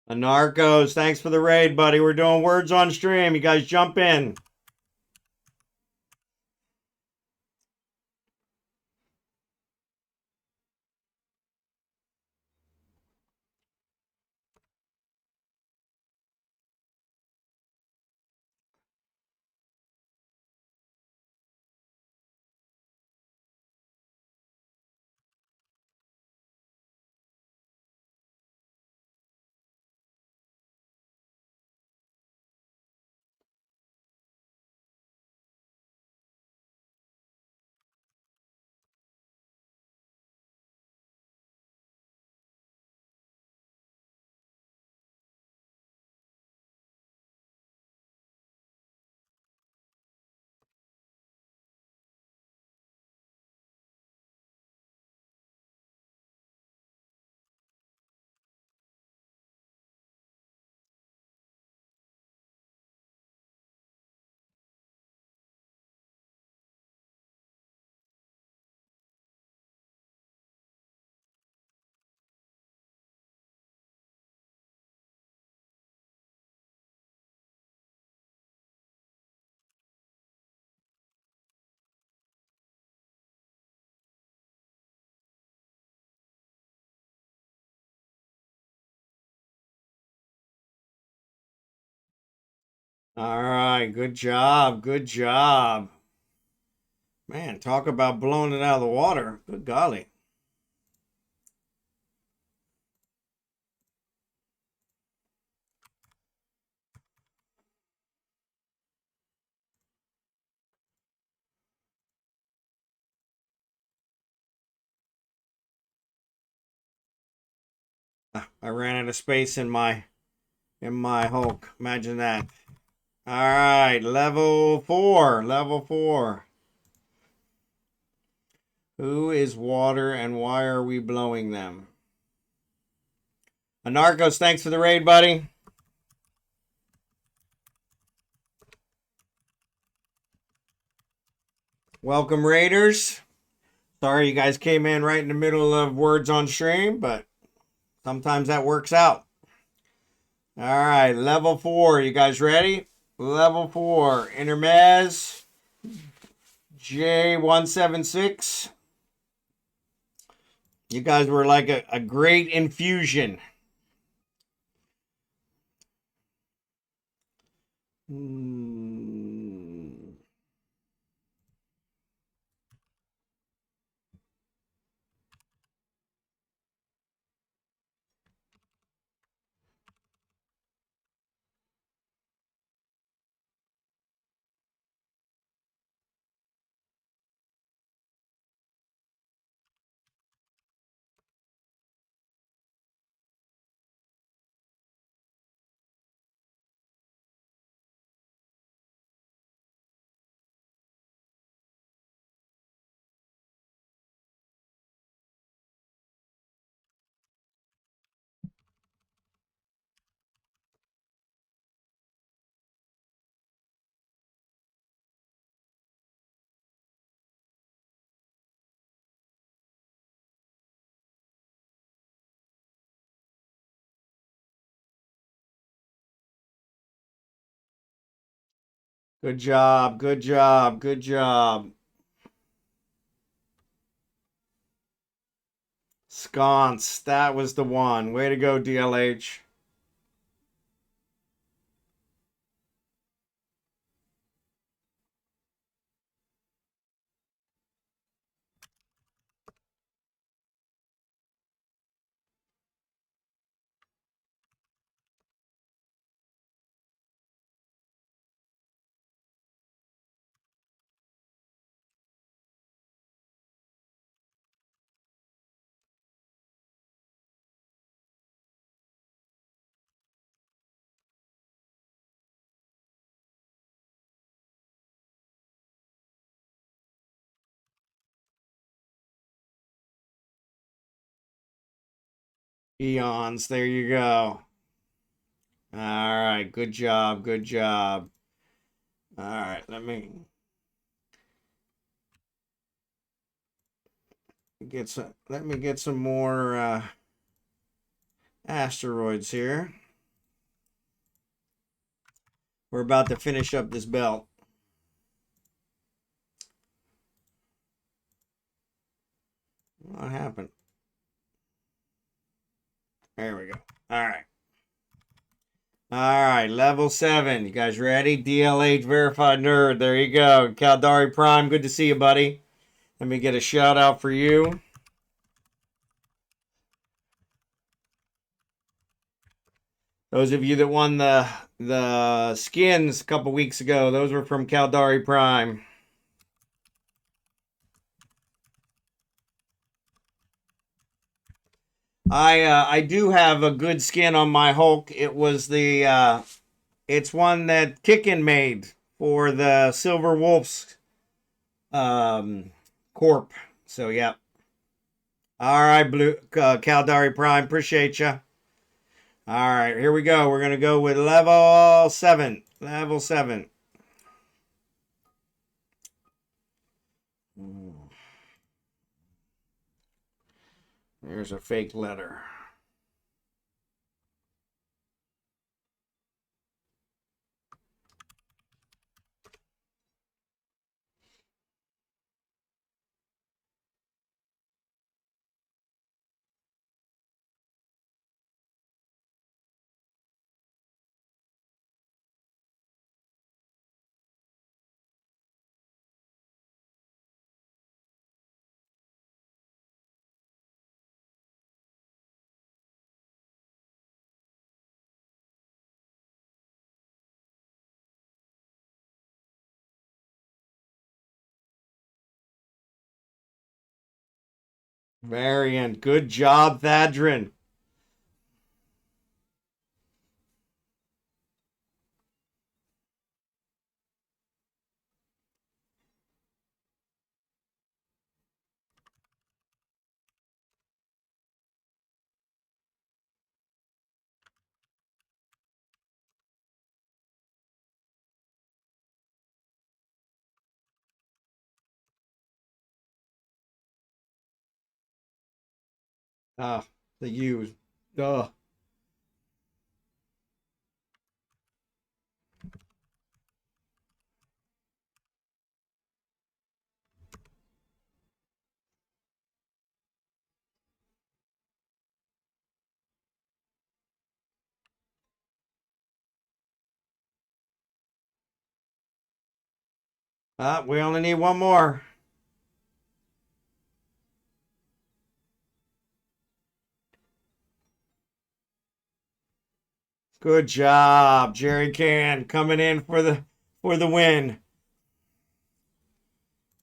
Speaker 1: Anarckos, thanks for the raid, buddy. We're doing words on stream. You guys jump in. All right, good job, good job. Man, talk about blowing it out of the water. Good golly. I ran out of space in my Hulk. Imagine that. All right, level 4. Level 4. Who is water and why are we blowing them? Anarckos, thanks for the raid, buddy. Welcome, Raiders. Sorry you guys came in right in the middle of words on stream, but sometimes that works out. All right, level 4. You guys ready? Level 4. Intermez. J176. You guys were like a great infusion. Good job, good job, good job. Sconce, that was the one. Way to go, DLH. Eons, there you go. All right, good job, good job. All right, let me get some more asteroids here. We're about to finish up this belt. What happened? There we go. All right. All right, level 7. You guys ready? DLH verified nerd. There you go. Caldari Prime, good to see you, buddy. Let me get a shout out for you. Those of you that won the skins a couple weeks ago, those were from Caldari Prime. I do have a good skin on my Hulk. It was it's one that Kickin made for the Silver Wolves Corp. So yeah. All right, Caldari Prime, appreciate you. All right, here we go. We're gonna go with level 7. Level 7. There's a fake letter. Variant. Good job, Thaddren. Ah, the U's. Duh. Ah, we only need one more. Good job, Jerry Can, coming in for the win.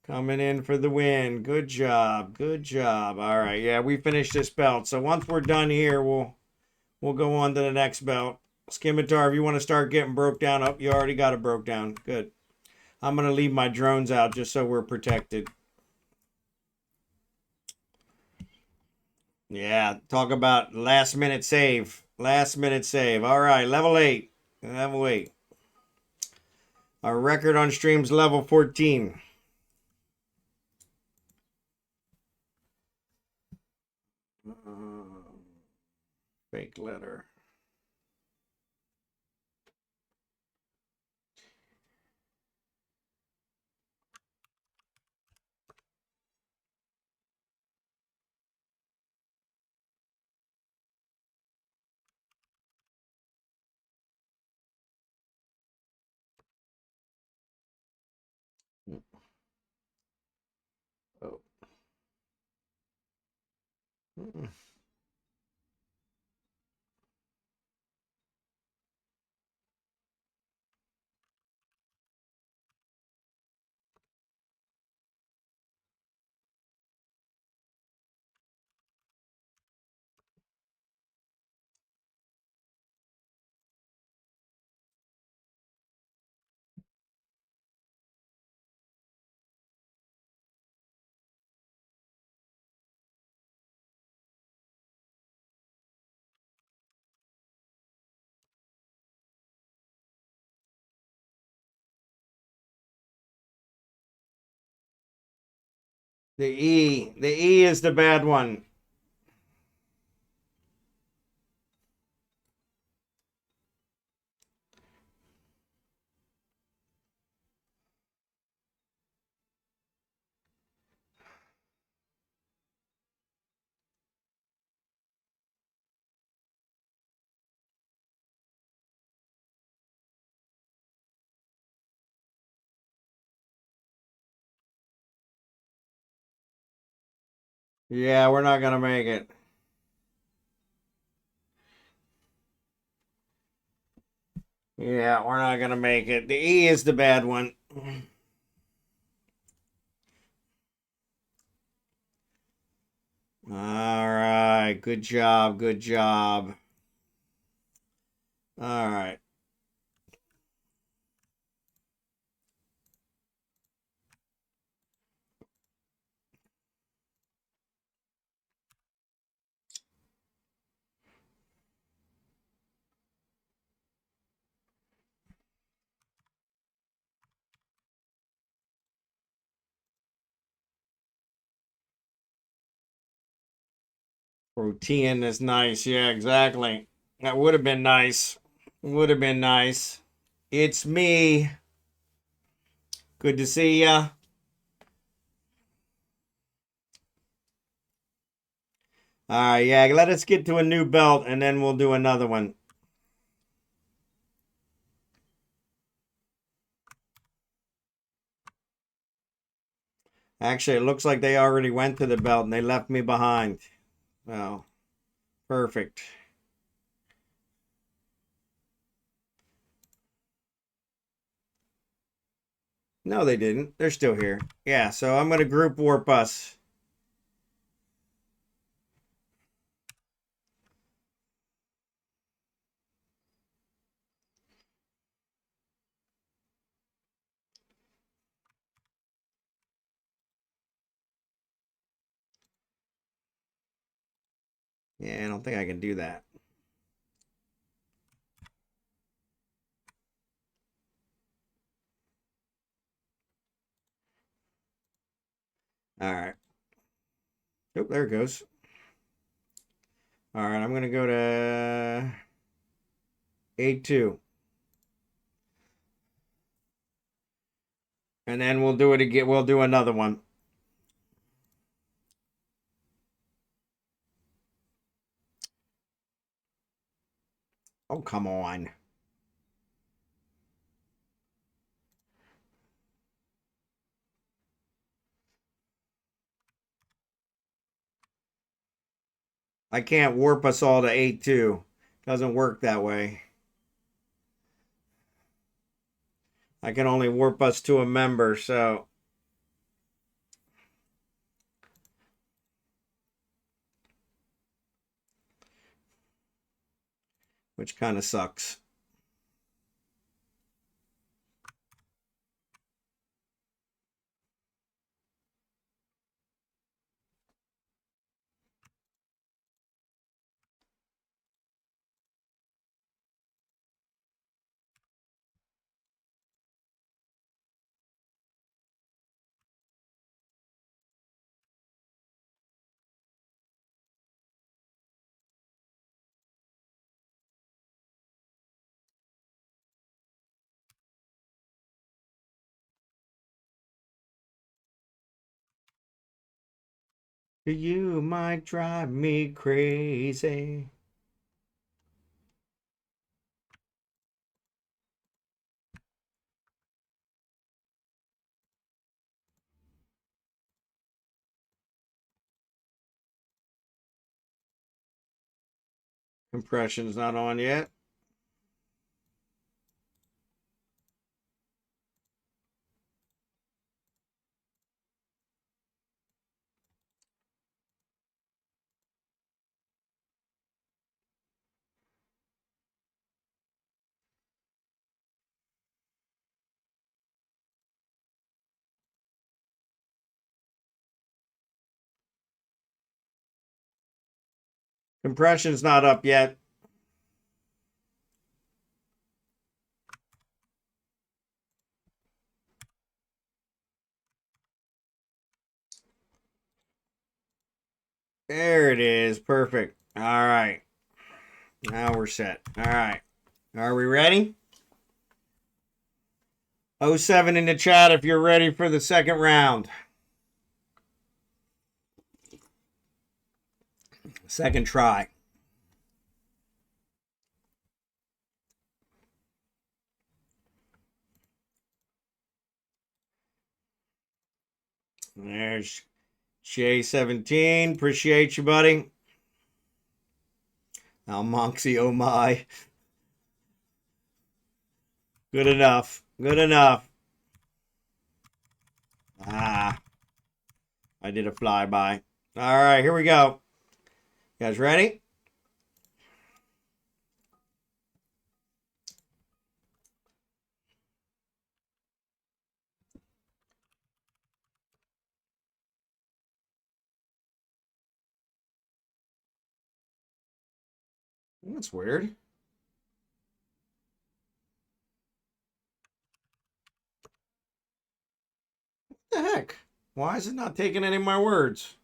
Speaker 1: Coming in for the win. Good job. Good job. All right. Yeah, we finished this belt. So once we're done here, we'll go on to the next belt. Scimitar, if you want to start getting broke down up, you already got it broke down. Good. I'm gonna leave my drones out just so we're protected. Yeah, talk about last minute save. Last minute save. All right, level 8. Level 8. Our record on streams level 14. Fake letter. Oh. The E is the bad one. Yeah, we're not gonna make it. Yeah, we're not gonna make it. The E is the bad one. All right, good job, good job. All right. Protein is nice. Yeah, exactly. That would have been nice. Would have been nice. It's me. Good to see ya. All right, yeah, let us get to a new belt and then we'll do another one. Actually, it looks like they already went to the belt and they left me behind. Well, perfect. No, they didn't. They're still here. Yeah, so I'm going to group warp us. Yeah, I don't think I can do that. All right. Oh, there it goes. All right, I'm going to go to A2. And then we'll do it again. We'll do another one. Oh, come on. I can't warp us all to A2. Doesn't work that way. I can only warp us to a member, so. Which kind of sucks. You might drive me crazy. Compression's not on yet. Compression's not up yet. There it is. Perfect. All right. Now we're set. All right. Are we ready? 07 in the chat if you're ready for the second round. Second try. There's J17. Appreciate you, buddy. Almonxy, oh my. Good enough. Good enough. Ah. I did a flyby. All right, here we go. You guys ready? That's weird. What the heck? Why is it not taking any of my words?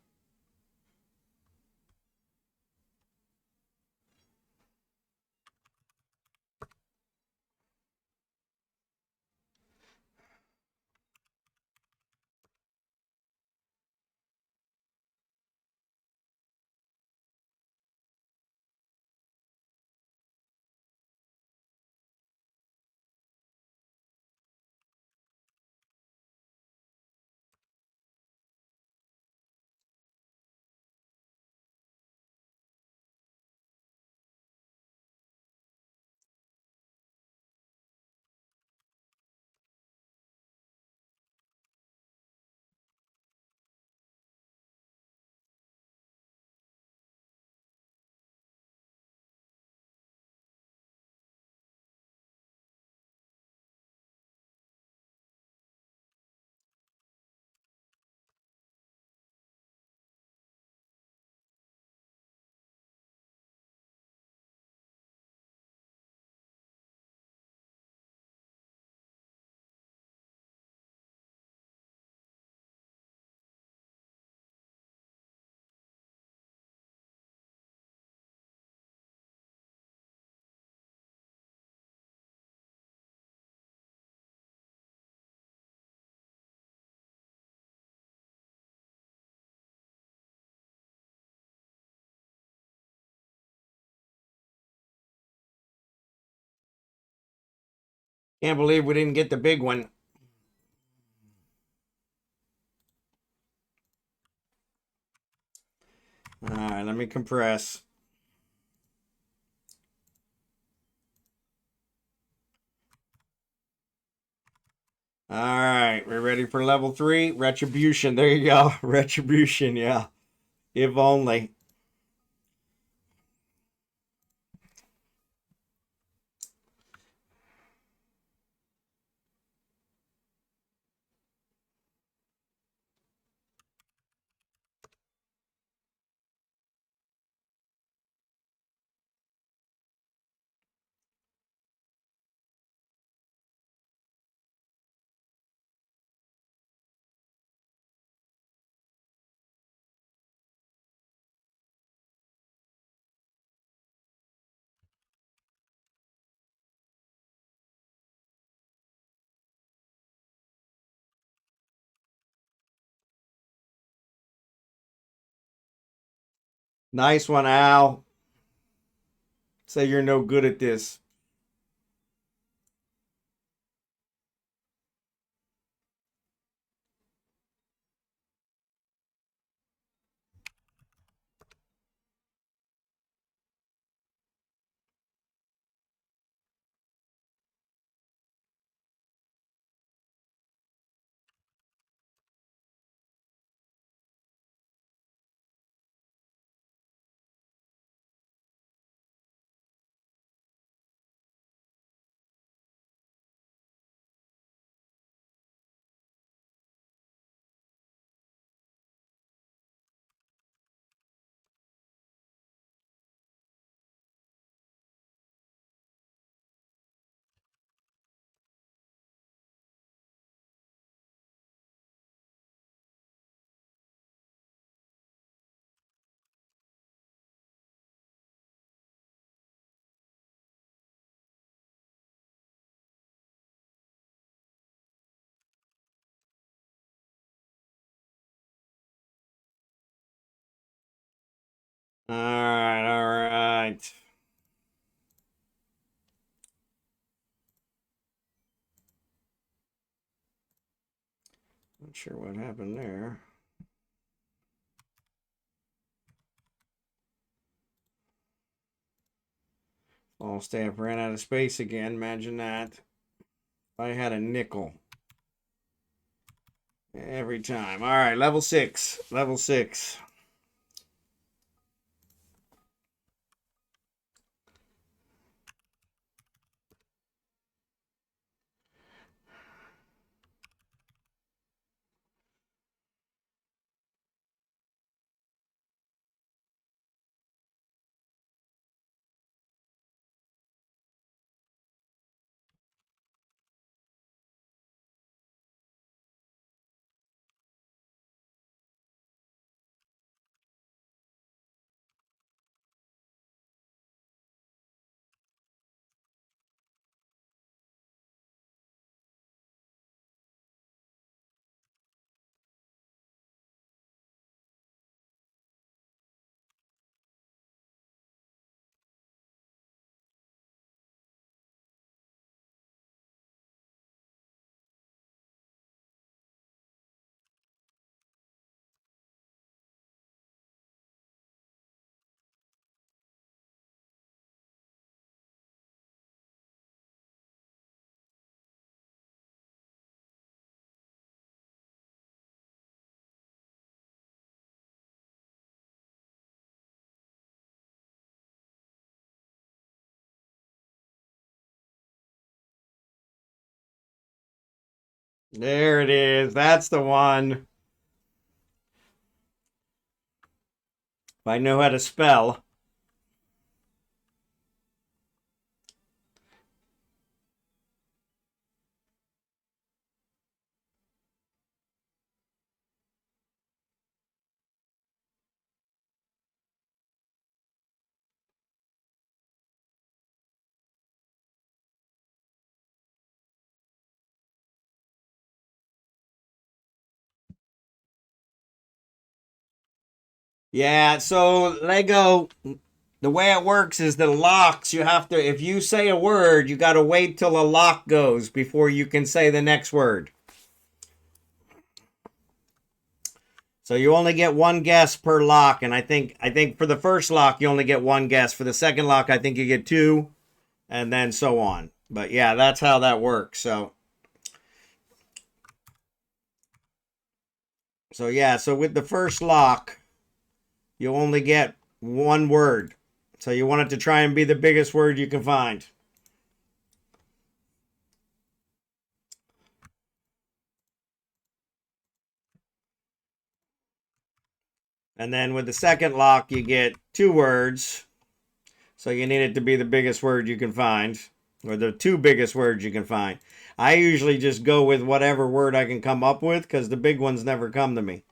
Speaker 1: Can't believe we didn't get the big one. All right, let me compress. All right, we're ready for level 3. Retribution. There you go. Retribution, yeah. If only. Nice one, Al. Say you're no good at this. All right, all right. Not sure what happened there. All staff ran out of space again. Imagine that. If I had a nickel. Every time. All right, level 6. Level 6. There it is. That's the one. If I know how to spell. Yeah, so Lego, The way it works is the locks, you have to, if you say a word, you got to wait till a lock goes before you can say the next word. So you only get one guess per lock, and I think for the first lock you only get one guess. For the second lock, I think you get two, and then so on. But yeah, that's how that works. So yeah, so with the first lock, you only get one word. So you want it to try and be the biggest word you can find. And then with the second lock, you get two words. So you need it to be the biggest word you can find, or the two biggest words you can find. I usually just go with whatever word I can come up with because the big ones never come to me.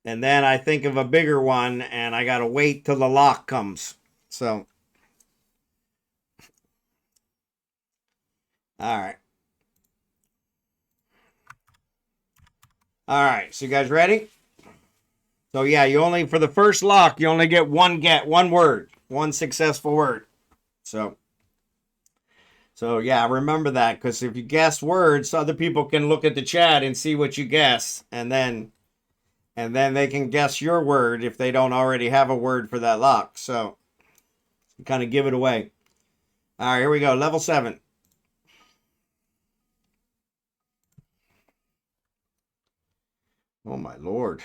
Speaker 1: And then I think of a bigger one and I got to wait till the lock comes. So, all right. All right. So you guys ready? So yeah, you only, for the first lock, you only get one word, one successful word. So yeah, remember that, because if you guess words, other people can look at the chat and see what you guess, and then they can guess your word if they don't already have a word for that lock. So kind of give it away. All right, here we go. Level 7. Oh my Lord.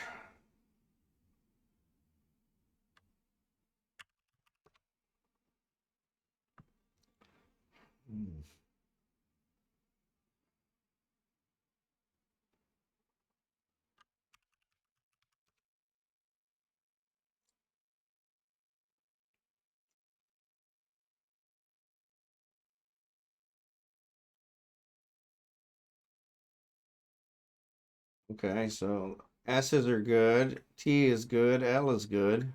Speaker 1: Okay, so S's are good, T is good, L is good.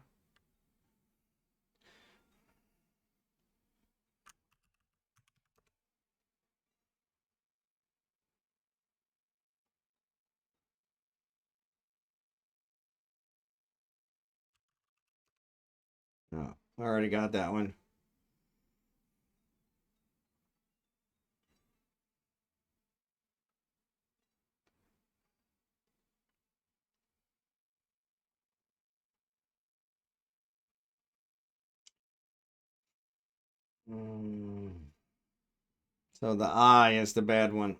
Speaker 1: Oh, I already got that one. So the I is the bad one.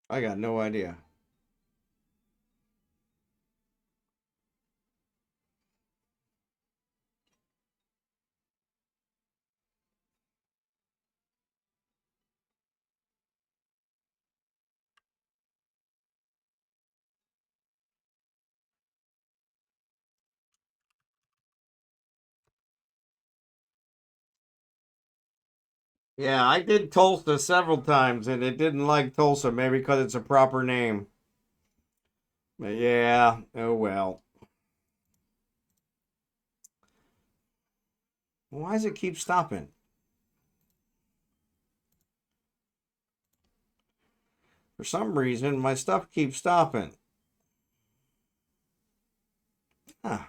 Speaker 1: I got no idea. Yeah, I did Tulsa several times and it didn't like Tulsa, maybe because it's a proper name. But yeah, oh well. Why does it keep stopping? For some reason, my stuff keeps stopping. Huh.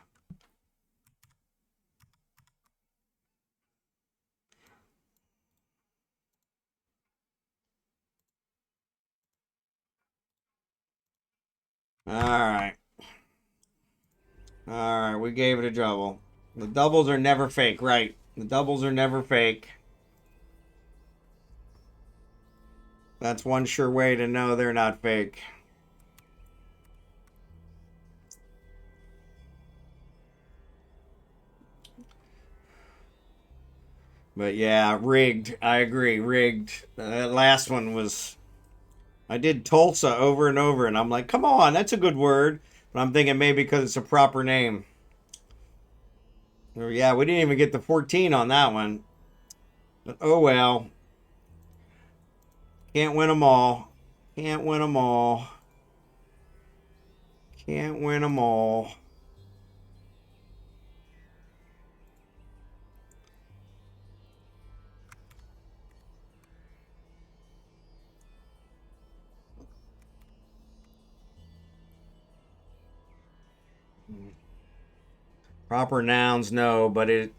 Speaker 1: All right. All right, we gave it a double. The doubles are never fake, right? The doubles are never fake. That's one sure way to know they're not fake. But yeah, rigged. I agree, rigged. That last one was. I did Tulsa over and over, and I'm like, come on, that's a good word. But I'm thinking maybe because it's a proper name. Yeah, we didn't even get the 14 on that one. But oh well. Can't win them all. Can't win them all. Can't win them all. Proper nouns, no, but it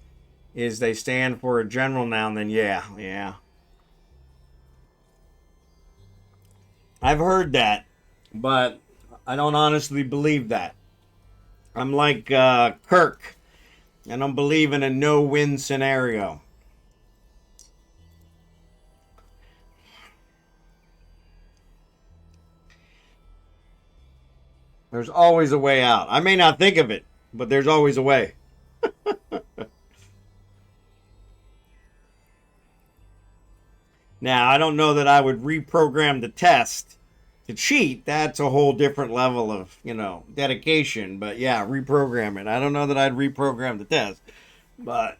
Speaker 1: is they stand for a general noun, then yeah. I've heard that, but I don't honestly believe that. I'm like Kirk. I don't believe in a no-win scenario. There's always a way out. I may not think of it, but there's always a way. Now, I don't know that I would reprogram the test to cheat. That's a whole different level of, dedication. But yeah, reprogram it. I don't know that I'd reprogram the test. But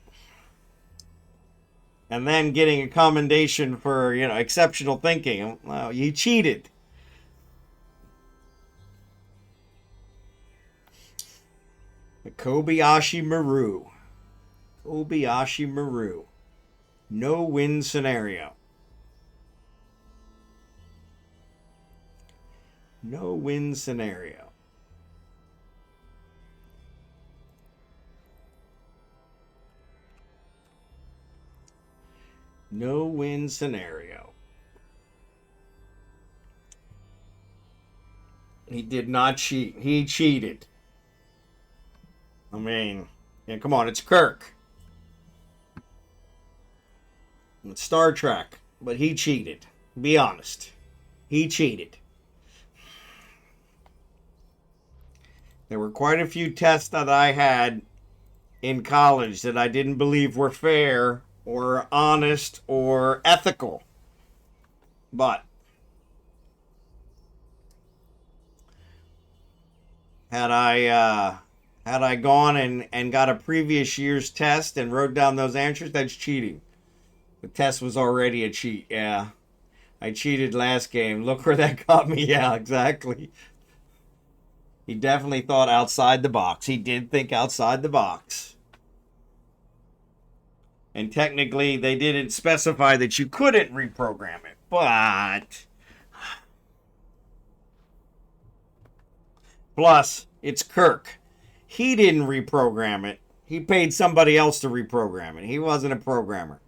Speaker 1: and then getting a commendation for, exceptional thinking. Well, you cheated. The Kobayashi Maru. Kobayashi Maru. No win scenario. No win scenario. No win scenario. He did not cheat. He cheated. I mean, yeah, come on, it's Kirk. It's Star Trek, but he cheated. Be honest. He cheated. There were quite a few tests that I had in college that I didn't believe were fair or honest or ethical. But had I gone and got a previous year's test and wrote down those answers, that's cheating. The test was already a cheat. Yeah. I cheated last game. Look where that got me. Yeah, exactly. He definitely thought outside the box. He did think outside the box. And technically, they didn't specify that you couldn't reprogram it. But plus, it's Kirk. He didn't reprogram it. He paid somebody else to reprogram it. He wasn't a programmer.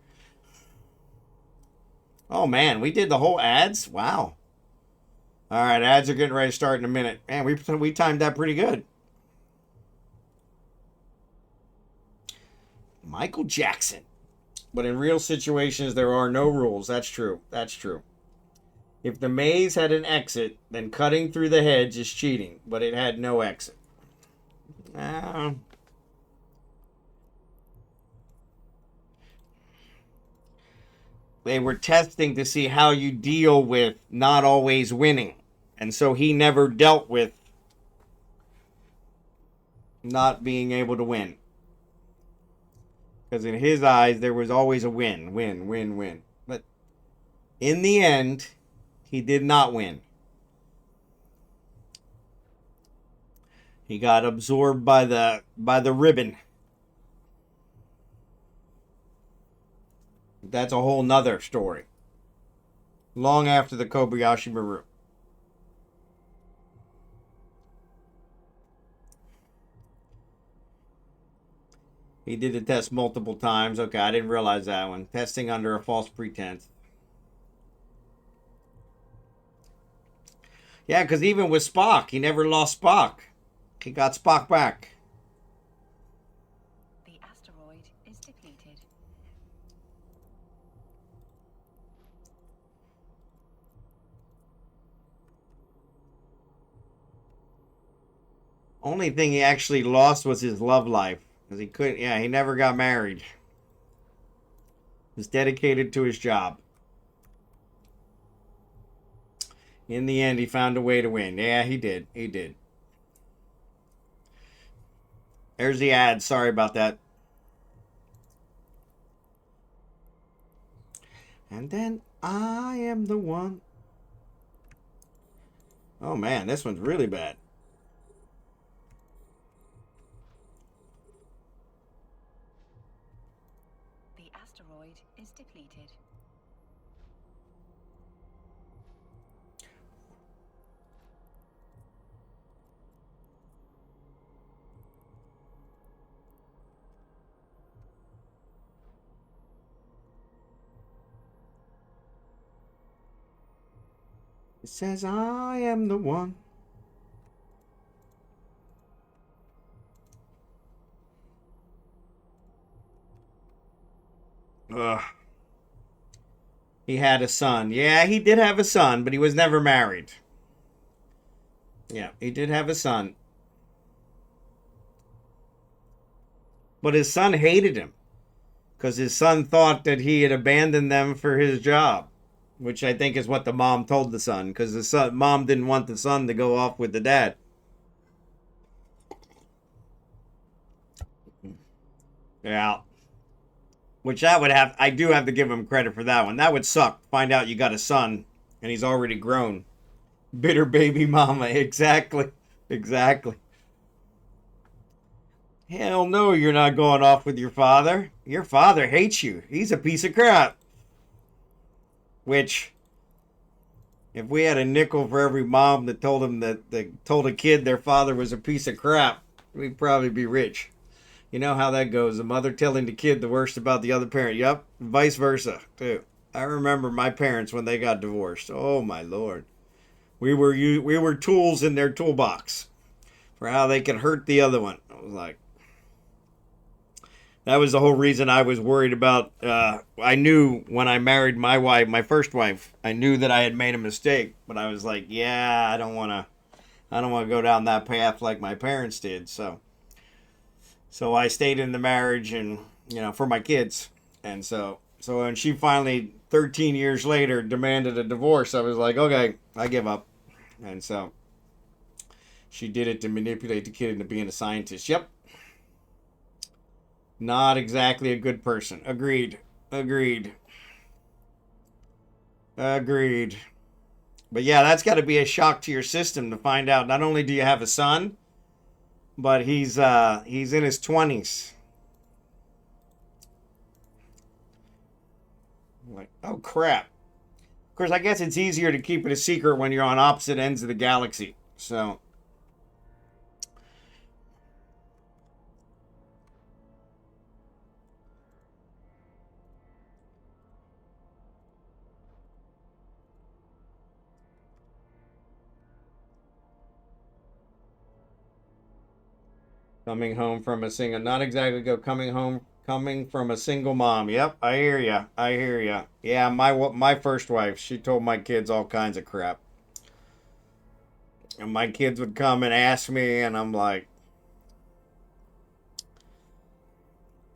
Speaker 1: Oh, man, we did the whole ads? Wow. All right, ads are getting ready to start in a minute. Man, we timed that pretty good. Michael Jackson. But in real situations, there are no rules. That's true. That's true. If the maze had an exit, then cutting through the hedge is cheating. But it had no exit. They were testing to see how you deal with not always winning. And so he never dealt with not being able to win. Because in his eyes, there was always a win. But in the end, he did not win. He got absorbed by the ribbon. That's a whole nother story. Long after the Kobayashi Maru. He did the test multiple times. Okay, I didn't realize that one. Testing under a false pretense. Yeah, because even with Spock, he never lost Spock. He got Spock back.
Speaker 2: The asteroid is depleted.
Speaker 1: Only thing he actually lost was his love life. Because he couldn't, he never got married. He was dedicated to his job. In the end, he found a way to win. Yeah, he did. He did. There's the ad. Sorry about that. And then I am the one. Oh, man, this one's really bad.
Speaker 2: depleted.
Speaker 1: It says I am the one. Ugh. He had a son. Yeah, he did have a son, but he was never married. Yeah, he did have a son. But his son hated him because his son thought that he had abandoned them for his job, which I think is what the mom told the son, because the mom didn't want the son to go off with the dad. Yeah. Which that would have, I do have to give him credit for that one. That would suck. Find out you got a son and he's already grown. Bitter baby mama. Exactly. Exactly. Hell no, you're not going off with your father. Your father hates you. He's a piece of crap. Which, if we had a nickel for every mom that told him that told a kid their father was a piece of crap, we'd probably be rich. You know how that goes. The mother telling the kid the worst about the other parent. Yep, vice versa, too. I remember my parents when they got divorced. Oh, my Lord. We were tools in their toolbox for how they could hurt the other one. I was like, that was the whole reason I was worried about. I knew when I married my wife, my first wife, I knew that I had made a mistake. But I was like, yeah, I don't want to go down that path like my parents did. So I stayed in the marriage and, for my kids. And so when she finally, 13 years later, demanded a divorce, I was like, okay, I give up. And so she did it to manipulate the kid into being a scientist. Yep. Not exactly a good person. Agreed. Agreed. Agreed. But yeah, that's got to be a shock to your system to find out not only do you have a son, but he's in his 20s. Like, oh crap. Of course, I guess it's easier to keep it a secret when you're on opposite ends of the galaxy. So, coming home from a single, not exactly go coming from a single mom. Yep, I hear ya. I hear ya. Yeah, my first wife, she told my kids all kinds of crap. And my kids would come and ask me, and I'm like,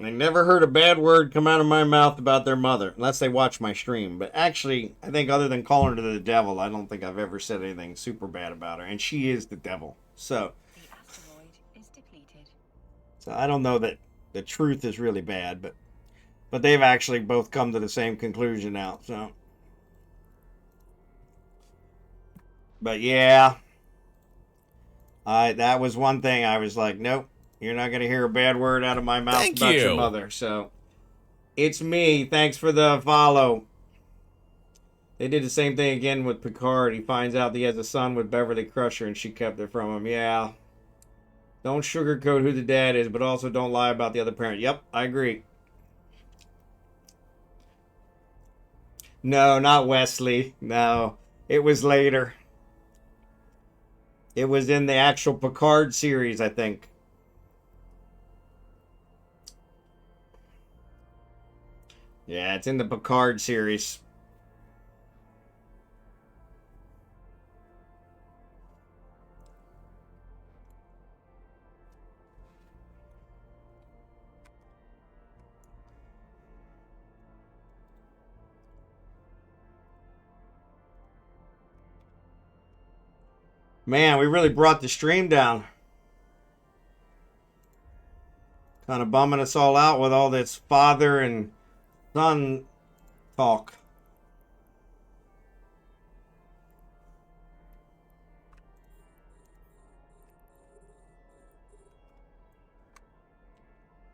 Speaker 1: I never heard a bad word come out of my mouth about their mother, unless they watch my stream. But actually, I think other than calling her the devil, I don't think I've ever said anything super bad about her. And she is the devil. So
Speaker 2: The asteroid is depleted.
Speaker 1: So I don't know that the truth is really bad, but they've actually both come to the same conclusion now. So, but yeah, that was one thing I was like, nope, you're not gonna hear a bad word out of my mouth
Speaker 3: Thank
Speaker 1: about your
Speaker 3: you.
Speaker 1: mother. So it's me. Thanks for the follow. They did the same thing again with Picard. He finds out that he has a son with Beverly Crusher, and she kept it from him. Yeah. Don't sugarcoat who the dad is, but also don't lie about the other parent. Yep, I agree. No, not Wesley. No, it was later. It was in the actual Picard series, I think. Yeah, it's in the Picard series. Man, we really brought the stream down. Kind of bumming us all out with all this father and son talk.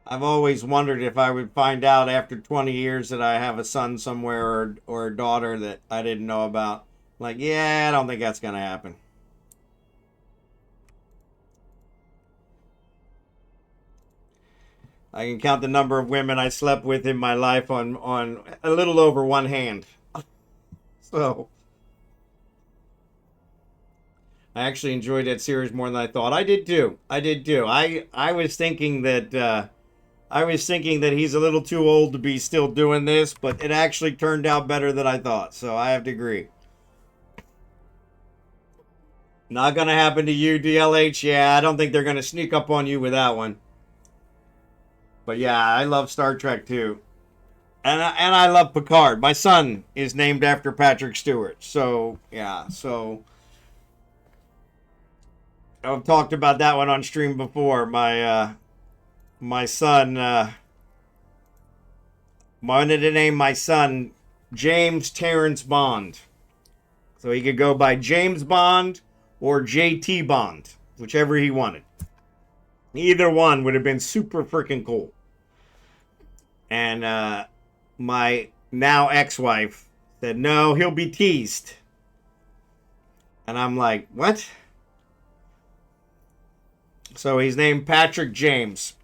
Speaker 1: I've always wondered if I would find out after 20 years that I have a son somewhere or a daughter that I didn't know about. Like, yeah, I don't think that's going to happen. I can count the number of women I slept with in my life on a little over one hand. So I actually enjoyed that series more than I thought. I did too. I did too. I was thinking that he's a little too old to be still doing this, but it actually turned out better than I thought. So I have to agree. Not gonna happen to you, DLH. Yeah, I don't think they're gonna sneak up on you with that one. But yeah, I love Star Trek too. And I love Picard. My son is named after Patrick Stewart. So yeah, so I've talked about that one on stream before. My son wanted to name my son James Terrence Bond. So he could go by James Bond or JT Bond, whichever he wanted. Either one would have been super freaking cool. And my now ex-wife said, no, he'll be teased. And I'm like, what? So he's named Patrick James.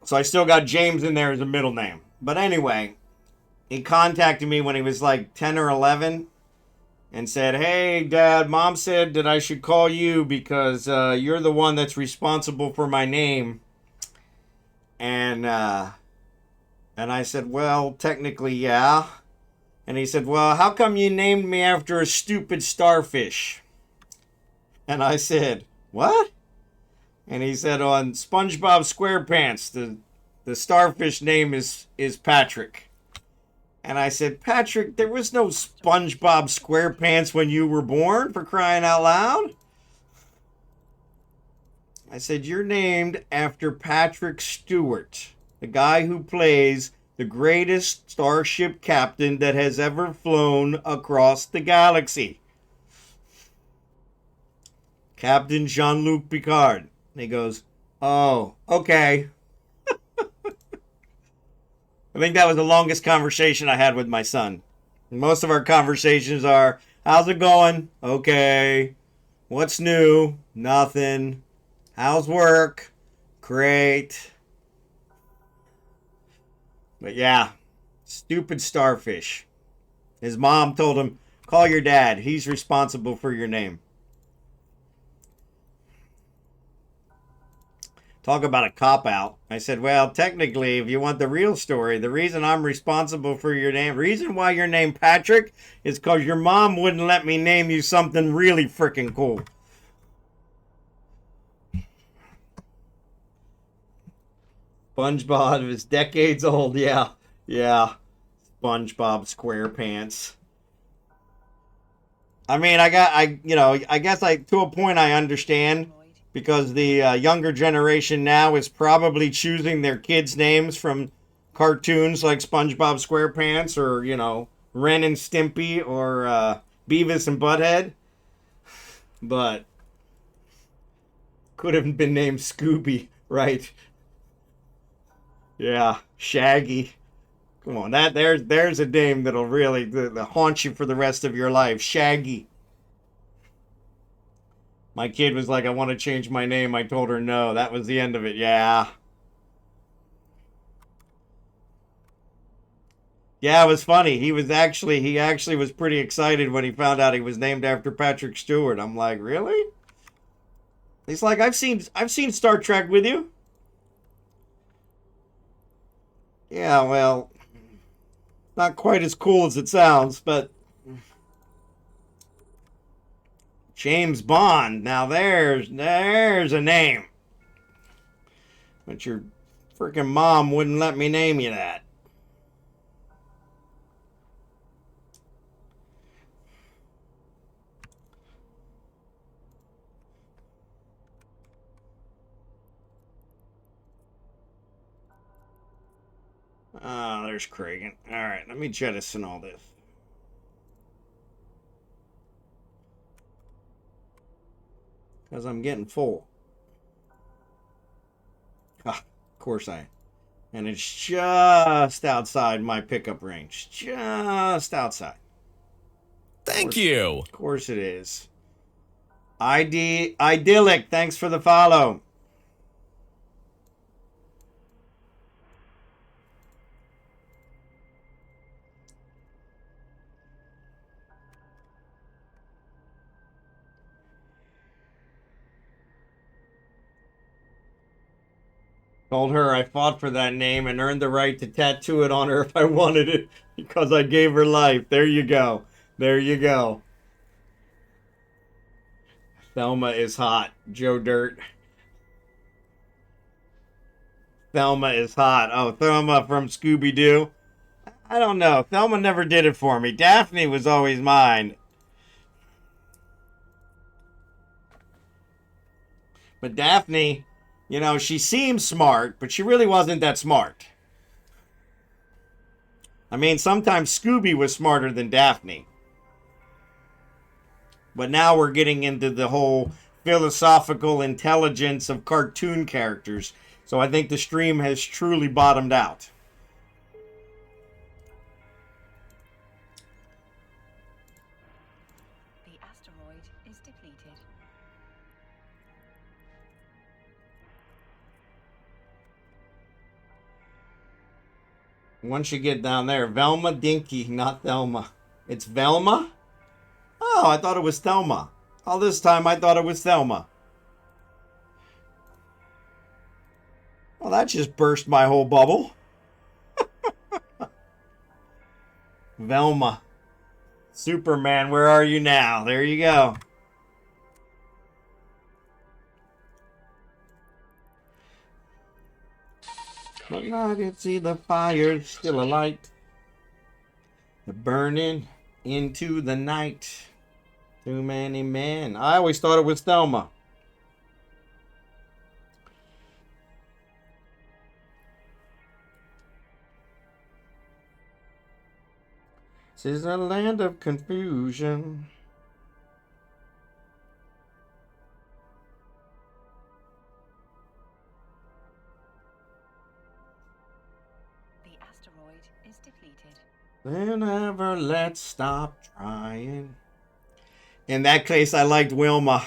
Speaker 1: So I still got James in there as a middle name. But anyway, he contacted me when he was like 10 or 11 and said, hey, Dad, Mom said that I should call you because you're the one that's responsible for my name. And I said, well, technically, yeah. And he said, well, how come you named me after a stupid starfish? And I said, what? And he said, on SpongeBob SquarePants, the starfish name is Patrick. And I said, Patrick, there was no SpongeBob SquarePants when you were born, for crying out loud. I said, you're named after Patrick Stewart, the guy who plays the greatest starship captain that has ever flown across the galaxy. Captain Jean-Luc Picard. And he goes, oh, okay. I think that was the longest conversation I had with my son. Most of our conversations are, how's it going? Okay. What's new? Nothing. How's work? Great. But yeah, stupid starfish. His mom told him, call your dad. He's responsible for your name. Talk about a cop-out. I said, well, technically, if you want the real story, the reason I'm responsible for your name, reason why you're named Patrick is because your mom wouldn't let me name you something really freaking cool. SpongeBob is decades old. Yeah. Yeah. SpongeBob SquarePants. I mean, I guess to a point I understand because the younger generation now is probably choosing their kids' names from cartoons like SpongeBob SquarePants or, Ren and Stimpy or Beavis and Butthead. But could have been named Scooby, right? Yeah, Shaggy. Come on, there's a name that'll really haunt you for the rest of your life. Shaggy. My kid was like, I want to change my name. I told her no. That was the end of it. Yeah. Yeah, it was funny. He actually was pretty excited when he found out he was named after Patrick Stewart. I'm like, really? He's like, I've seen Star Trek with you. Yeah, well, not quite as cool as it sounds, but James Bond. Now there's a name. But your freaking mom wouldn't let me name you that. Oh, there's Kragan. Alright, let me jettison all this. Because I'm getting full. Ah, of course I am. And it's just outside my pickup range. Just outside.
Speaker 3: Thank you.
Speaker 1: Of course it is. Idyllic, thanks for the follow. Told her I fought for that name and earned the right to tattoo it on her if I wanted it because I gave her life. There you go. There you go. Thelma is hot. Joe Dirt. Thelma is hot. Oh, Thelma from Scooby-Doo. I don't know. Thelma never did it for me. Daphne was always mine. But Daphne, you know, she seems smart, but she really wasn't that smart. I mean, sometimes Scooby was smarter than Daphne. But now we're getting into the whole philosophical intelligence of cartoon characters. So I think the stream has truly bottomed out.
Speaker 2: The asteroid is depleted.
Speaker 1: Once you get down there, Velma Dinky, not Thelma. It's Velma? Oh, I thought it was Thelma. All this time I thought it was Thelma. Well, that just burst my whole bubble. Velma. Superman, where are you now? There you go. But I can see the fire still alight. The burning into the night. Too many men. I always thought it was Thelma. This is a land of confusion.
Speaker 2: The asteroid is depleted.
Speaker 1: Then never let's stop trying. In that case, I liked Wilma.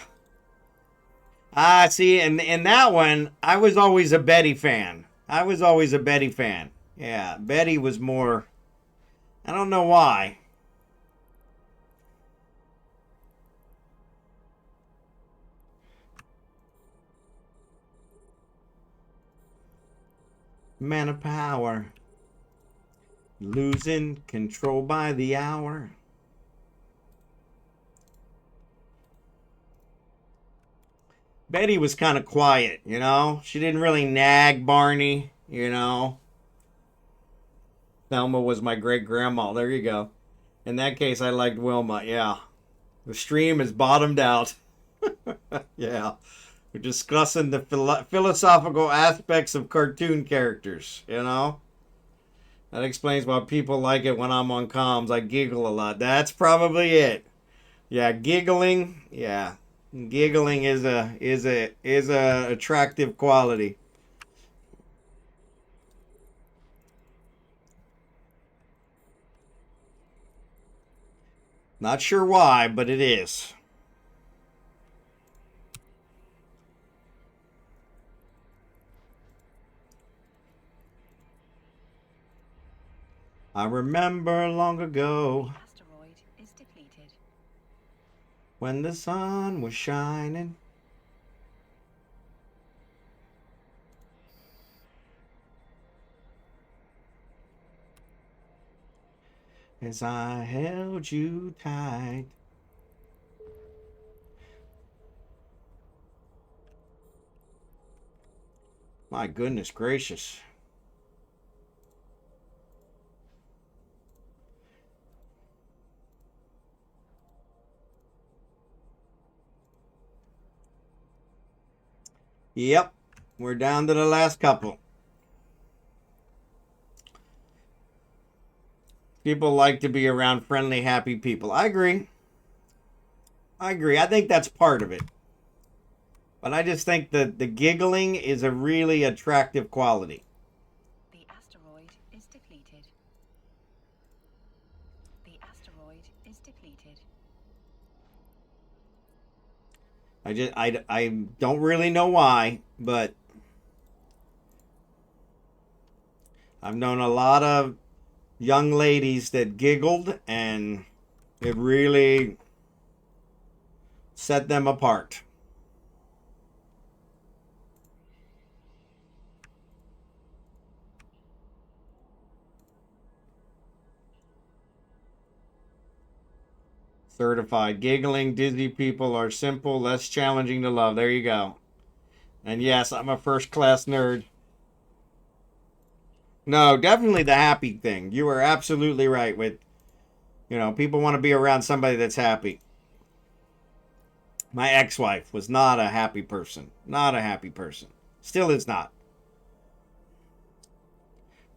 Speaker 1: Ah, see, in that one, I was always a Betty fan. Yeah, Betty was more... I don't know why. Man of power. Losing control by the hour. Betty was kind of quiet, you know? She didn't really nag Barney, you know? Thelma was my great-grandma. There you go. In that case, I liked Wilma, yeah. The stream is bottomed out. Yeah. We're discussing the philosophical aspects of cartoon characters, you know? That explains why people like it when I'm on comms. I giggle a lot. That's probably it. Yeah, giggling. Yeah. Giggling is a attractive quality. Not sure why, but it is. I remember long ago
Speaker 2: The asteroid is depleted.
Speaker 1: when the sun was shining. As I held you tight. My goodness gracious. Yep, we're down to the last couple. People like to be around friendly, happy people. I agree. I think that's part of it. But I just think that the giggling is a really attractive quality.
Speaker 2: The asteroid is depleted. The asteroid is depleted.
Speaker 1: I don't really know why, but I've known a lot of young ladies that giggled, and it really set them apart. Certified. Giggling, dizzy people are simple, less challenging to love. There you go. And yes, I'm a first class nerd. No, definitely the happy thing. You are absolutely right with, people want to be around somebody that's happy. My ex-wife was not a happy person. Not a happy person. Still is not.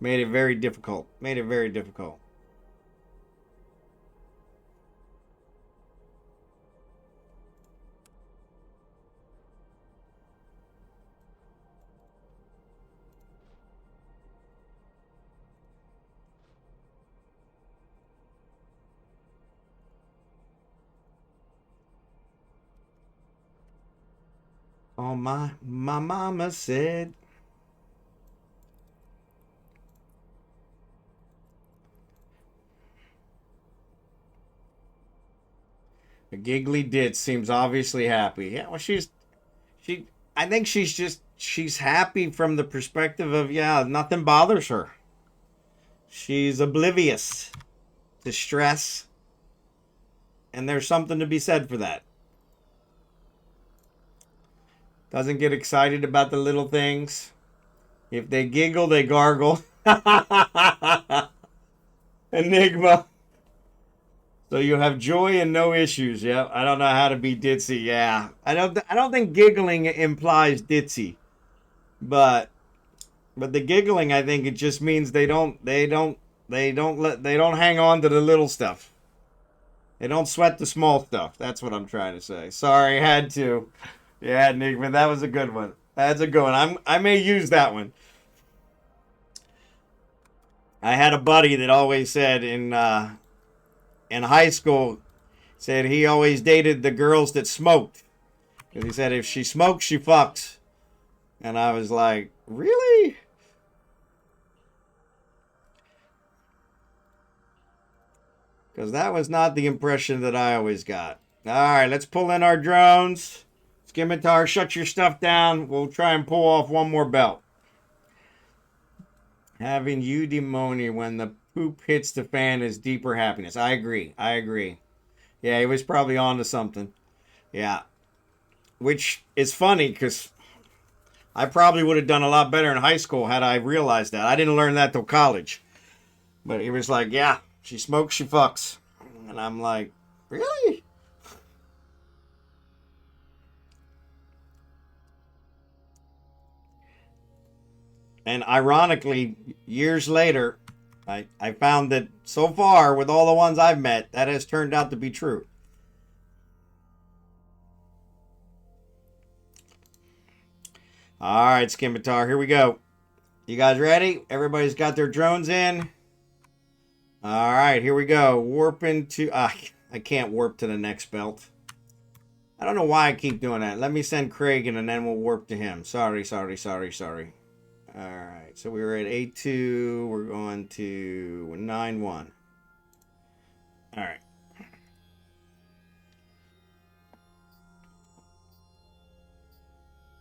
Speaker 1: Made it very difficult. Made it very difficult. Oh, my mama said. A giggly ditz seems obviously happy. Yeah, well, she. I think she's happy from the perspective of, yeah, nothing bothers her. She's oblivious to stress, and there's something to be said for that. Doesn't get excited about the little things. If they giggle, they gargle. Enigma. So you have joy and no issues. Yeah, I don't know how to be ditzy. Yeah, I don't think giggling implies ditzy, but the giggling, I think it just means they don't hang on to the little stuff. They don't sweat the small stuff. That's what I'm trying to say. Sorry, had to. Yeah, Enigma, that was a good one. That's a good one. I may use that one. I had a buddy that always said in high school, said he always dated the girls that smoked. Because he said if she smokes, she fucks. And I was like, really? Because that was not the impression that I always got. All right, let's pull in our drones. Scimitar, shut your stuff down. We'll try and pull off one more belt. Having eudaimonia when the poop hits the fan is deeper happiness. I agree. Yeah, he was probably on to something. Yeah. Which is funny because I probably would have done a lot better in high school had I realized that. I didn't learn that till college. But he was like, yeah, she smokes, she fucks. And I'm like, really? And ironically, years later, I found that so far, with all the ones I've met, that has turned out to be true. All right, Scimitar, here we go. You guys ready? Everybody's got their drones in? All right, here we go. Warp into... I can't warp to the next belt. I don't know why I keep doing that. Let me send Craig in and then we'll warp to him. Sorry. All right, so we were at 8.2. We're going to 9.1. All right.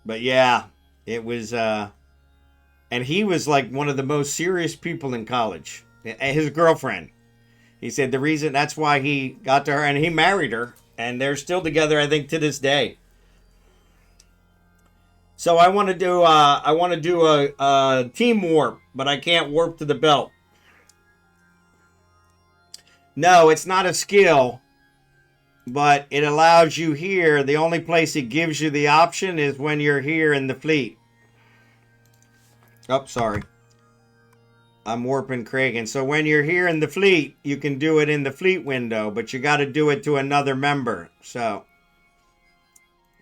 Speaker 1: But yeah, it was... and he was like one of the most serious people in college. His girlfriend. He said the reason, that's why he got to her, and he married her, and they're still together, I think, to this day. So I want to do a team warp, but I can't warp to the belt. No, it's not a skill, but it allows you here. The only place it gives you the option is when you're here in the fleet. Oh, sorry. I'm warping Craig. And so when you're here in the fleet, you can do it in the fleet window, but you got to do it to another member. So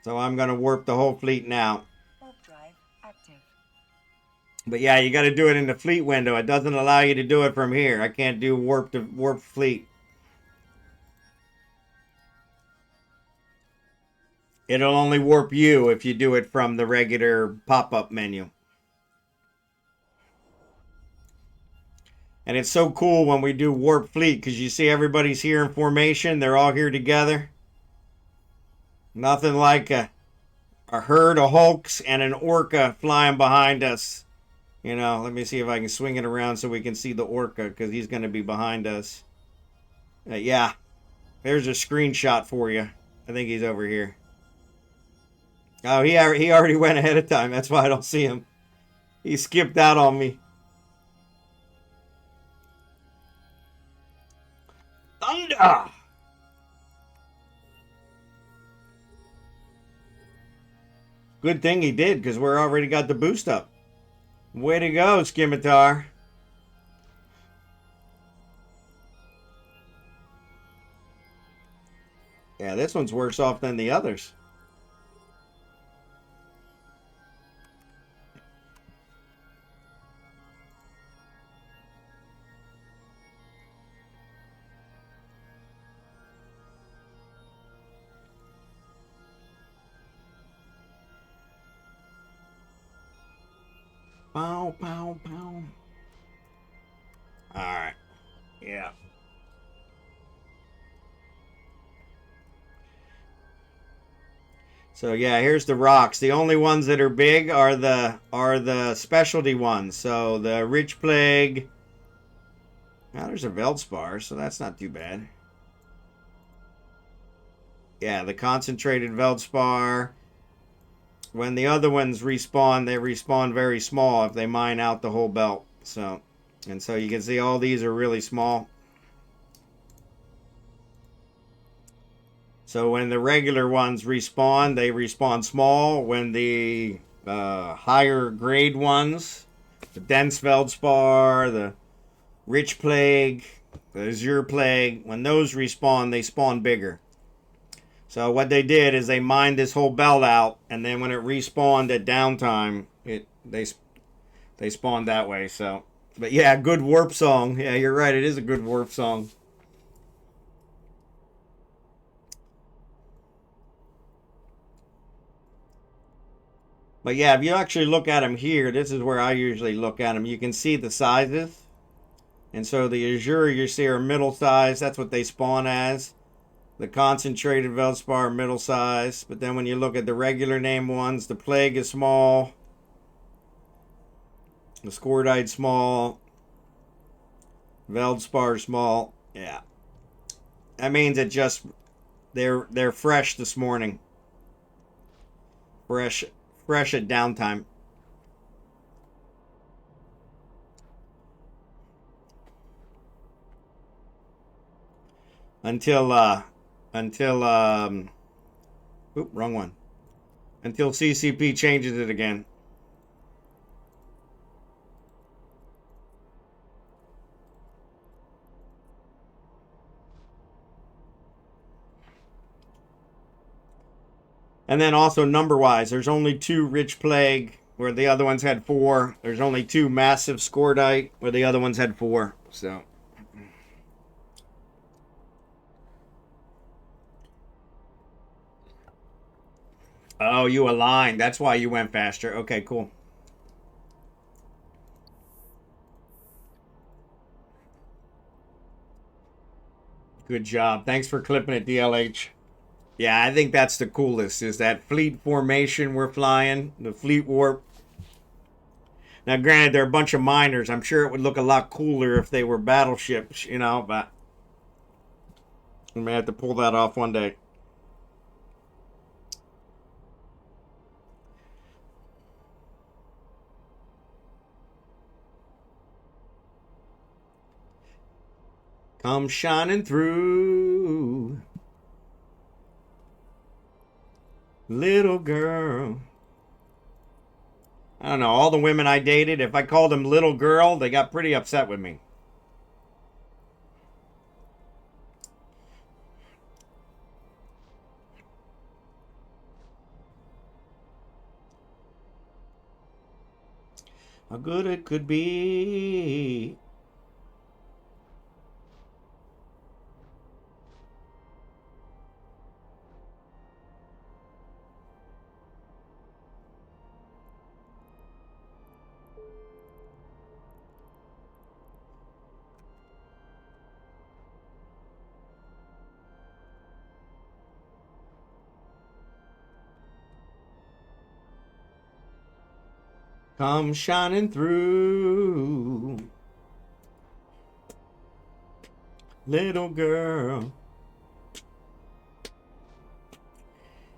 Speaker 1: So I'm going to warp the whole fleet now.
Speaker 2: Warp drive active.
Speaker 1: But yeah, you got to do it in the fleet window. It doesn't allow you to do it from here. I can't do warp fleet. It'll only warp you if you do it from the regular pop-up menu. And it's so cool when we do warp fleet because you see everybody's here in formation. They're all here together. Nothing like a herd of hulks and an orca flying behind us. You know, let me see if I can swing it around so we can see the orca because he's going to be behind us. Yeah, there's a screenshot for you. I think he's over here. Oh, he already went ahead of time. That's why I don't see him. He skipped out on me. Thunder! Good thing he did because we're already got the boost up. Way to go, Scimitar. Yeah, this one's worse off than the others. Pow, pow, pow. Alright. Yeah. So yeah, here's the rocks. The only ones that are big are the specialty ones. So the Rich Plague. Now there's a Veldspar, so that's not too bad. Yeah, the concentrated Veldspar. When the other ones respawn, they respawn very small if they mine out the whole belt. So, and so you can see all these are really small. So when the regular ones respawn, they respawn small. When the higher grade ones, the dense Veldspar, the Rich Plague, the Azure Plague, when those respawn, they spawn bigger. So what they did is they mined this whole belt out, and then when it respawned at downtime, they spawned that way. So, but yeah, good warp song. Yeah, you're right. It is a good warp song. But yeah, if you actually look at them here, this is where I usually look at them. You can see the sizes. And so the Azure you see are middle size. That's what they spawn as. The concentrated Veldspar middle size. But then when you look at the regular name ones, the Plague is small. The Scordite small. Veldspar small. Yeah. That means it just they're fresh this morning. Fresh at downtime. Until oop, wrong one. Until CCP changes it again. And then also number-wise, there's only 2 Rich Plague, where the other ones had 4. There's only 2 Massive Scordite, where the other ones had 4. So. Oh, you aligned. That's why you went faster. Okay, cool. Good job. Thanks for clipping it, DLH. Yeah, I think that's the coolest, is that fleet formation we're flying, the fleet warp. Now, granted, they're a bunch of miners. I'm sure it would look a lot cooler if they were battleships, you know, but we may have to pull that off one day. Come shining through, little girl. I don't know, all the women I dated, if I called them little girl, they got pretty upset with me. how good it could be. Come shining through, little girl.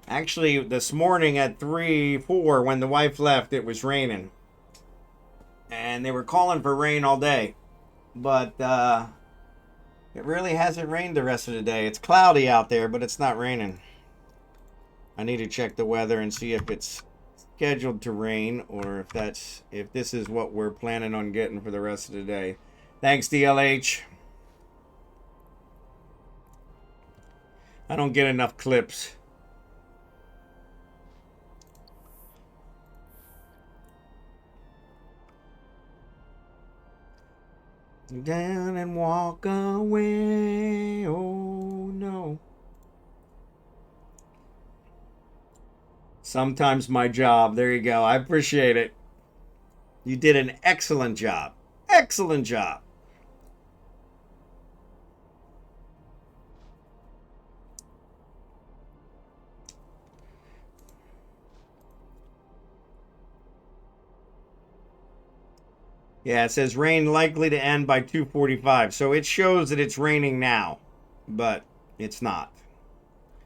Speaker 1: Actually, this morning at 3, 4, when the wife left, it was raining. And they were calling for rain all day. But it really hasn't rained the rest of the day. It's cloudy out there, but it's not raining. I need to check the weather and see if it's scheduled to rain or if this is what we're planning on getting for the rest of the day. Thanks, DLH. I don't get enough clips. Down and walk away. Oh no. Sometimes my job. There you go. I appreciate it. You did an excellent job. Excellent job. Yeah, it says rain likely to end by 2:45. So it shows that it's raining now, but it's not.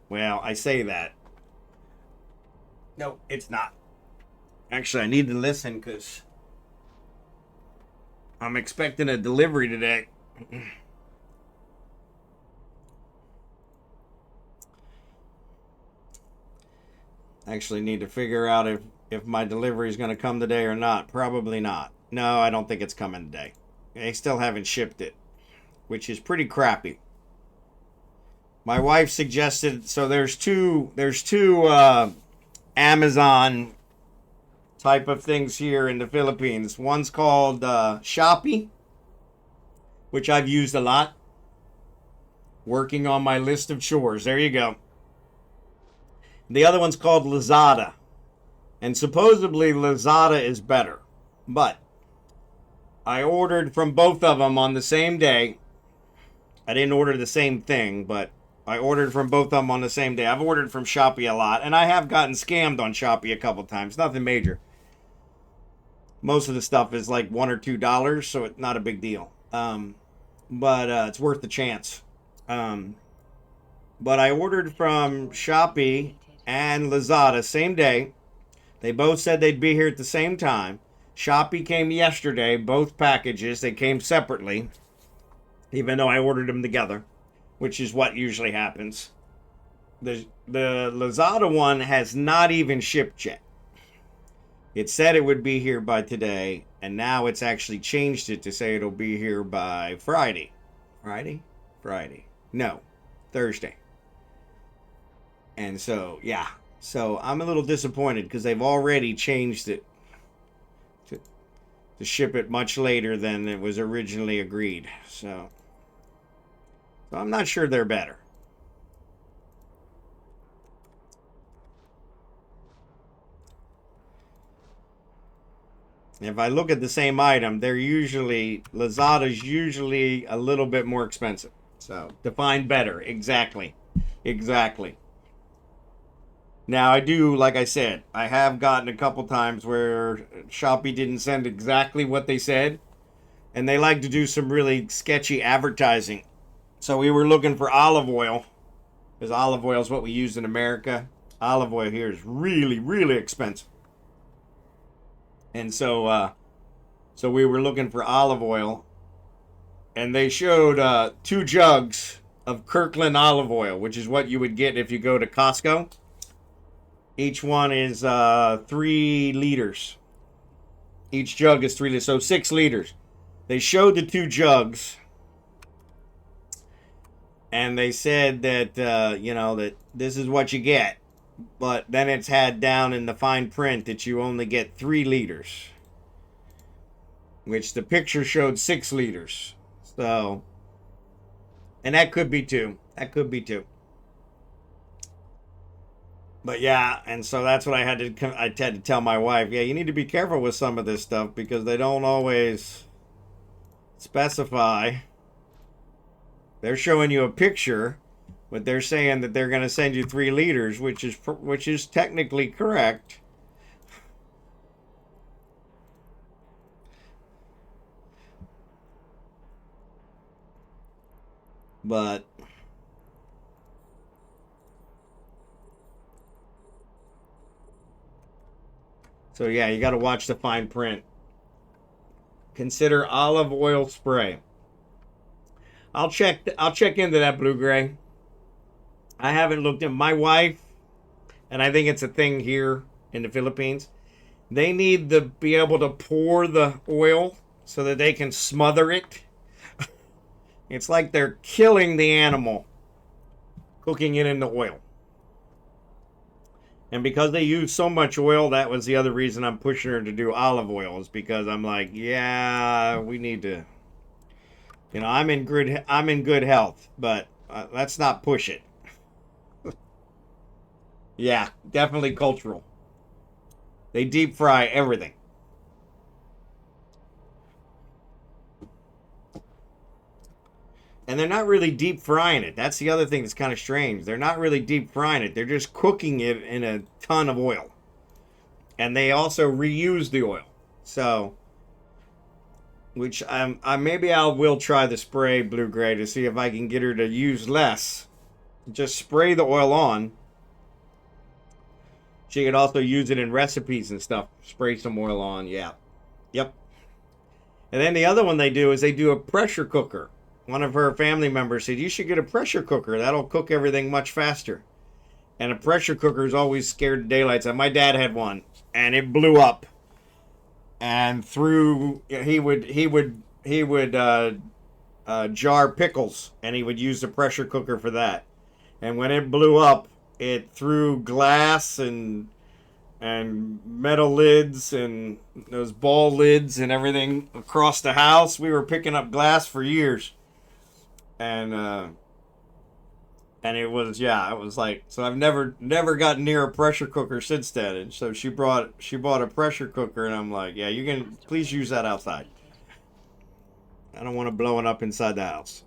Speaker 1: Well, I say that. No, it's not. Actually, I need to listen because I'm expecting a delivery today. Actually need to figure out if my delivery is going to come today or not. Probably not. No, I don't think it's coming today. They still haven't shipped it, which is pretty crappy. My wife suggested, so there's two Amazon type of things here in the Philippines. One's called Shopee, which I've used a lot. Working on my list of chores. There you go. The other one's called Lazada. And supposedly Lazada is better. But I ordered from both of them on the same day. I didn't order the same thing, but I ordered from both of them on the same day. I've ordered from Shopee a lot, and I have gotten scammed on Shopee a couple times. Nothing major. Most of the stuff is like $1 or $2, so it's not a big deal. But it's worth the chance. But I ordered from Shopee and Lazada same day. They both said they'd be here at the same time. Shopee came yesterday, both packages. They came separately, even though I ordered them together, which is what usually happens. The Lazada one has not even shipped yet. It said it would be here by today, and now it's actually changed it to say it'll be here by Friday. Friday. No, Thursday. And so, yeah. So I'm a little disappointed because they've already changed it to ship it much later than it was originally agreed. So I'm not sure they're better. If I look at the same item, Lazada's usually a little bit more expensive. So define better. Exactly. Now, I do, like I said, I have gotten a couple times where Shopee didn't send exactly what they said. And they like to do some really sketchy advertising. So we were looking for olive oil. Because olive oil is what we use in America. Olive oil here is really, really expensive. And so we were looking for olive oil. And they showed 2 jugs of Kirkland olive oil, which is what you would get if you go to Costco. Each one is 3 liters. Each jug is 3 liters, so 6 liters. They showed the 2 jugs, and they said that that this is what you get. But then it's had down in the fine print that you only get 3 liters. which the picture showed 6 liters. So, and that could be 2. That could be 2. But yeah, and so that's what I had to tell my wife. Yeah, you need to be careful with some of this stuff because they don't always specify. They're showing you a picture, but they're saying that they're going to send you 3 liters, which is technically correct. But so yeah, you got to watch the fine print. Consider olive oil spray. I'll check into that, Blue Gray. I haven't looked at my wife, and I think it's a thing here in the Philippines. They need to be able to pour the oil so that they can smother it. It's like they're killing the animal, cooking it in the oil. And because they use so much oil, that was the other reason I'm pushing her to do olive oil, is because I'm like, yeah, we need to, you know, I'm in good health, but let's not push it. Yeah, definitely cultural. They deep fry everything. And they're not really deep frying it. That's the other thing that's kind of strange. They're not really deep frying it. They're just cooking it in a ton of oil. And they also reuse the oil. So, which maybe I will try the spray, Blue Gray, to see if I can get her to use less. Just spray the oil on. She could also use it in recipes and stuff. Spray some oil on, yeah. Yep. And then the other one they do is they do a pressure cooker. One of her family members said, you should get a pressure cooker. That'll cook everything much faster. And a pressure cooker is always scared to daylights. And my dad had one, and it blew up. And he would jar pickles, and he would use the pressure cooker for that. And when it blew up, it threw glass and metal lids and those ball lids and everything across the house. We were picking up glass for years. And it was, yeah, it was like, so I've never gotten near a pressure cooker since then. And so she bought a pressure cooker, and I'm like, yeah, you can please use that outside. I don't want to blow it up inside the house.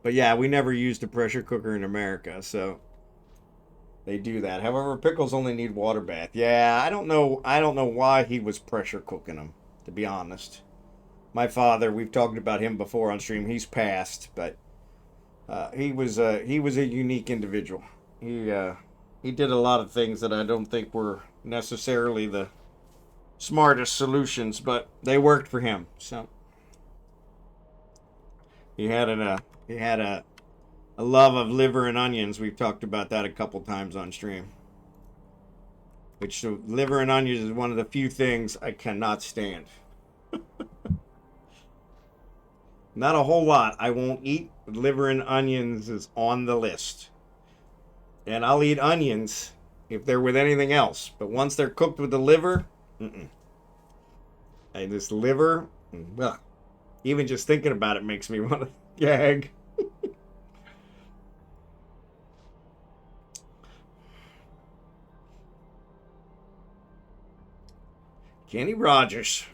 Speaker 1: But yeah, we never used a pressure cooker in America, so they do that. However, pickles only need water bath. Yeah, I don't know why he was pressure cooking them, to be honest. My father, we've talked about him before on stream. He's passed, but he was a unique individual. He did a lot of things that I don't think were necessarily the smartest solutions, but they worked for him. So he had a love of liver and onions. We've talked about that a couple times on stream. Which, so liver and onions is one of the few things I cannot stand. Not a whole lot I won't eat. Liver and onions is on the list. And I'll eat onions if they're with anything else. But once they're cooked with the liver, and this liver, well, even just thinking about it makes me want to gag. Kenny Rogers.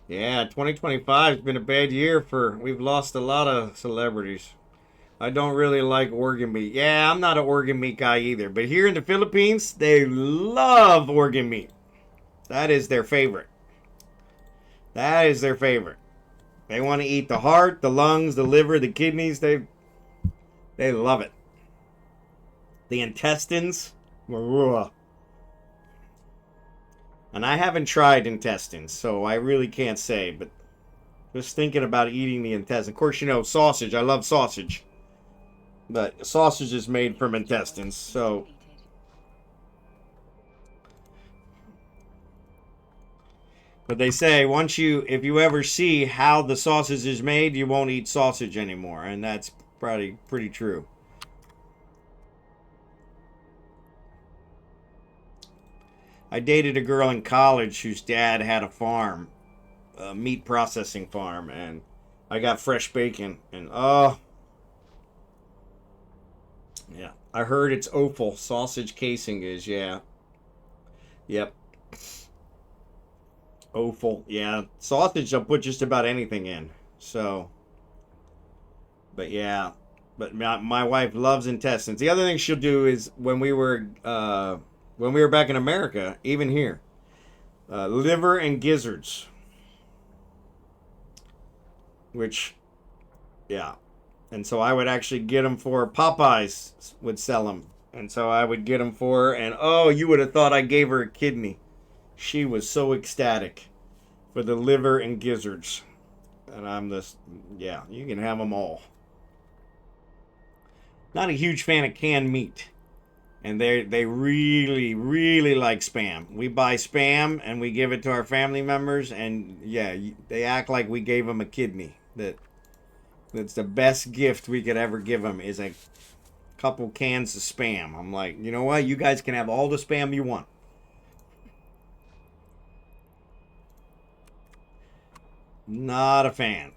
Speaker 1: Yeah, 2025 has been a bad year we've lost a lot of celebrities. I don't really like organ meat. Yeah, I'm not an organ meat guy either. But here in the Philippines, they love organ meat. That is their favorite. That is their favorite. They want to eat the heart, the lungs, the liver, the kidneys. They love it. The intestines. And I haven't tried intestines, so I really can't say, but just thinking about eating the intestine. Of course, you know, sausage. I love sausage. But sausage is made from intestines, so. But they say if you ever see how the sausage is made, you won't eat sausage anymore. And that's probably pretty true. I dated a girl in college whose dad had a farm, a meat processing farm, and I got fresh bacon, and oh, yeah. I heard it's offal. Sausage casing is, yeah. Yep. Offal, yeah. Sausage, I'll put just about anything in. So, but yeah. But my wife loves intestines. The other thing she'll do is when we were back in America, even here, liver and gizzards, which, yeah. And so I would actually get them for Popeyes would sell them. And so I would get them for her. And oh, you would have thought I gave her a kidney. She was so ecstatic for the liver and gizzards. And I'm this, yeah, you can have them all. Not a huge fan of canned meat. And they really, really like Spam. We buy Spam and we give it to our family members. And yeah, they act like we gave them a kidney. That's the best gift we could ever give them is a couple cans of Spam. I'm like, you know what? You guys can have all the Spam you want. Not a fan.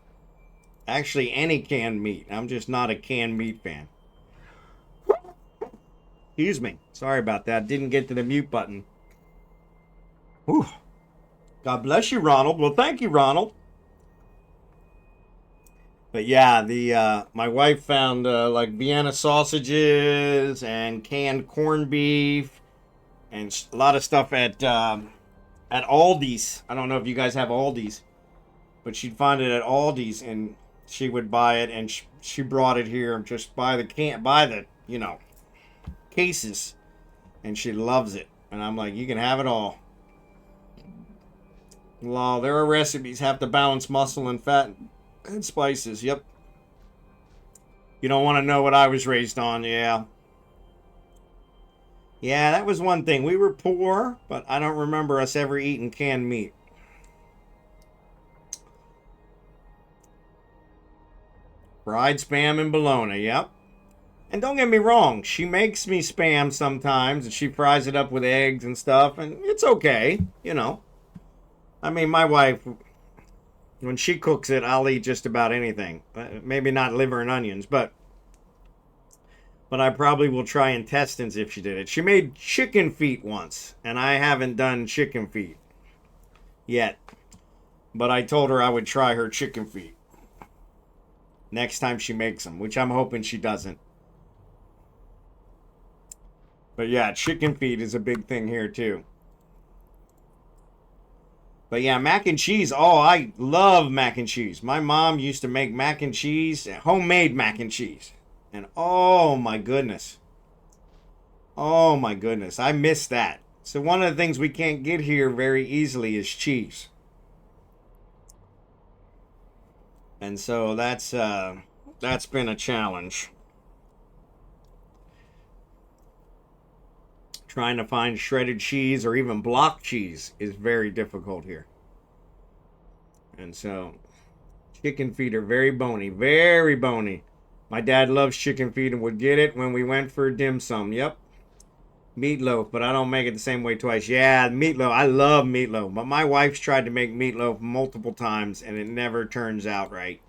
Speaker 1: Actually, any canned meat. I'm just not a canned meat fan. Excuse me. Sorry about that. Didn't get to the mute button. Whew. God bless you, Ronald. Well, thank you, Ronald. But yeah, my wife found like Vienna sausages and canned corned beef and a lot of stuff at Aldi's. I don't know if you guys have Aldi's, but she'd find it at Aldi's and she would buy it and she brought it here and just buy the cases, and she loves it. And I'm like, you can have it all. Well, there are recipes have to balance muscle and fat and spices. Yep. You don't want to know what I was raised on. Yeah. Yeah, that was one thing. We were poor, but I don't remember us ever eating canned meat. Fried Spam and bologna. Yep. And don't get me wrong, she makes me Spam sometimes, and she fries it up with eggs and stuff, and it's okay, you know. I mean, my wife, when she cooks it, I'll eat just about anything. Maybe not liver and onions, but I probably will try intestines if she did it. She made chicken feet once, and I haven't done chicken feet yet. But I told her I would try her chicken feet next time she makes them, which I'm hoping she doesn't. But yeah, chicken feet is a big thing here too. But yeah, mac and cheese. Oh, I love mac and cheese. My mom used to make mac and cheese, homemade mac and cheese. And oh my goodness. Oh my goodness. I miss that. So one of the things we can't get here very easily is cheese. And so that's been a challenge. Trying to find shredded cheese or even block cheese is very difficult here. And so, chicken feet are very bony, very bony. My dad loves chicken feet and would get it when we went for dim sum. Yep. Meatloaf, but I don't make it the same way twice. Yeah, meatloaf. I love meatloaf. But my wife's tried to make meatloaf multiple times and it never turns out right.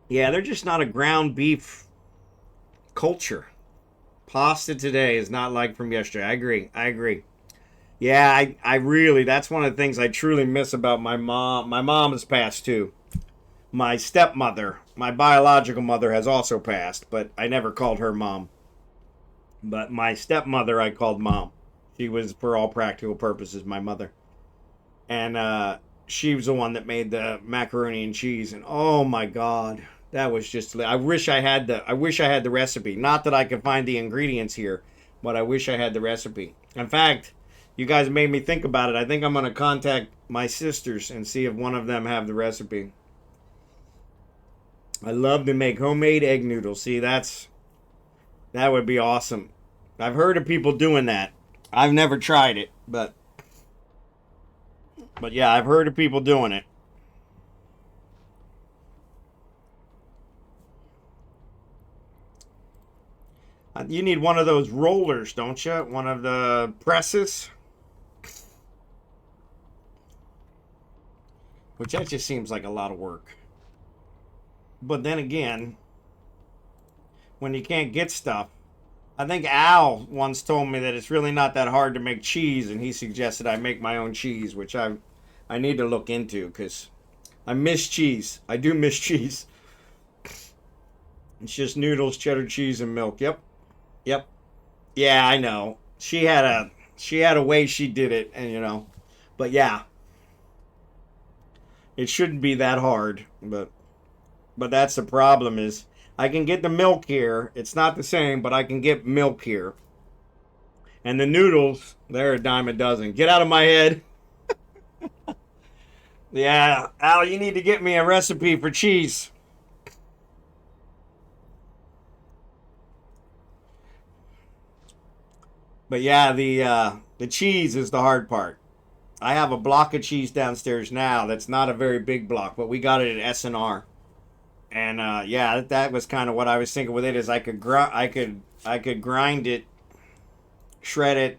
Speaker 1: Yeah, they're just not a ground beef culture. Pasta today is not like from yesterday. I agree. Yeah, I really, that's one of the things I truly miss about my mom. My mom has passed too. My stepmother, my biological mother, has also passed, but I never called her mom. But my stepmother I called mom. She was, for all practical purposes, my mother. And she was the one that made the macaroni and cheese. And oh my God. That was just, I wish I had the recipe. Not that I could find the ingredients here, but I wish I had the recipe. In fact, you guys made me think about it. I think I'm going to contact my sisters and see if one of them have the recipe. I love to make homemade egg noodles. See, that would be awesome. I've heard of people doing that. I've never tried it, but yeah, I've heard of people doing it. You need one of those rollers, don't you? One of the presses. Which that just seems like a lot of work. But then again, when you can't get stuff, I think Al once told me that it's really not that hard to make cheese, and he suggested I make my own cheese, which I need to look into because I miss cheese. I do miss cheese. It's just noodles, cheddar cheese, and milk. Yep. Yep. Yeah, I know. She had a way she did it, and you know. But yeah. It shouldn't be that hard, but that's the problem is I can get the milk here. It's not the same, but I can get milk here. And the noodles, they're a dime a dozen. Get out of my head. Yeah, Al, you need to get me a recipe for cheese. But yeah, the cheese is the hard part. I have a block of cheese downstairs now that's not a very big block, but we got it at S&R. And yeah, that was kind of what I was thinking with it is I could grind it, shred it.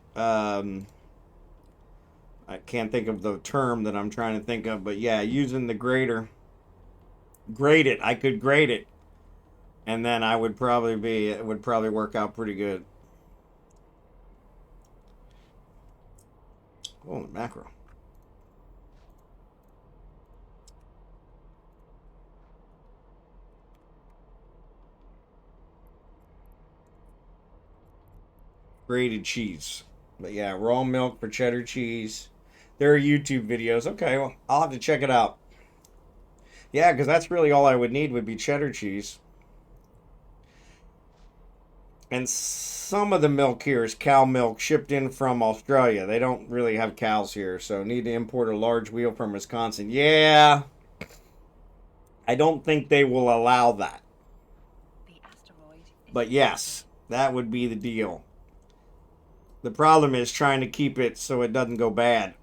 Speaker 1: I can't think of the term that I'm trying to think of, but yeah, using the grater, grate it. I could grate it, and then it would probably work out pretty good. Oh, the macro. Grated cheese. But yeah, raw milk for cheddar cheese. There are YouTube videos. Okay, well, I'll have to check it out. Yeah, because that's really all I would need would be cheddar cheese. And some of the milk here is cow milk shipped in from Australia. They don't really have cows here, so need to import a large wheel from Wisconsin. Yeah, I don't think they will allow that. But yes, that would be the deal. The problem is trying to keep it so it doesn't go bad.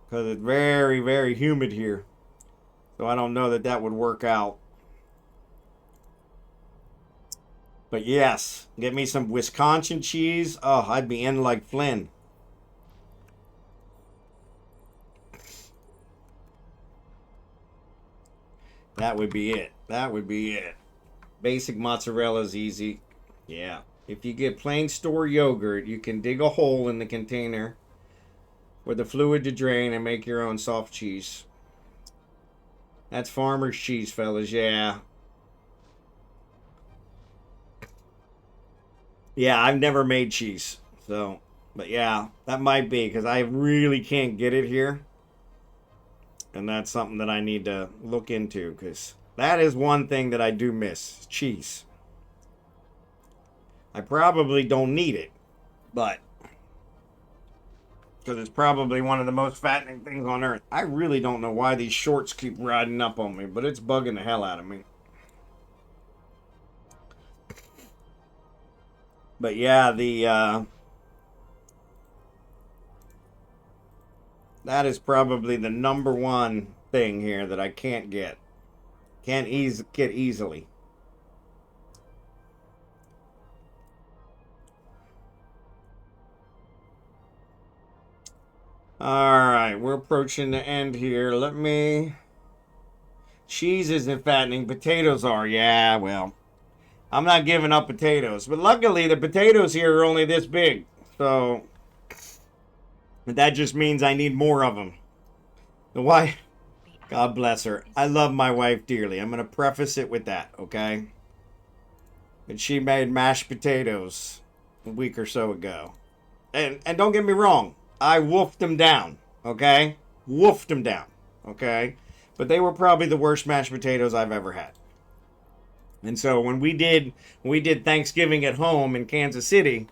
Speaker 1: Because it's very, very humid here. So I don't know that would work out. But yes, get me some Wisconsin cheese. Oh, I'd be in like Flynn. That would be it. That would be it. Basic mozzarella is easy. Yeah. If you get plain store yogurt, you can dig a hole in the container for the fluid to drain and make your own soft cheese. That's farmer's cheese, fellas. Yeah. Yeah, I've never made cheese. So, but yeah, that might be because I really can't get it here. And that's something that I need to look into because that is one thing that I do miss. Cheese. I probably don't need it, but because it's probably one of the most fattening things on earth. I really don't know why these shorts keep riding up on me, but it's bugging the hell out of me. But yeah, that is probably the number one thing here that I can't get. Can't get easily. Alright, we're approaching the end here. Cheese isn't fattening, potatoes are. Yeah, well, I'm not giving up potatoes. But luckily, the potatoes here are only this big. So, that just means I need more of them. The wife, God bless her. I love my wife dearly. I'm going to preface it with that, okay? But she made mashed potatoes a week or so ago. And don't get me wrong. I wolfed them down, okay? Wolfed them down, okay? But they were probably the worst mashed potatoes I've ever had. And so when we did Thanksgiving at home in Kansas City,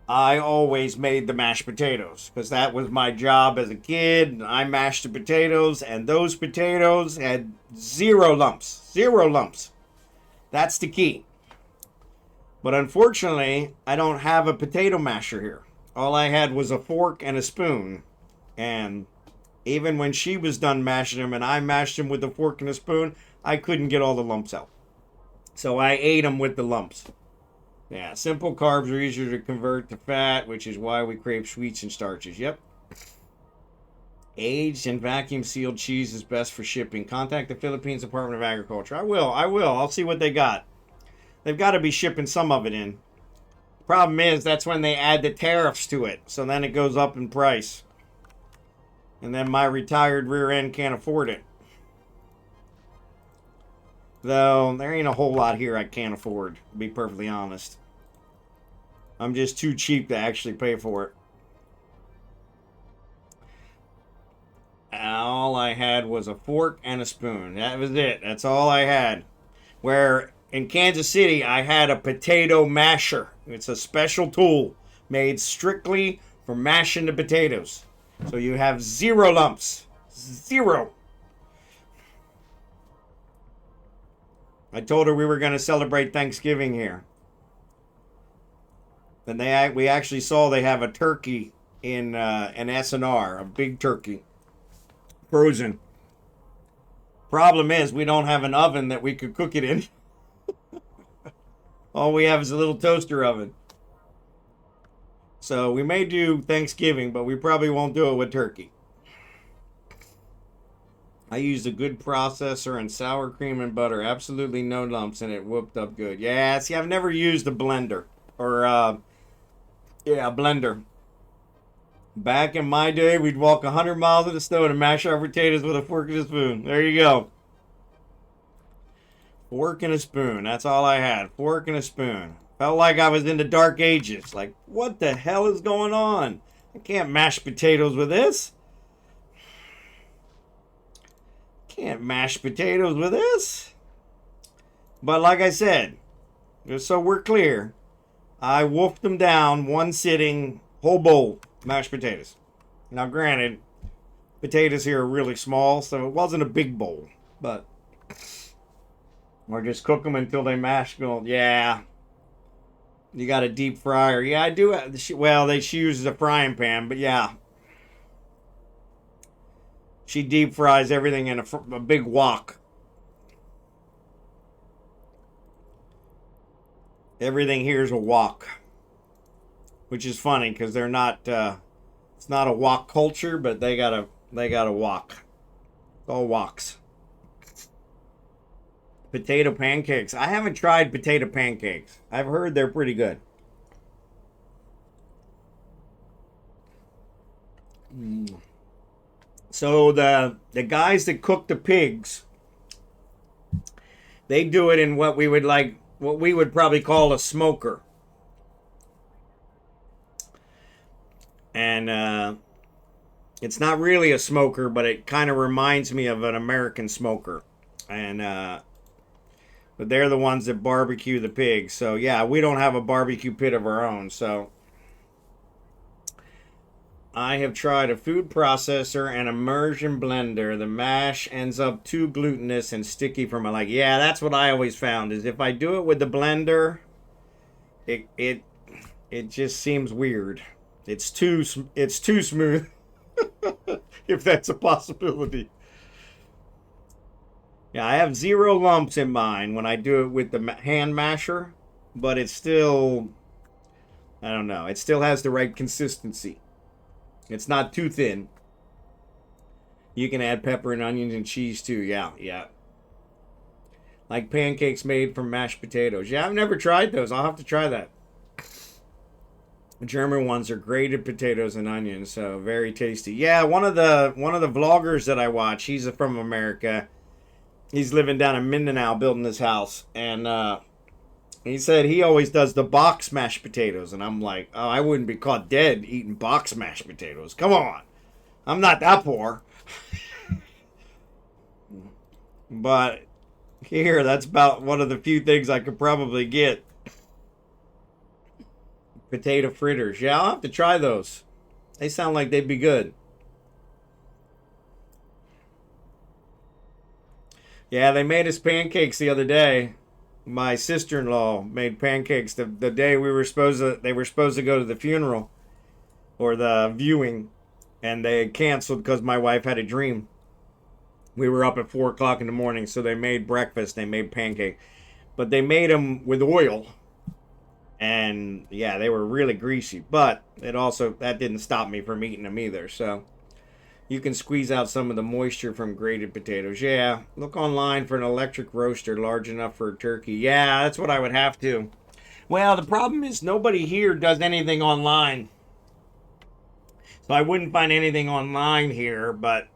Speaker 1: I always made the mashed potatoes because that was my job as a kid. I mashed the potatoes, and those potatoes had zero lumps. Zero lumps. That's the key. But unfortunately, I don't have a potato masher here. All I had was a fork and a spoon. And even when she was done mashing them and I mashed them with a fork and a spoon, I couldn't get all the lumps out. So I ate them with the lumps. Yeah, simple carbs are easier to convert to fat, which is why we crave sweets and starches. Yep. Aged and vacuum sealed cheese is best for shipping. Contact the Philippines Department of Agriculture. I will. I'll see what they got. They've got to be shipping some of it in. Problem is, that's when they add the tariffs to it. So then it goes up in price. And then my retired rear end can't afford it. Though, there ain't a whole lot here I can't afford, to be perfectly honest. I'm just too cheap to actually pay for it. All I had was a fork and a spoon. That was it. That's all I had. Where in Kansas City, I had a potato masher. It's a special tool made strictly for mashing the potatoes. So you have 0 lumps. 0. I told her we were going to celebrate Thanksgiving here. And we actually saw they have a turkey in an SNR, a big turkey, frozen. Problem is, we don't have an oven that we could cook it in. All we have is a little toaster oven. So we may do Thanksgiving, but we probably won't do it with turkey. I used a good processor and sour cream and butter. Absolutely no lumps, and it whooped up good. Yeah, see, I've never used a blender. Or, a blender. Back in my day, we'd walk 100 miles to the stove to mash our potatoes with a fork and a spoon. There you go. Fork and a spoon. That's all I had. Fork and a spoon. Felt like I was in the dark ages. Like, what the hell is going on? I can't mash potatoes with this. Can't mash potatoes with this. But like I said, just so we're clear, I wolfed them down, one sitting, whole bowl, mashed potatoes. Now granted, potatoes here are really small, so it wasn't a big bowl. But, or just cook them until they mash. Yeah. You got a deep fryer. Yeah, I do. Well, she uses a frying pan, but yeah. She deep fries everything in a big wok. Everything here is a wok. Which is funny because they're not, it's not a wok culture, but they got a wok. It's all woks. Potato pancakes. I haven't tried potato pancakes. I've heard they're pretty good. So the guys that cook the pigs, they do it in what we would probably call a smoker. And it's not really a smoker, but it kind of reminds me of an American smoker. And but they're the ones that barbecue the pigs. So yeah, we don't have a barbecue pit of our own. So I have tried a food processor and immersion blender. The mash ends up too glutinous and sticky for my liking. Yeah, that's what I always found, is if I do it with the blender, it just seems weird. It's too smooth. If that's a possibility. Yeah, I have 0 lumps in mine when I do it with the hand masher, but it's still, I don't know, it still has the right consistency. It's not too thin. You can add pepper and onions and cheese too. Yeah. Like pancakes made from mashed potatoes. Yeah, I've never tried those. I'll have to try that. The German ones are grated potatoes and onions, so very tasty. Yeah, one of the vloggers that I watch, he's from America. He's living down in Mindanao building his house, and he said he always does the box mashed potatoes, and I'm like, oh, I wouldn't be caught dead eating box mashed potatoes. Come on. I'm not that poor. But here, that's about one of the few things I could probably get. Potato fritters. Yeah, I'll have to try those. They sound like they'd be good. Yeah, they made us pancakes the other day. My sister-in-law made pancakes the day they were supposed to go to the funeral or the viewing, and they had canceled because my wife had a dream. We were up at 4 o'clock in the morning, so they made breakfast. They made pancake, but they made them with oil. And yeah, they were really greasy, but that didn't stop me from eating them either. So you can squeeze out some of the moisture from grated potatoes. Yeah, look online for an electric roaster large enough for a turkey. Yeah, that's what I would have to. Well, the problem is nobody here does anything online. So I wouldn't find anything online here, but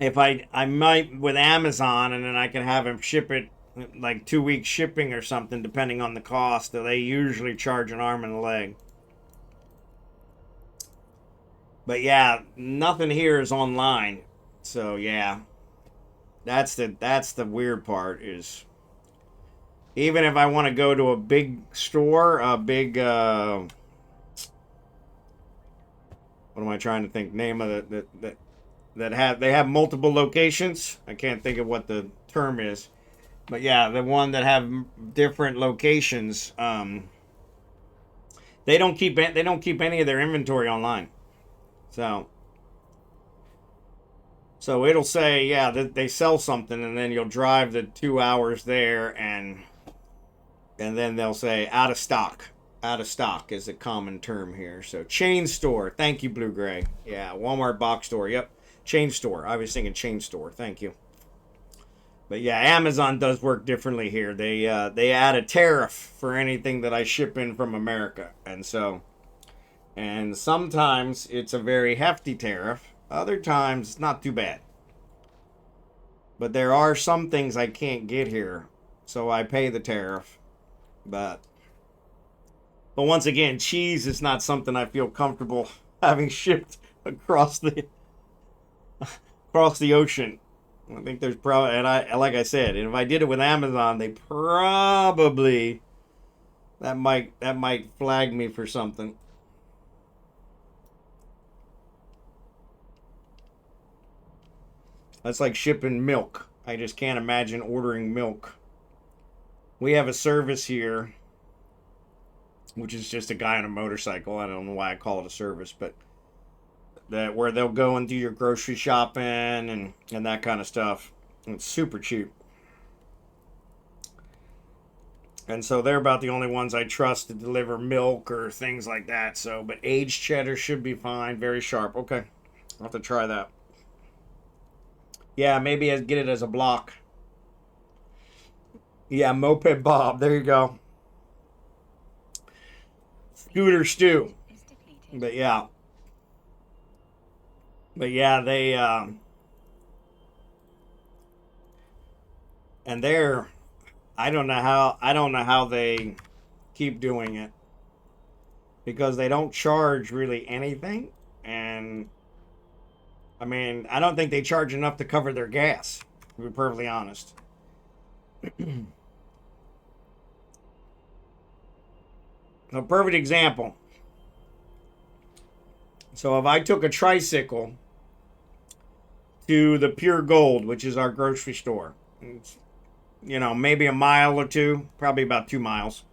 Speaker 1: if I might with Amazon, and then I can have them ship it like 2 weeks shipping or something, depending on the cost. They usually charge an arm and a leg. But yeah, nothing here is online. So yeah, that's the weird part is even if I want to go to a big store, a big what am I trying to think? Name of they have multiple locations. I can't think of what the term is, but yeah, the one that have different locations. They don't keep any of their inventory online. So it'll say, yeah, that they sell something, and then you'll drive the 2 hours there, and then they'll say out of stock. Out of stock is a common term here. So chain store. Thank you, Blue Gray. Yeah, Walmart box store. Yep, chain store. I was thinking chain store. Thank you. But yeah, Amazon does work differently here. They add a tariff for anything that I ship in from America, and sometimes it's a very hefty tariff. Other times it's not too bad. But there are some things I can't get here, so I pay the tariff. But once again, cheese is not something I feel comfortable having shipped across the ocean. I think there's probably, and like I said, and if I did it with Amazon, they probably that might flag me for something. That's like shipping milk. I just can't imagine ordering milk. We have a service here, which is just a guy on a motorcycle. I don't know why I call it a service, but where they'll go and do your grocery shopping and that kind of stuff. It's super cheap. And so they're about the only ones I trust to deliver milk or things like that. So, but aged cheddar should be fine. Very sharp. Okay. I'll have to try that. Yeah, maybe I'd get it as a block. Yeah, Moped Bob. There you go. Scooter Stew. But yeah. They and they're I don't know how they keep doing it, because they don't charge really anything, and I mean, I don't think they charge enough to cover their gas, to be perfectly honest. A perfect example. So if I took a tricycle to the Pure Gold, which is our grocery store, it's, maybe a mile or two, probably about 2 miles,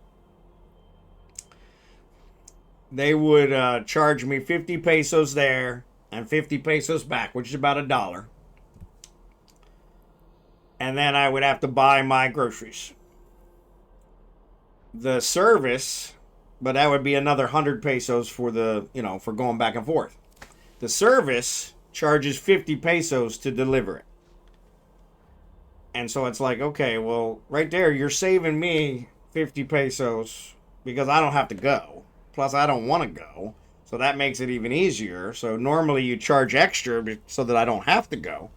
Speaker 1: they would charge me 50 pesos there and 50 pesos back, which is about $1. And then I would have to buy my groceries. The service, but that would be another 100 pesos for for going back and forth. The service charges 50 pesos to deliver it. And so it's like, okay, well, right there, you're saving me 50 pesos because I don't have to go. Plus, I don't want to go. So that makes it even easier. So normally you charge extra so that I don't have to go.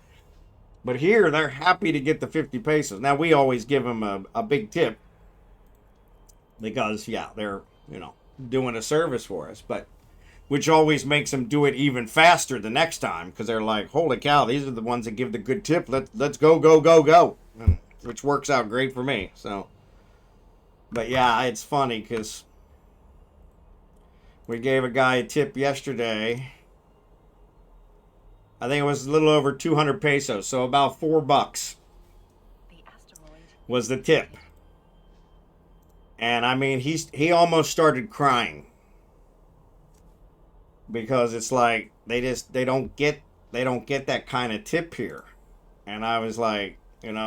Speaker 1: But here, they're happy to get the 50 pesos. Now, we always give them a big tip because, yeah, they're, doing a service for us. But which always makes them do it even faster the next time, because they're like, holy cow, these are the ones that give the good tip. Let's go, go, go, go. Which works out great for me. So, but yeah, it's funny because we gave a guy a tip yesterday. I think it was a little over 200 pesos, so about $4 was the tip. And I mean, he almost started crying because it's like they don't get that kind of tip here. And I was like, and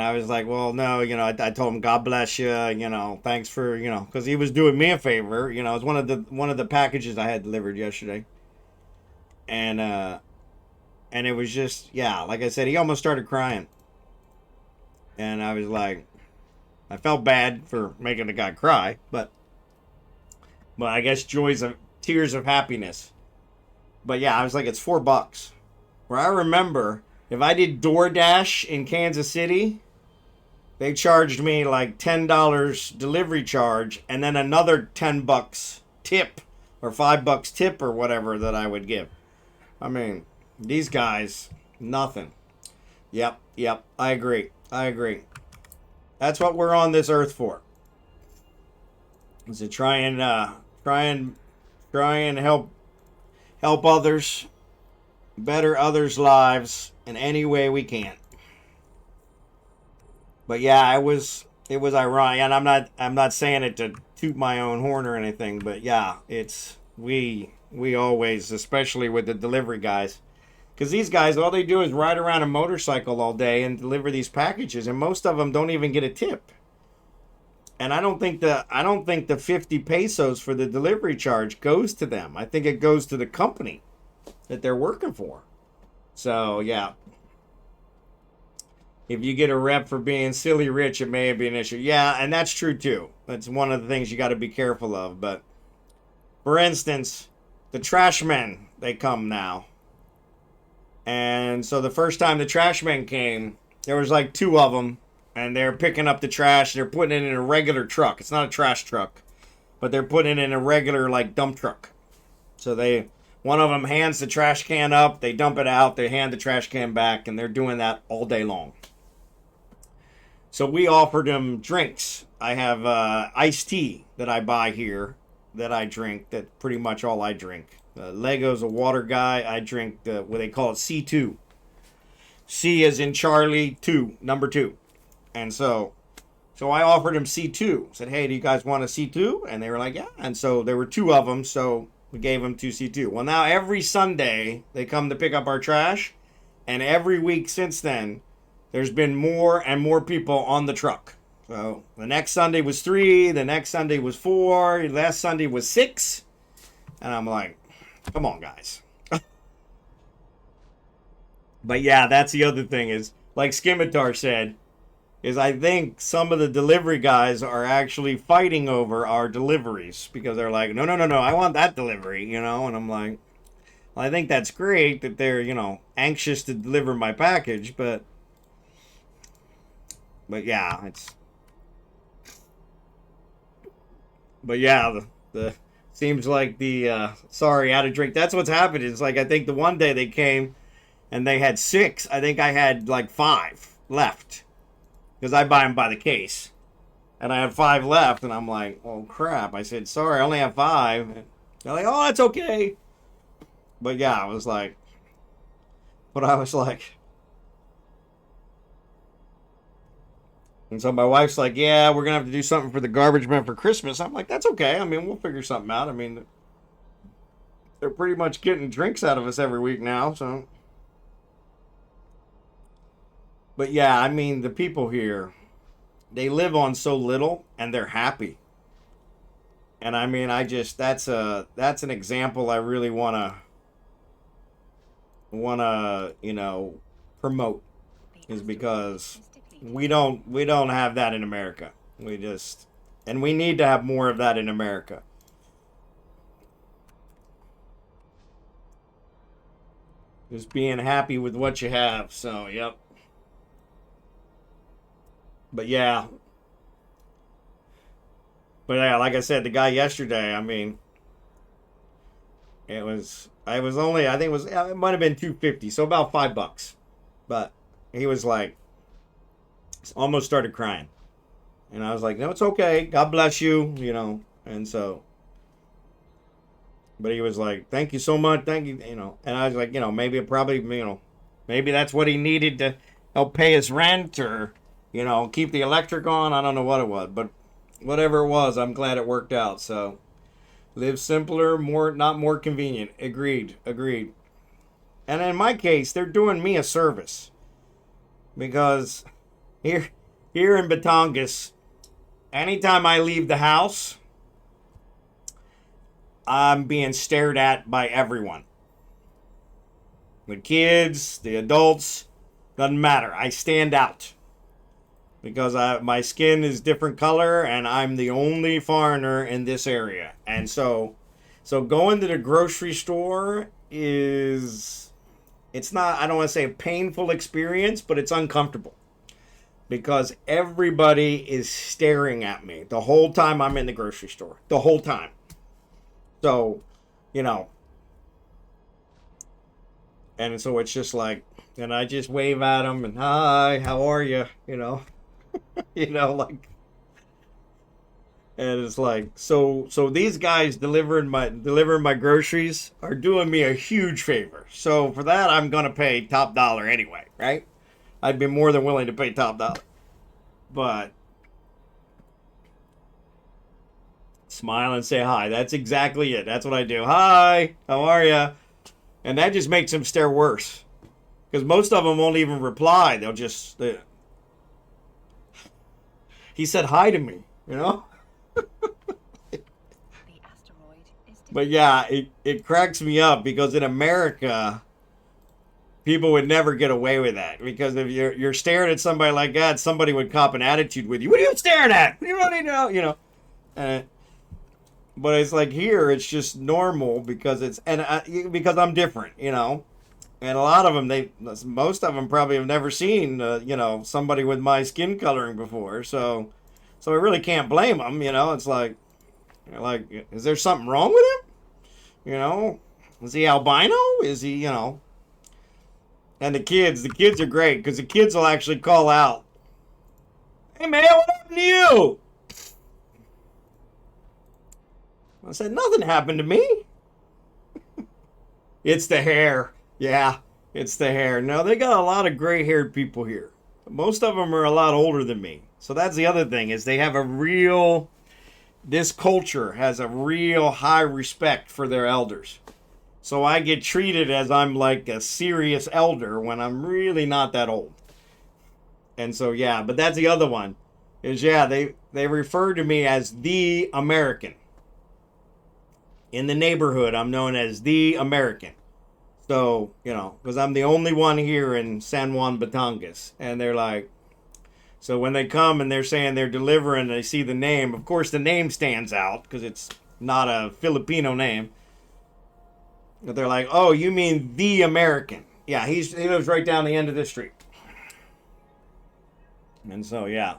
Speaker 1: I was like, well, no, I told him, God bless you, thanks for, because he was doing me a favor. It was one of the packages I had delivered yesterday. And it was just, yeah, like I said, he almost started crying. And I was like, I felt bad for making the guy cry, but I guess tears of happiness. But yeah, I was like, it's $4. Where I remember, if I did DoorDash in Kansas City, they charged me like $10 delivery charge and then another $10 tip or $5 tip or whatever that I would give. I mean, these guys, nothing. Yep, I agree. That's what we're on this earth for. Is to try and help others, better others' lives in any way we can. But yeah, it was ironic, and I'm not saying it to toot my own horn or anything, but yeah, it's we always, especially with the delivery guys, because these guys, all they do is ride around a motorcycle all day and deliver these packages, and most of them don't even get a tip. And I don't think the 50 pesos for the delivery charge goes to them. I think it goes to the company that they're working for. So yeah, if you get a rep for being silly rich, it may be an issue. Yeah, and that's true too. That's one of the things you got to be careful of. But for instance, the trash men, they come now. And so the first time the trash men came, there was like 2 of them. And they're picking up the trash. They're putting it in a regular truck. It's not a trash truck. But they're putting it in a regular, like, dump truck. So one of them hands the trash can up. They dump it out. They hand the trash can back. And they're doing that all day long. So we offered them drinks. I have iced tea that I buy here that I drink. That's pretty much all I drink. Lego's a water guy. I drink what they call it C2. C as in Charlie, 2, number 2. And so I offered him C2. Said, hey, do you guys want a C2? And they were like, yeah. And so there were 2 of them, so we gave them 2 C2. Well, now every Sunday, they come to pick up our trash. And every week since then, there's been more and more people on the truck. So the next Sunday was 3. The next Sunday was 4. Last Sunday was 6. And I'm like, come on, guys. But yeah, that's the other thing is, like Skimitar said, is I think some of the delivery guys are actually fighting over our deliveries because they're like, no, I want that delivery, And I'm like, well, I think that's great that they're, anxious to deliver my package, but yeah, the seems like the, sorry, out of drink. That's what's happened. It's like, I think the one day they came and they had 6. I think I had like 5 left. Because I buy them by the case. And I have 5 left. And I'm like, oh, crap. I said, sorry, I only have 5. And they're like, oh, that's okay. But yeah, I was like. And so my wife's like, yeah, we're going to have to do something for the garbage men for Christmas. I'm like, that's okay. I mean, we'll figure something out. I mean, they're pretty much getting drinks out of us every week now. So. But yeah, I mean, the people here, they live on so little and they're happy. And I mean, that's an example I really want to promote, is because we don't have that in America. And we need to have more of that in America. Just being happy with what you have. So, yep. But yeah, like I said, the guy yesterday, I mean, it might have been $2.50, so about $5. But he was like, almost started crying. And I was like, no, it's okay. God bless you, and so, but he was like, thank you so much. Thank you, and I was like, maybe that's what he needed to help pay his rent or, keep the electric on. I don't know what it was, but whatever it was, I'm glad it worked out. So, live simpler, not more convenient. Agreed. And in my case, they're doing me a service. Because Here in Batangas, anytime I leave the house, I'm being stared at by everyone. The kids, the adults, doesn't matter. I stand out because my skin is different color and I'm the only foreigner in this area. And so going to the grocery store is, it's not, I don't want to say a painful experience, but it's uncomfortable because everybody is staring at me the whole time I'm in the grocery store, the whole time. So, you know, and so it's just like, and I just wave at them and, hi, how are you? You know, like, and it's like, so these guys delivering my groceries are doing me a huge favor. So for that, I'm going to pay top dollar anyway, right? I'd be more than willing to pay top dollar. But smile and say hi. That's exactly it. That's what I do. Hi, how are you? And that just makes them stare worse. Because most of them won't even reply. They'll just... He said hi to me, you know? But yeah, it cracks me up because in America, people would never get away with that. Because if you're staring at somebody like that, somebody would cop an attitude with you. What are you staring at? What do you want to know? You know? But it's like here, it's just normal because because I'm different, you know. And a lot of them, most of them probably have never seen, you know, somebody with my skin coloring before. So I really can't blame them, you know. It's like, is there something wrong with him? You know, is he albino? Is he, you know? And the kids are great because the kids will actually call out, "Hey man, what happened to you?" I said, nothing happened to me. It's the hair. Yeah, it's the hair. No, they got a lot of gray-haired people here. Most of them are a lot older than me. So that's the other thing, is they have this culture has a real high respect for their elders. So I get treated as I'm like a serious elder when I'm really not that old. And so, yeah, but that's the other one. Is, yeah, they refer to me as the American. In the neighborhood, I'm known as the American. So, you know, because I'm the only one here in San Juan Batangas. And they're like, so when they come and they're saying they're delivering, they see the name. Of course, the name stands out because it's not a Filipino name. But they're like, oh, you mean the American. Yeah, he lives right down the end of the street. And so, yeah.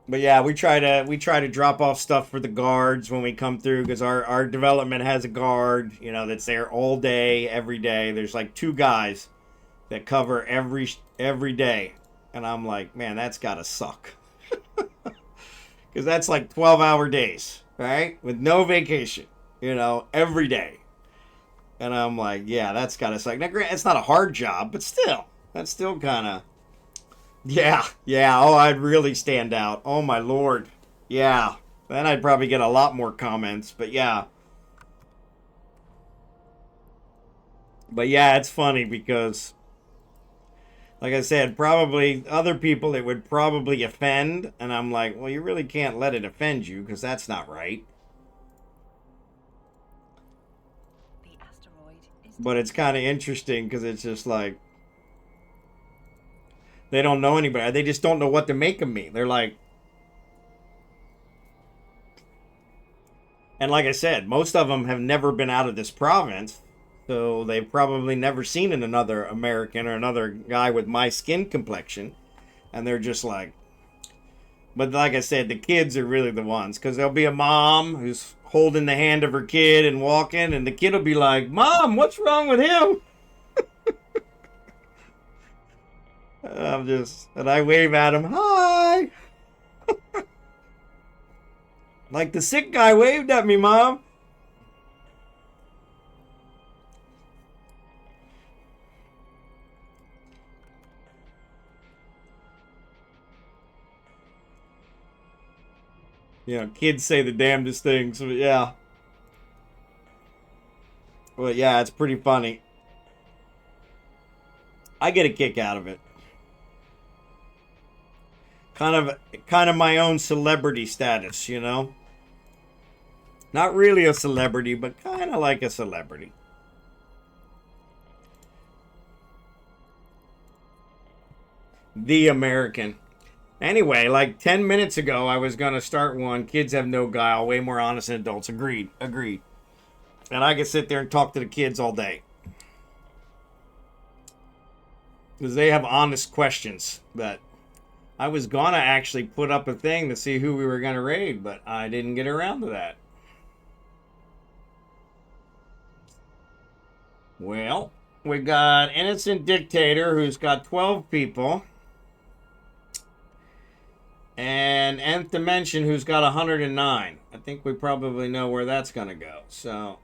Speaker 1: But yeah, we try to drop off stuff for the guards when we come through because our development has a guard, you know, that's there all day, every day. There's like 2 guys that cover every day. And I'm like, man, that's gotta suck. Because that's like 12-hour days, right? With no vacation, you know, every day. And I'm like, yeah, that's gotta suck. Now, granted, it's not a hard job, but still, that's still kind of... Yeah. Oh, I'd really stand out. Oh, my Lord. Yeah. Then I'd probably get a lot more comments, but yeah. But yeah, it's funny because, like I said, probably other people it would probably offend, and I'm like, well, you really can't let it offend you because that's not right. But it's kind of interesting because it's just like, they don't know anybody. They just don't know what to make of me. They're like... And like I said, most of them have never been out of this province. So they've probably never seen another American or another guy with my skin complexion. And they're just like... But like I said, the kids are really the ones. Because there'll be a mom who's holding the hand of her kid and walking. And the kid will be like, Mom, what's wrong with him? And I wave at him, hi! Like the sick guy waved at me, Mom. You know, kids say the damnedest things, but yeah. Well, yeah, it's pretty funny. I get a kick out of it. Kind of my own celebrity status, you know? Not really a celebrity, but kind of like a celebrity. The American. Anyway, like 10 minutes ago, I was going to start one. Kids have no guile, way more honest than adults. Agreed. Agreed. And I can sit there and talk to the kids all day. Because they have honest questions. But I was going to actually put up a thing to see who we were going to raid, but I didn't get around to that. Well, we got Innocent Dictator, who's got 12 people. And Nth Dimension, who's got 109. I think we probably know where that's going to go. So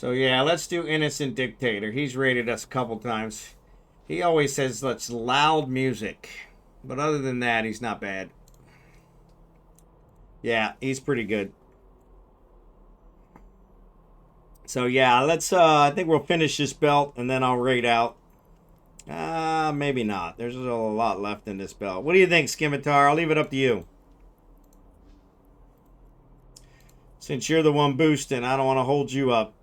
Speaker 1: yeah, let's do Innocent Dictator. He's rated us a couple times. He always says let's loud music. But other than that, he's not bad. Yeah, he's pretty good. So yeah, let's I think we'll finish this belt and then I'll raid out. Maybe not. There's a lot left in this belt. What do you think, Scimitar? I'll leave it up to you. Since you're the one boosting, I don't want to hold you up.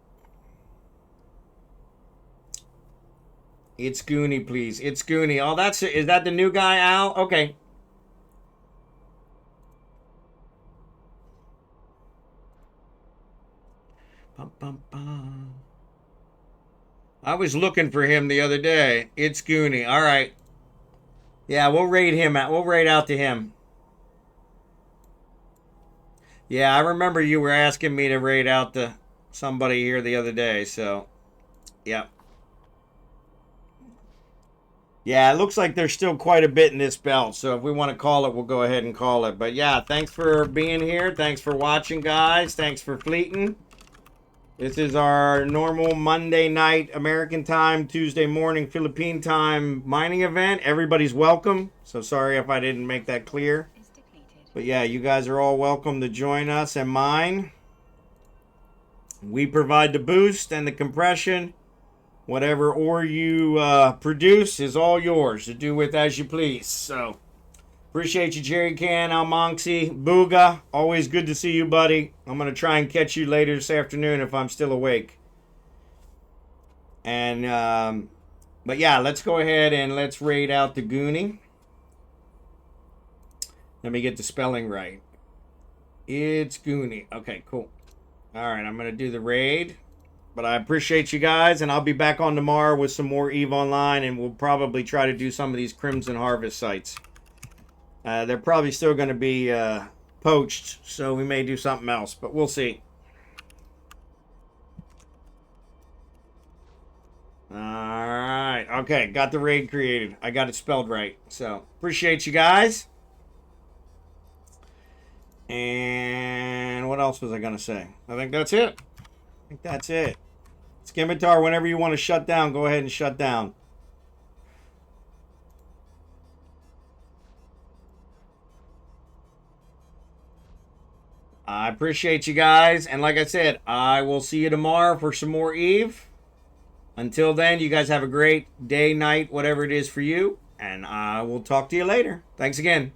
Speaker 1: It's Goonie, please. It's Goonie. Oh, is that the new guy, Al? Okay. Bum, bum, bum. I was looking for him the other day. It's Goonie. All right. Yeah, we'll raid him out. We'll raid out to him. Yeah, I remember you were asking me to raid out to somebody here the other day. So, yeah. Yeah, it looks like there's still quite a bit in this belt. So if we want to call it, we'll go ahead and call it. But yeah, thanks for being here. Thanks for watching, guys. Thanks for fleeting. This is our normal Monday night American time, Tuesday morning Philippine time mining event. Everybody's welcome. So sorry if I didn't make that clear. But yeah, you guys are all welcome to join us and mine. We provide the boost and the compression. Whatever ore you produce is all yours to do with as you please. So appreciate you, Jerry Can, almonxy, Booga. Always good to see you, buddy. I'm going to try and catch you later this afternoon if I'm still awake. And, but yeah, let's go ahead and let's raid out the Goonie. Let me get the spelling right. It's Goonie. Okay, cool. All right, I'm going to do the raid. But I appreciate you guys, and I'll be back on tomorrow with some more EVE Online, and we'll probably try to do some of these Crimson Harvest sites. They're probably still going to be poached, so we may do something else, but we'll see. Alright, okay, got the raid created. I got it spelled right, so appreciate you guys. And what else was I going to say? I think that's it. I think that's it. Scimitar, whenever you want to shut down, go ahead and shut down. I appreciate you guys. And like I said, I will see you tomorrow for some more EVE. Until then, you guys have a great day, night, whatever it is for you. And I will talk to you later. Thanks again.